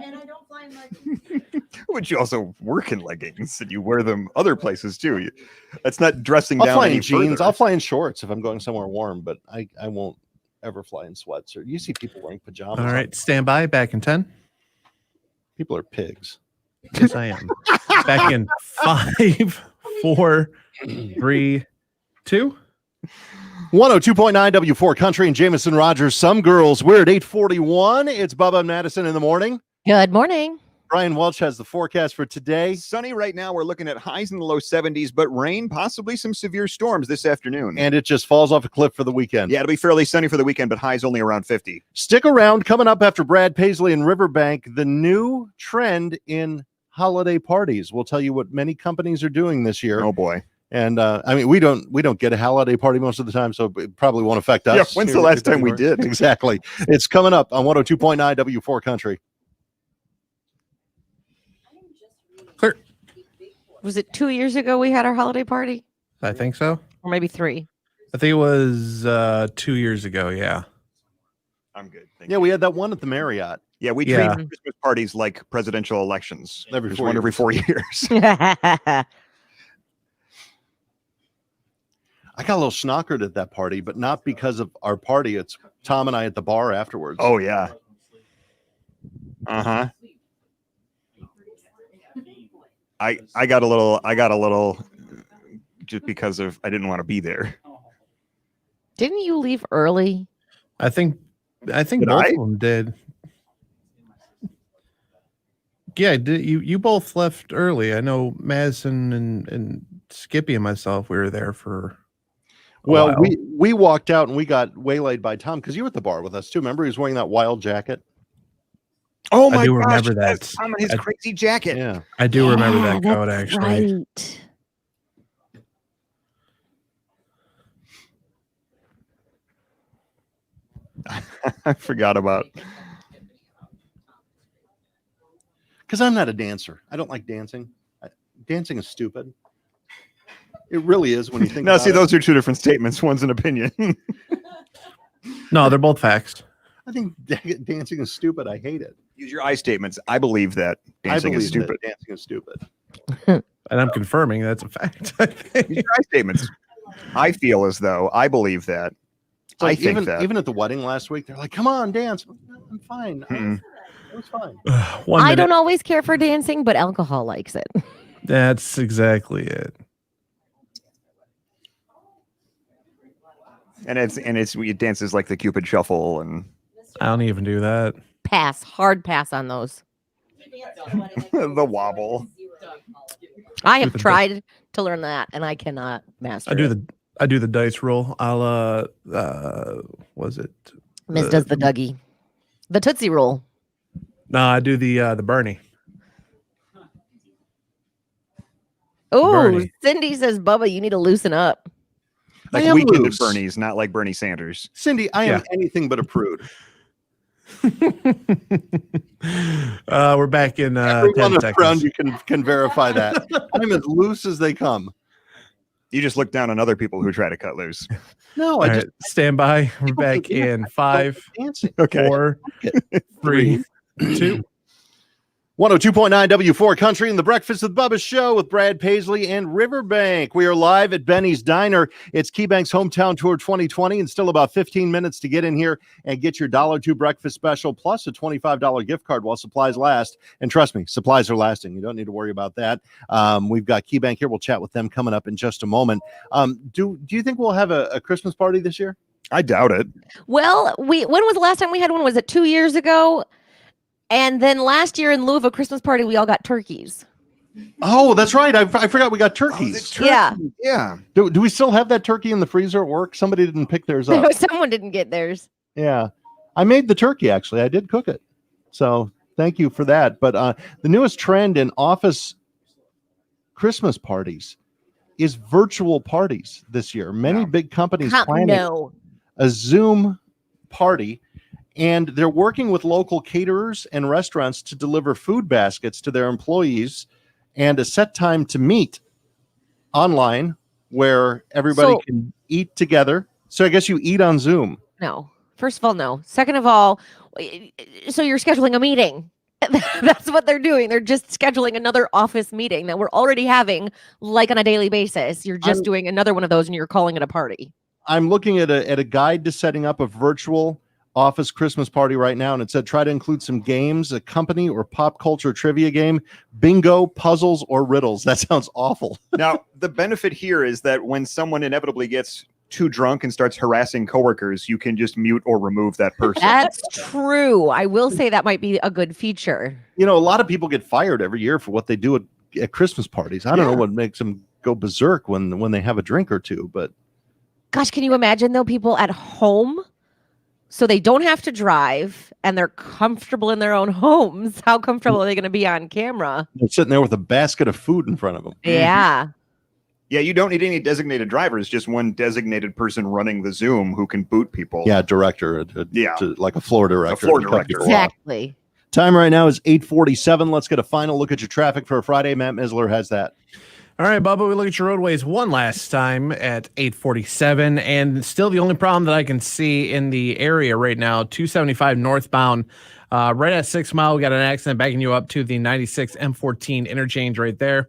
And I don't fly in my But you also work in leggings and you wear them other places too. That's not dressing I'll down fly any in jeans. further. I'll fly in shorts if I'm going somewhere warm, but I won't ever fly in sweats. Or you see people wearing pajamas. All right, stand by. Back in 10. People are pigs. Yes, I am. Back in 5, 4, 3, 2. 102.9 W4 Country and Jameson Rogers. Some girls. We're at 8:41. It's Bubba and Madison in the morning. Good morning. Brian Welch has the forecast for today. Sunny right now. We're looking at highs in the low 70s, but rain, possibly some severe storms this afternoon. And it just falls off a cliff for the weekend. Yeah, it'll be fairly sunny for the weekend, but highs only around 50. Stick around. Coming up after Brad Paisley and Riverbank, the new trend in holiday parties. We'll tell you what many companies are doing this year. Oh boy. And I mean, we don't get a holiday party most of the time, so it probably won't affect us. Yeah, when's the here last at time we W4? did? Exactly. It's coming up on 102.9 W4 Country. Clear. Was it 2 years ago we had our holiday party? I think so. Or maybe 3? I think it was 2 years ago. Yeah. I'm good. Thank Yeah, you. we had that one at the Marriott. Yeah, we Yeah. treat Christmas parties like presidential elections. Every There's 4 one every years. 4 years. I got a little snockered at that party, but not because of our party. It's Tom and I at the bar afterwards. Oh yeah. Uh-huh. I got a little just because of I didn't want to be there. Didn't you leave early? I think Did both I? of them did. Yeah, you both left early. I know Madison and Skippy and myself, we were there for a well, while. we walked out and we got waylaid by Tom because you were at the bar with us too. Remember, he was wearing that wild jacket. Oh I my do gosh, remember that's that. Tom and his I- crazy jacket. Yeah. I do remember Yeah, that code that's actually. Right. I forgot about. Because I'm not a dancer. I don't like dancing. Dancing is stupid. It really is when you think Now, about see, it. those are two different statements. One's an opinion. No, they're both facts. I think dancing is stupid. I hate it. Use your I statements. I believe that dancing I believe is stupid. that dancing is stupid. And I'm confirming that's a fact. I think. Use your I statements. I feel as though I believe that. It's like I think even that. even at the wedding last week, they're like, "Come on, dance." I'm fine. Mm-mm. It was fine. 1 I minute. don't always care for dancing, but alcohol likes it. That's exactly it. And it dances like the Cupid shuffle and I don't even do that. Pass. Hard pass on those. the wobble. I Do have the- tried to learn that, and I cannot master I do the dice roll. I'll was it? Miss does the Dougie. The Tootsie Roll. No, I do the Bernie. Oh, Bernie. Cindy says, Bubba, you need to loosen up. I Like am weekend loose. at Bernie's, not like Bernie Sanders. Cindy, I am Yeah. anything but a prude. We're back in 10 Everyone seconds. around you can verify that. I'm as loose as they come. You just look down on other people who try to cut loose. No, All I right, just stand by. We're people back forget in I 5, dancing. Okay. 4, 3, 2. 102.9 W4 Country and the Breakfast with Bubba show with Brad Paisley and Riverbank. We are live at Benny's Diner. It's KeyBank's Hometown Tour 2020 and still about 15 minutes to get in here and get your $2 breakfast special plus a $25 gift card while supplies last. And trust me, supplies are lasting. You don't need to worry about that. We've got KeyBank here. We'll chat with them coming up in just a moment. Do you think we'll have a Christmas party this year? I doubt it. Well, when was the last time we had one? Was it 2 years ago? And then last year, in lieu of a Christmas party, we all got turkeys. Oh, that's right. I forgot we got turkeys. Yeah. Yeah. Do we still have that turkey in the freezer at work? Somebody didn't pick theirs up. Someone didn't get theirs. Yeah. I made the turkey, actually. I did cook it. So thank you for that. But the newest trend in office Christmas parties is virtual parties this year. Many big companies planning No. a Zoom party, and they're working with local caterers and restaurants to deliver food baskets to their employees and a set time to meet online where everybody So- can eat together. So I guess you eat on Zoom. No. First of all, no. Second of all, so you're scheduling a meeting. That's what they're doing. They're just scheduling another office meeting that we're already having like on a daily basis. You're just doing another one of those and you're calling it a party. I'm looking at a guide to setting up a virtual office Christmas party right now, and it said try to include some games, a company or pop culture trivia game, bingo, puzzles, or riddles. That sounds awful. Now, the benefit here is that when someone inevitably gets too drunk and starts harassing coworkers, you can just mute or remove that person. That's true. I will say that might be a good feature. You know, a lot of people get fired every year for what they do at Christmas parties. I don't know what makes them go berserk when they have a drink or two, but Gosh, can you imagine though, people at home? So they don't have to drive and they're comfortable in their own homes. How comfortable are they going to be on camera? they're sitting there with a basket of food in front of them. Yeah. Yeah, you don't need any designated drivers, just one designated person running the Zoom who can boot people. Yeah, director. Yeah. Like a floor director. floor to cut director. people off. Exactly. Time right now is 8:47. Let's get a final look at your traffic for a Friday. Matt Misler has that. All right, Bubba, we look at your roadways one last time at 8:47, and still the only problem that I can see in the area right now, 275 northbound, right at 6 Mile, we got an accident backing you up to the 96 M14 interchange right there.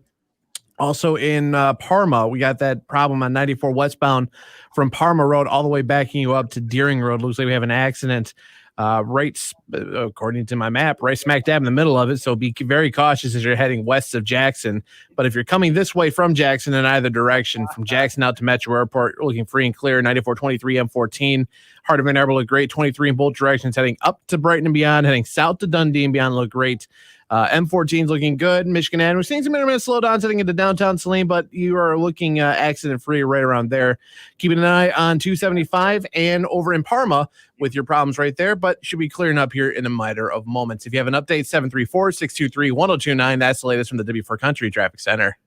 Also in Parma, we got that problem on 94 westbound from Parma Road all the way backing you up to Deering Road. Looks like we have an accident according to my map, right smack dab in the middle of it. So be very cautious as you're heading west of Jackson. But if you're coming this way from Jackson in either direction, from Jackson out to Metro Airport, you're looking free and clear. 9423 M14, Heart of Ann Arbor look great. 23 in both directions, heading up to Brighton and beyond, heading south to Dundee and beyond look great. M14 is looking good. Michigan Avenue, we're seeing some intermittent slowdowns heading into downtown Saline, but you are looking accident-free right around there. Keeping an eye on 275 and over in Parma with your problems right there, but should be clearing up here in a matter of moments. If you have an update, 734-623-1029. That's the latest from the W4 Country Traffic Center.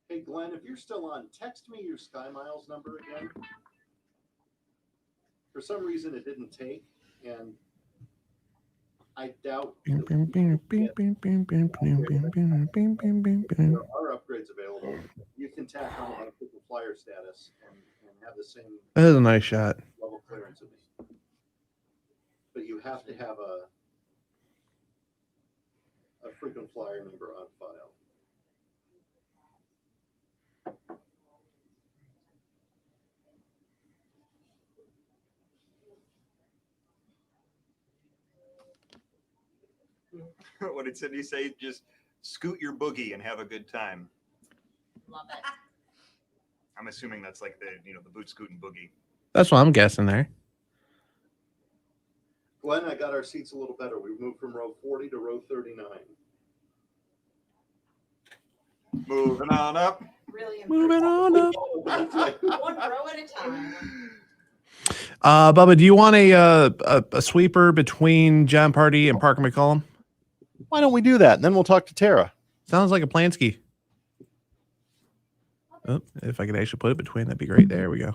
Hey, Glenn, if you're still on, text me your Sky Miles number again. For some reason, it didn't take, and I doubt there are upgrades available. You can tack on a frequent flyer status and have the same That is a nice shot. level clearance of me. But you have to have a frequent flyer number on file. What did Cindy say? Just scoot your boogie and have a good time. Love it. I'm assuming that's like the boot scooting boogie. That's what I'm guessing there. Glenn, I got our seats a little better. We moved from row 40 to row 39. Moving on up. Really Moving on up. One row at a time. Bubba, do you want a sweeper between John Party and Parker McCollum? Why don't we do that? And then we'll talk to Tara. Sounds like a Plansky. Oh, if I could actually put it between, that'd be great. There we go.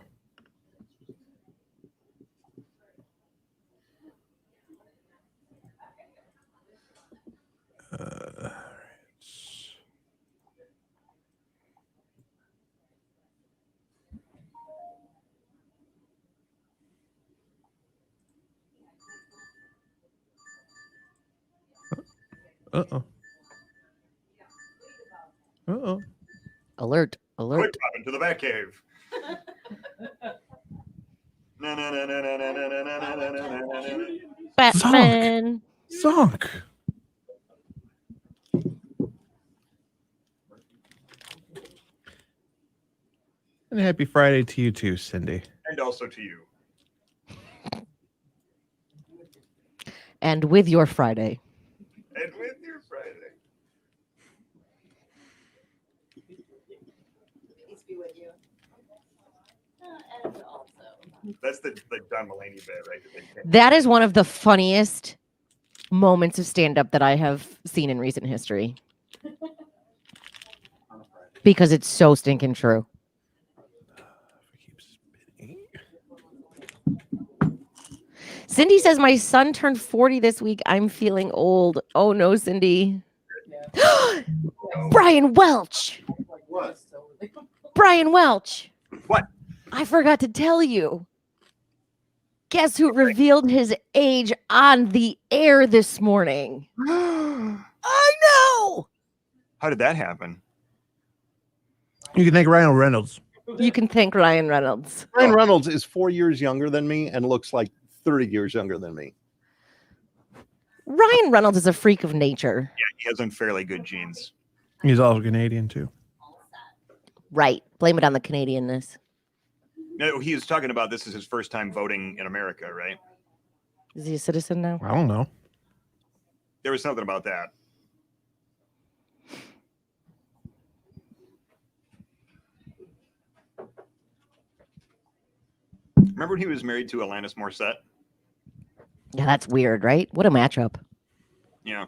Uh-oh. Uh-oh. Alert. Quick pop into the back cave. Batman. Zonk. And happy Friday to you too, Cindy. And also to you. And with your Friday. And with your Friday. Peace be with you. And also. That's the Don Mulaney bit, right? That is one of the funniest moments of stand-up that I have seen in recent history. Because it's so stinking true. Cindy says, my son turned 40 this week. I'm feeling old. Oh, no, Cindy. Brian Welch. What? Brian Welch. What? I forgot to tell you. Guess who revealed his age on the air this morning? I know. How did that happen? You can thank Ryan Reynolds. You can thank Ryan Reynolds. Ryan Reynolds is 4 years younger than me and looks like 30 years younger than me. Ryan Reynolds is a freak of nature. Yeah, he has unfairly good genes. He's also Canadian too. Right. Blame it on the Canadianness. No, he was talking about this is his first time voting in America, right? Is he a citizen now? I don't know. There was something about that. Remember when he was married to Alanis Morissette? Yeah, that's weird, right? What a matchup. Yeah.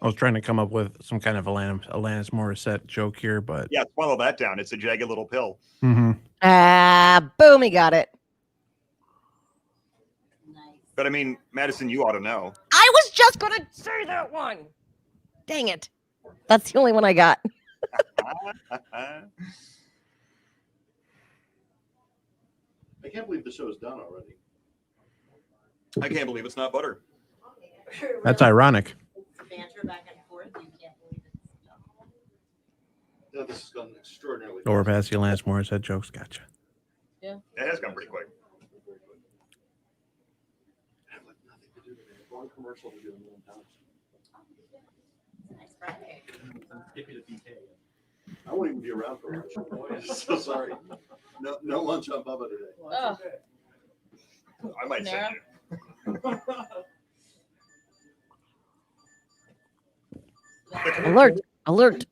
I was trying to come up with some kind of Alanis Morissette joke here, but Yeah, swallow that down. It's a jagged little pill. mm-hmm. Boom, he got it. Nice. But I mean, Madison, you ought to know. I was just going to say that one. Dang it. That's the only one I got. I can't believe the show's done already. I can't believe it's not butter. That's ironic. Banter back and forth. You can't believe it's done. Yeah, this has gone extraordinarily. Over past the Alanis Morissette jokes. Gotcha. It has gone pretty quick. I have like nothing to do today. One commercial to do in one time. Nice Friday. I won't even be around for lunch. So sorry. No lunch on Bubba today. Oh, I might send you. Alert! Alert!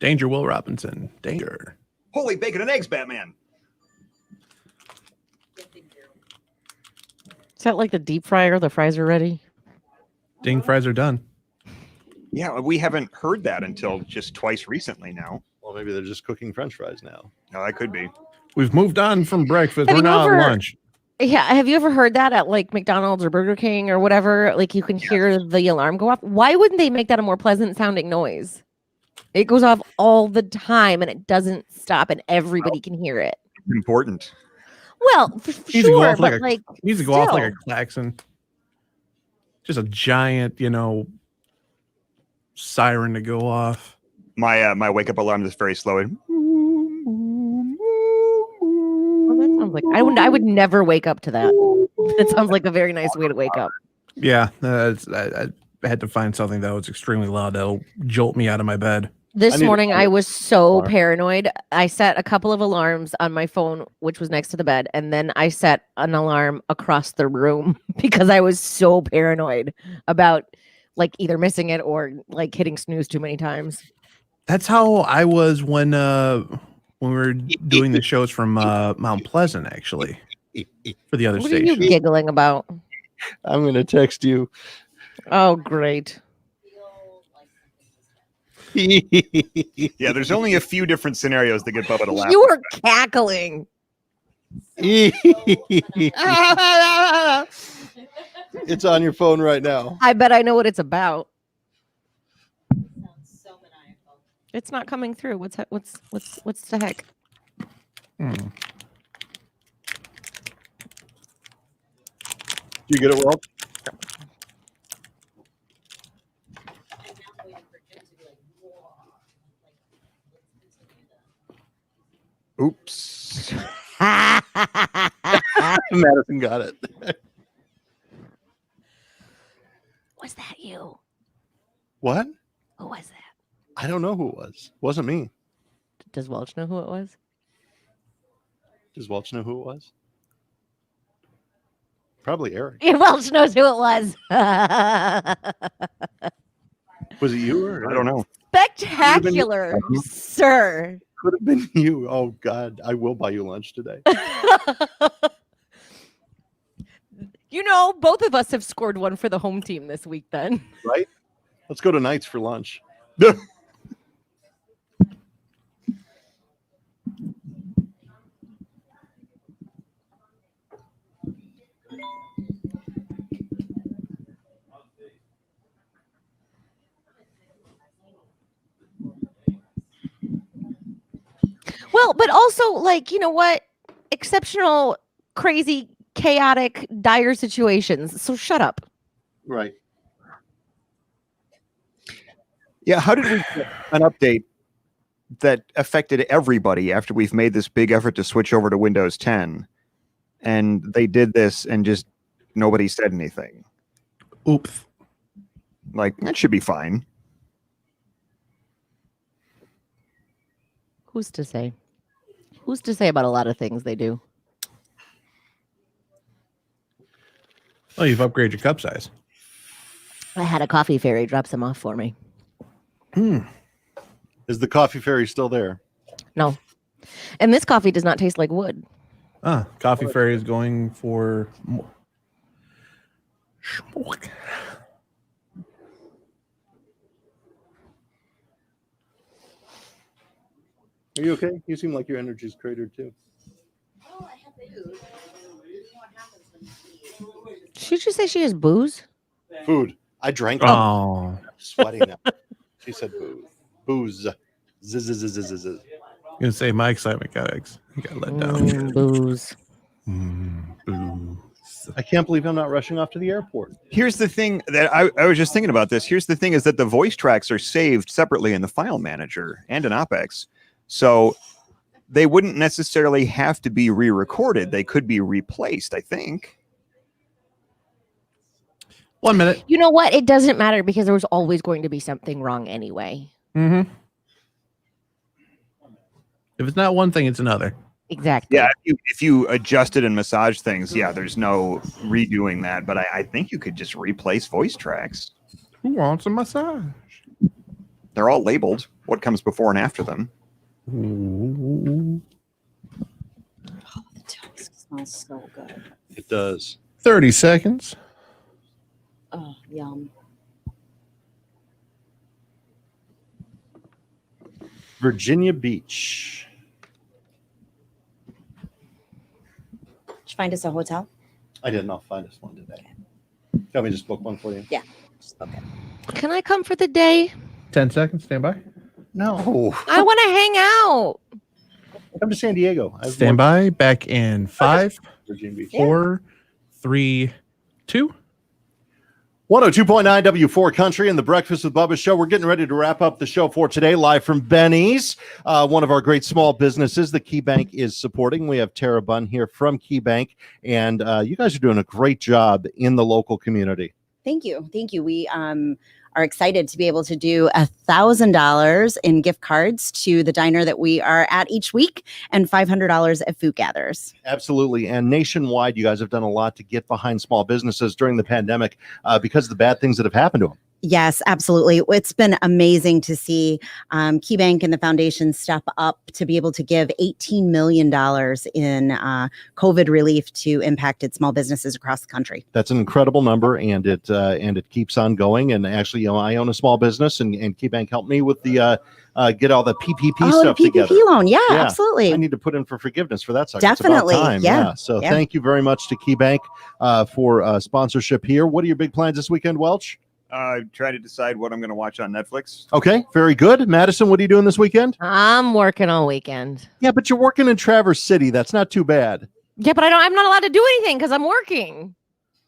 Danger, Will Robinson. Danger. Holy bacon and eggs, Batman. Is that like the deep fryer? The fries are ready. Ding, fries are done. Yeah, we haven't heard that until just twice recently now. Well, maybe they're just cooking French fries now. No, that could be. We've moved on from breakfast. Have We're you now ever- at lunch. Yeah, have you ever heard that at like McDonald's or Burger King or whatever? Like you can hear the alarm go off. Why wouldn't they make that a more pleasant sounding noise? It goes off all the time and it doesn't stop and everybody can hear it. Important. Well, Needs to go sure, off like but a like needs to go off like a still. klaxon. Just a giant, siren to go off. My wake up alarm is very slow. Well, that sounds like I would never wake up to that. That sounds like a very nice way to wake up. Yeah, I had to find something that was extremely loud that'll jolt me out of my bed. This need morning, to- I was so alarm. paranoid. I set a couple of alarms on my phone, which was next to the bed, and then I set an alarm across the room because I was so paranoid about like either missing it or like hitting snooze too many times. That's how I was when we were doing the shows from Mount Pleasant, actually, for the other What are you station. giggling about? I'm going to text you. Oh, great. Yeah, there's only a few different scenarios that get Bubba to laugh. You were cackling. It's on your phone right now. I bet I know what it's about. Sounds so maniacal. It's not coming through. What's the heck? Hmm. You get it, Will? I'm now waiting for Jim to be like, whoa. Like, let's continue that. Oops. Madison got it. Was that you? What? Who was that? I don't know who it was. Wasn't me. Does Welch know who it was? Does Welch know who it was? Probably Eric. Yeah, Welch knows who it was. Was it you or I don't know. Spectacular, sir. Could have been you. Oh God, I will buy you lunch today. You know, both of us have scored one for the home team this week then. Right? Let's go to Knights for lunch. Well, but also, like, you know what? Exceptional, crazy, chaotic, dire situations. So shut up. Right. Yeah, how did we get an update that affected everybody after we've made this big effort to switch over to Windows 10? And they did this and just nobody said anything. Oops. Like, that should be fine. Who's to say? Who's to say about a lot of things they do? Oh, you've upgraded your cup size. I had a coffee fairy drop some off for me. Is the coffee fairy still there? No. And this coffee does not taste like wood. Coffee Fairy is going for more. Schmuck. Are you okay? You seem like your energy's cratered too. Oh, I have food. You know what happens when you eat. Did you just say she has booze? Food. I drank. Oh, I'm sweating now. She said booze. Booze. Zzz. I'm gonna say my excitement got let down. Booze. Booze. I can't believe I'm not rushing off to the airport. Here's the thing that I was just thinking about this. Here's the thing is that the voice tracks are saved separately in the file manager and in OpEx. So they wouldn't necessarily have to be re-recorded. They could be replaced, I think. 1 minute. You know what? It doesn't matter because there was always going to be something wrong anyway. Mm-hmm. If it's not one thing, it's another. Exactly. Yeah, if you adjusted and massage things, yeah, there's no redoing that. But I think you could just replace voice tracks. Who wants a massage? They're all labeled. What comes before and after them? Ooh. Oh, the toast smells so good. It does. 30 seconds. Oh, yum. Virginia Beach. Did you find us a hotel? I did not find us one today. Can we just book one for you? Yeah. Okay. Can I come for the day? 10 seconds. Stand by. No. I want to hang out. Come to San Diego. Stand by. Back in 5, Virginia Beach. 4, 3, 2. 102.9 W4 Country and the Breakfast with Bubba show. We're getting ready to wrap up the show for today, live from Benny's, one of our great small businesses that KeyBank is supporting. We have Tara Bunn here from KeyBank, and you guys are doing a great job in the local community. Thank you. Thank you. We are excited to be able to do $1,000 in gift cards to the diner that we are at each week and $500 at Food Gatherers. Absolutely. And nationwide, you guys have done a lot to get behind small businesses during the pandemic because of the bad things that have happened to them. Yes, absolutely. It's been amazing to see KeyBank and the foundation step up to be able to give $18 million in COVID relief to impacted small businesses across the country. That's an incredible number, and it keeps on going. And actually, I own a small business, and KeyBank helped me with the get all the PPP stuff the PPP together. loan. Yeah, absolutely. I need to put in for forgiveness for that. Sucker. Definitely. It's about time. Yeah. So thank you very much to KeyBank for sponsorship here. What are your big plans this weekend, Welch? Try to decide what I'm going to watch on Netflix. Okay, very good. Madison, what are you doing this weekend? I'm working all weekend. Yeah, but you're working in Traverse City. That's not too bad. Yeah, but I'm not allowed to do anything because I'm working.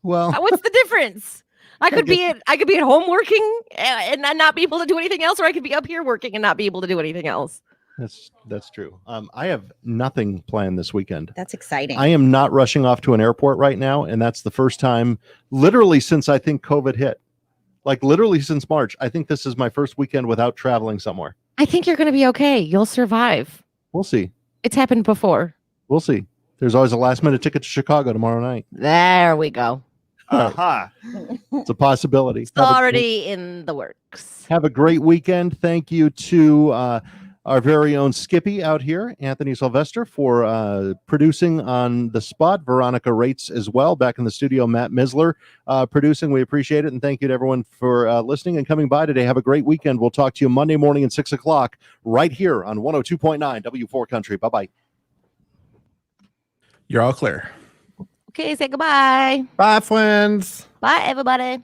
Well, What's the difference? I could be at home working and not be able to do anything else, or I could be up here working and not be able to do anything else. that's true. I have nothing planned this weekend. That's exciting. I am not rushing off to an airport right now, and that's the first time, literally, since I think COVID hit. Like literally since March. I think this is my first weekend without traveling somewhere. I think you're going to be okay. You'll survive. We'll see. It's happened before. We'll see. There's always a last minute ticket to Chicago tomorrow night. There we go. Aha. It's a possibility. It's already in the works. Have a great weekend. Thank you to our very own Skippy out here, Anthony Sylvester, for producing on the spot. Veronica Rates as well. Back in the studio, Matt Misler producing. We appreciate it. And thank you to everyone for listening and coming by today. Have a great weekend. We'll talk to you Monday morning at 6 o'clock right here on 102.9 W4 Country. Bye-bye. You're all clear. Okay, say goodbye. Bye, friends. Bye, everybody.